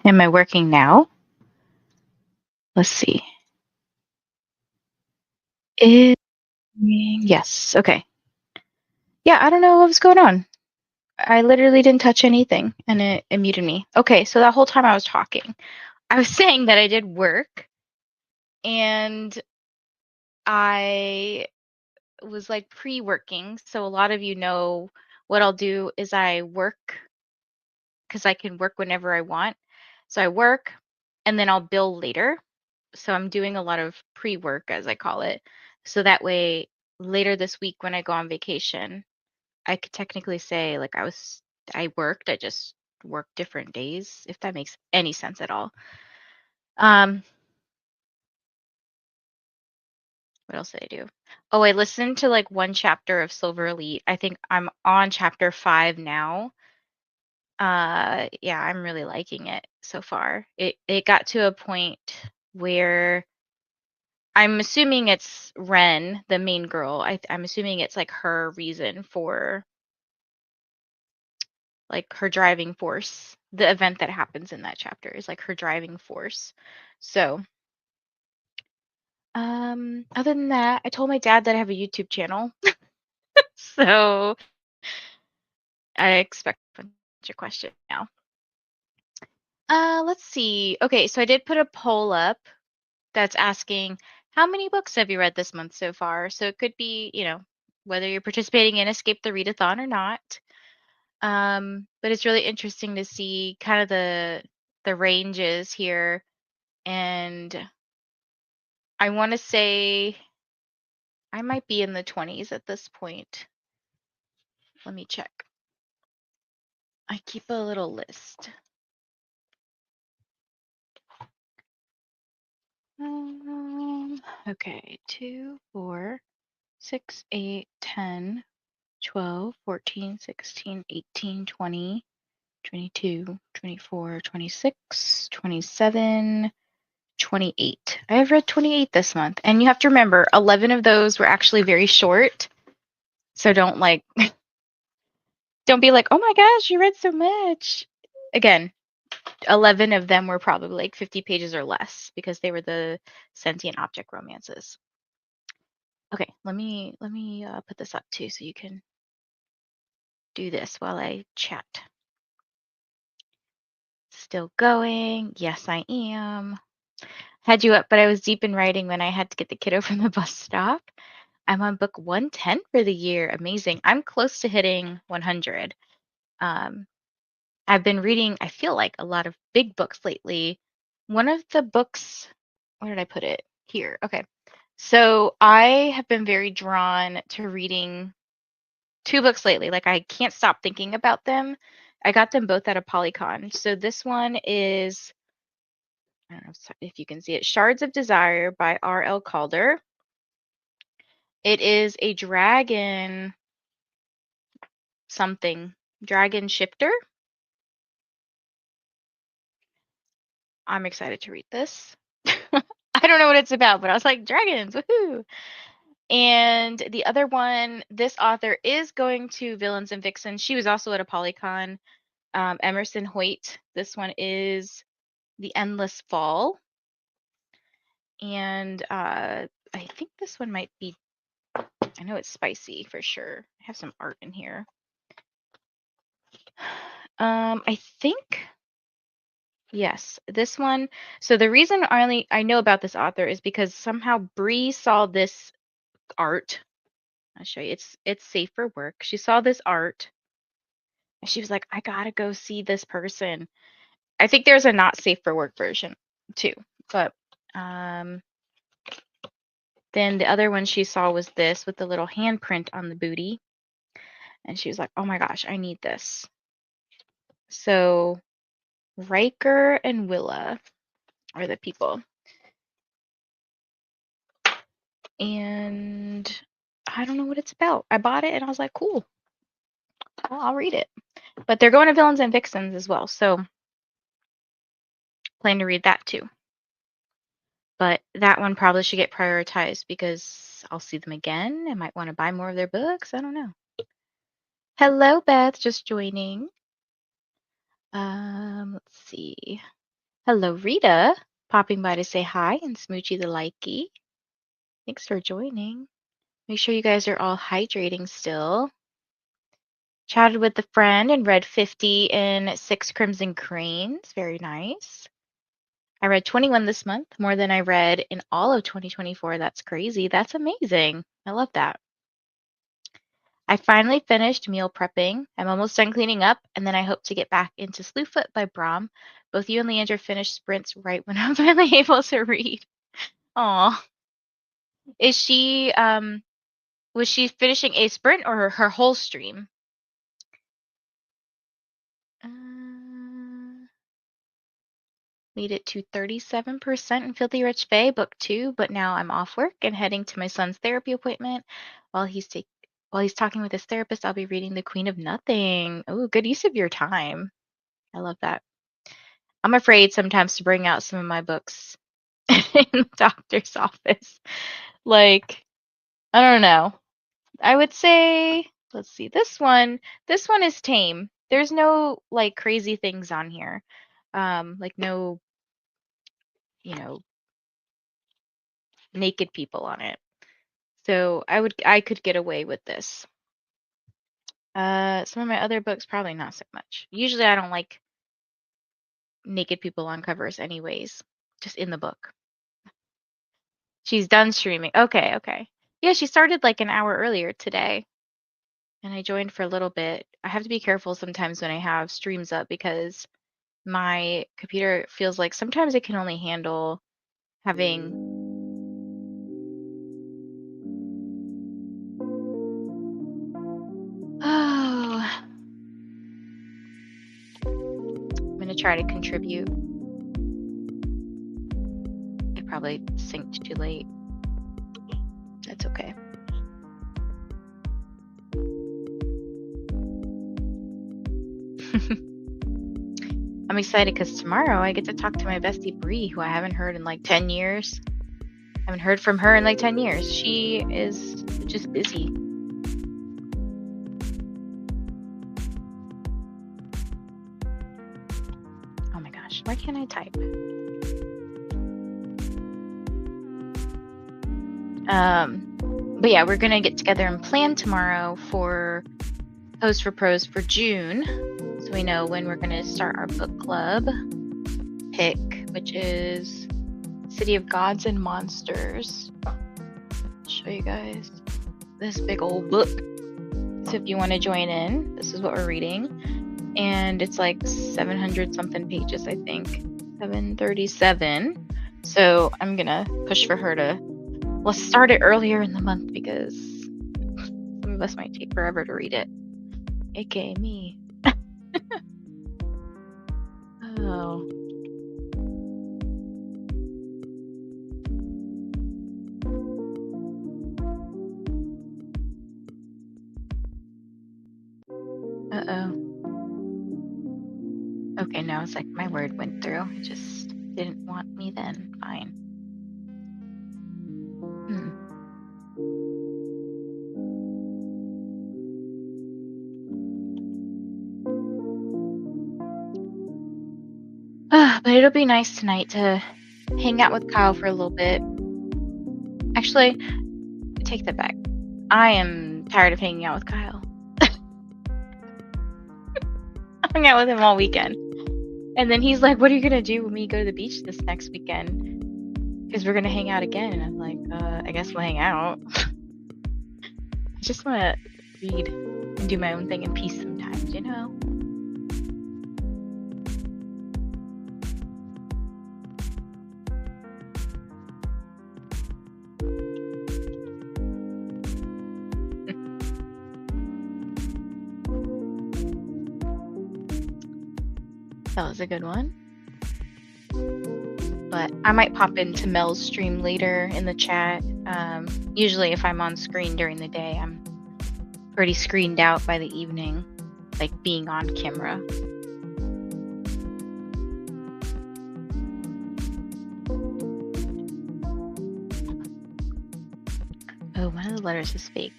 Am I working now? Let's see. Yes. Okay. Yeah, I don't know what was going on. I literally didn't touch anything and it muted me. Okay, so that whole time I was talking, I was saying that I did work and I was like pre-working. So a lot of you know what I'll do is I work because I can work whenever I want. So I work and then I'll bill later. So I'm doing a lot of pre-work, as I call it. So that way, later this week when I go on vacation, I could technically say like I worked, I just worked different days, if that makes any sense at all. Um, what else did I do? Oh, I listened to like one chapter of Silver Elite. I think I'm on chapter 5 now. Yeah, I'm really liking it so far. It got to a point where I'm assuming it's Ren, the main girl. I'm assuming it's like her reason for like her driving force. The event that happens in that chapter is like her driving force. So, other than that, I told my dad that I have a YouTube channel. So I expect a bunch of questions now. Let's see. Okay, so I did put a poll up that's asking how many books have you read this month so far? So it could be, whether you're participating in Escape the Readathon or not. But it's really interesting to see kind of the ranges here. And I want to say I might be in the 20s at this point. Let me check. I keep a little list. Okay, 2, 4, 6, 8, 10, 12, 14, 16, 18, 20, 22, 24, 26, 27, 28. I have read 28 this month. And you have to remember, 11 of those were actually very short. So don't don't be like, oh my gosh, you read so much. Again, 11 of them were probably like 50 pages or less because they were the sentient object romances. Okay, let me put this up too so you can do this while I chat. Still going. Yes, I am. Had you up, but I was deep in writing when I had to get the kiddo from the bus stop. I'm on book 110 for the year. Amazing. I'm close to hitting 100. Um, I've been reading, I feel like, a lot of big books lately. One of the books, where did I put it? Here. Okay. So I have been very drawn to reading two books lately. Like I can't stop thinking about them. I got them both at a Polycon. So this one is, I don't know if you can see it, Shards of Desire by R.L. Calder. It is a dragon something, dragon shifter. I'm excited to read this. I don't know what it's about, but I was like, dragons, woohoo! And the other one, this author is going to Villains and Vixens. She was also at a Polycon. Emerson Hoyt. This one is The Endless Fall. And I think this one might be, I know it's spicy for sure. I have some art in here. I think, yes, this one. So the reason I know about this author is because somehow Bree saw this art. I'll show you. It's safe for work. She saw this art and she was like, I gotta go see this person. I think there's a not safe for work version too. But then the other one she saw was this with the little handprint on the booty. And she was like, oh my gosh, I need this. So Riker and Willa are the people. And I don't know what it's about. I bought it and I was like, cool. Well, I'll read it. But they're going to Villains and Vixens as well. So plan to read that too. But that one probably should get prioritized because I'll see them again. I might want to buy more of their books. I don't know. Hello, Beth, just joining. Let's see. Hello, Rita, popping by to say hi, and Smoochie the Likey. Thanks for joining. Make sure you guys are all hydrating still. Chatted with a friend and read 50 in 6 Crimson Cranes. Very nice. I read 21 this month, more than I read in all of 2024. That's crazy. That's amazing. I love that. I finally finished meal prepping. I'm almost done cleaning up, and then I hope to get back into Slewfoot by Brom. Both you and Leandra finished sprints right when I'm finally able to read. Aw. Is she was she finishing a sprint or her whole stream? Uh, made it to 37% in Filthy Rich Fae, book 2, but now I'm off work and heading to my son's therapy appointment. While he's talking with his therapist, I'll be reading The Queen of Nothing. Oh, good use of your time. I love that. I'm afraid sometimes to bring out some of my books in the doctor's office. Like, I don't know. I would say, let's see, this one is tame. There's no like crazy things on here. Like no, you know, naked people on it. So I could get away with this. Some of my other books probably not so much. Usually I don't like naked people on covers anyways, just in the book. She's done streaming. Okay, okay. Yeah, she started like an hour earlier today, and I joined for a little bit. I have to be careful sometimes when I have streams up because my computer feels like sometimes it can only handle having. Oh, I'm gonna try to contribute. I probably synced too late. That's okay. I'm excited because tomorrow I get to talk to my bestie Bree, who I haven't heard in like 10 years. I haven't heard from her in like 10 years. She is just busy. Oh my gosh, why can't I type? But yeah, we're gonna get together and plan tomorrow for Pose for Pros for June, so we know when we're gonna start our book club pick, which is City of Gods and Monsters. I'll show you guys this big old book. So if you want to join in, this is what we're reading, and it's like 700 something pages, I think, 737. So I'm gonna push for her to. Let's start it earlier in the month because some of us might take forever to read it. AKA me. Oh. Uh-oh. Okay, no, it's like my word went through. It just didn't want me then. Fine. But it'll be nice tonight to hang out with Kyle for a little bit. Actually, take that back. I am tired of hanging out with Kyle. I hung out with him all weekend. And then he's like, what are you going to do when we go to the beach this next weekend? Because we're going to hang out again. And I'm like, I guess we'll hang out. I just want to read and do my own thing in peace sometimes, you know? That was a good one. But I might pop into Mel's stream later in the chat. Usually if I'm on screen during the day, I'm pretty screened out by the evening, like being on camera. Oh, one of the letters is fake.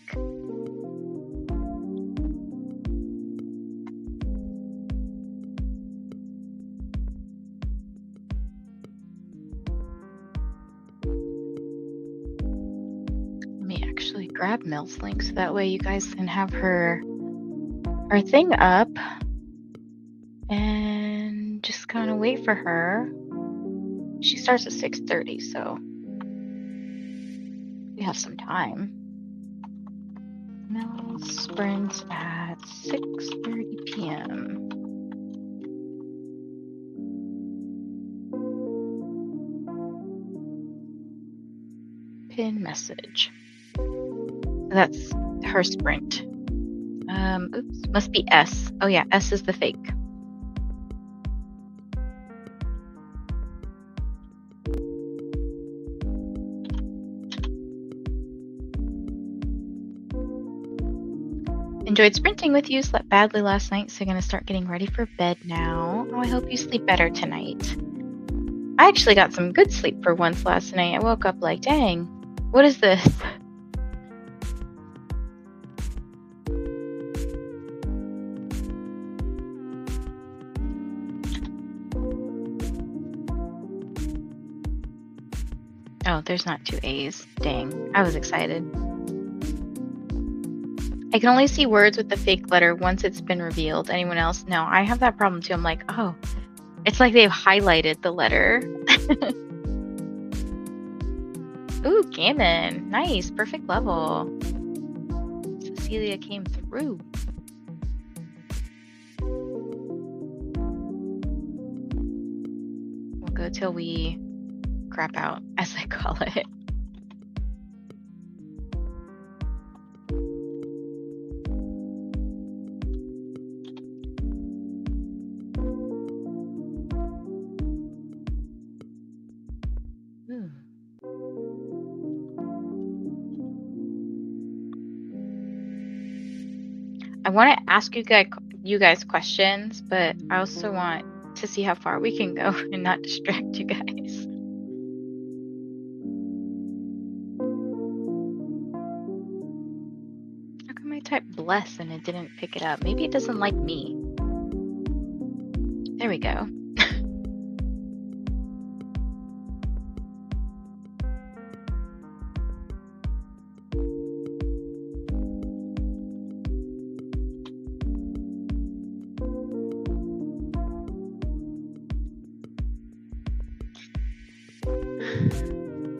grab Mel's link so that way you guys can have her thing up and just kind of wait for her. She starts at 6:30, so we have some time. Mel sprints at 6:30 p.m. Pin message. That's her sprint. Oops, must be S. Oh yeah, S is the fake. Enjoyed sprinting with you, slept badly last night, so gonna start getting ready for bed now. Oh, I hope you sleep better tonight. I actually got some good sleep for once last night. I woke up like, dang, what is this? Oh, there's not two A's. Dang, I was excited. I can only see words with the fake letter once it's been revealed. Anyone else? No, I have that problem too. I'm like, oh, it's like they've highlighted the letter. Ooh, Gammon. Nice, perfect level. Cecilia came through. We'll go till we crap out, as I call it. I want to ask you guys questions, but I also want to see how far we can go and not distract you guys. How come I typed bless and it didn't pick it up? Maybe it doesn't like me. There we go.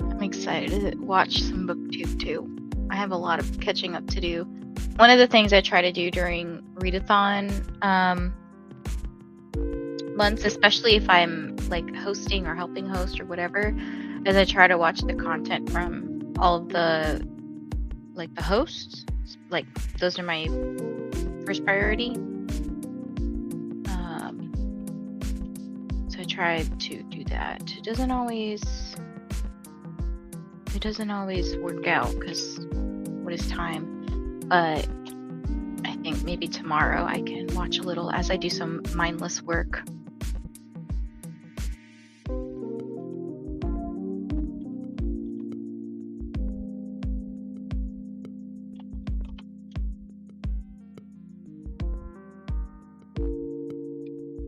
I'm excited to watch some booktube too. I have a lot of catching up to do. One of the things I try to do during Readathon months, especially if I'm like hosting or helping host or whatever, is I try to watch the content from all of the hosts. Like those are my first priority. So I try to do that. It doesn't always work out because what is time? But I think maybe tomorrow I can watch a little as I do some mindless work.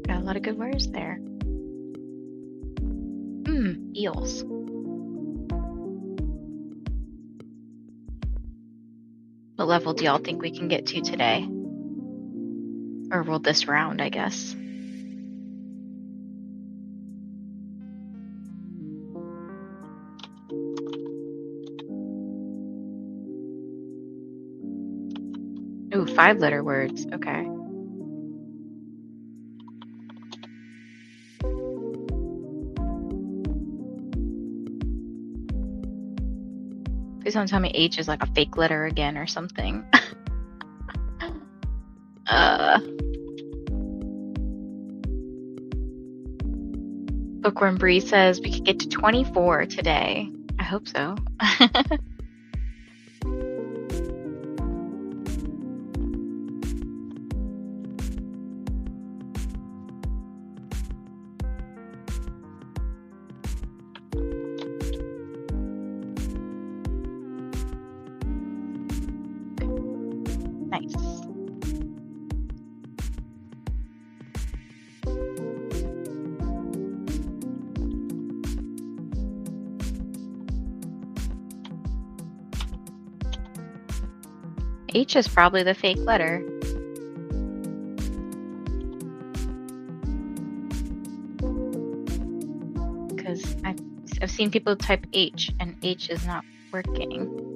Got a lot of good words there. Eels. What level do y'all think we can get to today? Or well, this round, I guess. Ooh, 5-letter words. Okay. Please don't tell me H is like a fake letter again or something. Bookworm Bree says we could get to 24 today. I hope so. Nice. H is probably the fake letter. Because I've seen people type H and H is not working.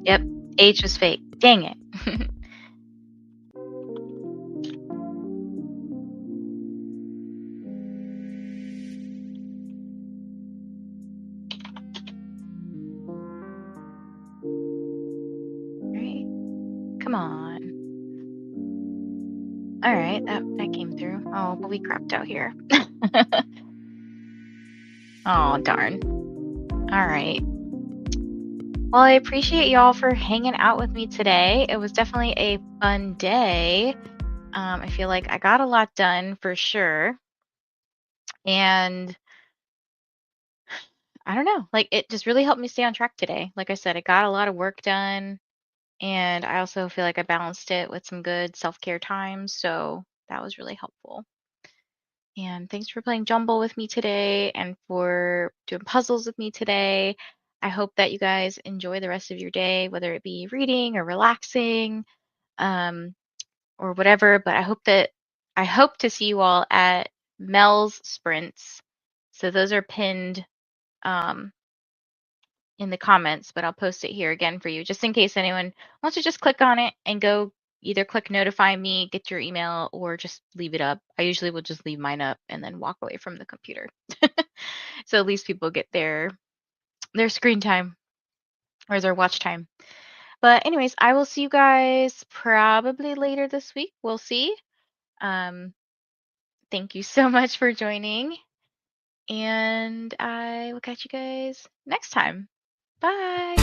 Yep, H is fake. Dang it. Right. Come on. All right, that came through. Oh, but we crapped out here. Oh, darn. All right. Well, I appreciate y'all for hanging out with me today. It was definitely a fun day. I feel like I got a lot done for sure. And I don't know, like it just really helped me stay on track today. Like I said, I got a lot of work done. And I also feel like I balanced it with some good self-care time. So that was really helpful. And thanks for playing Jumble with me today and for doing puzzles with me today. I hope that you guys enjoy the rest of your day, whether it be reading or relaxing, um, or whatever. But I hope to see you all at Mel's sprints. So those are pinned um, in the comments, but I'll post it here again for you, just in case anyone wants to just click on it and go either click notify me, get your email, or just leave it up. I usually will just leave mine up and then walk away from the computer. So at least people get their screen time or their watch time. But anyways, I will see you guys probably later this week. We'll see. Um, thank you so much for joining, and I will catch you guys next time. Bye.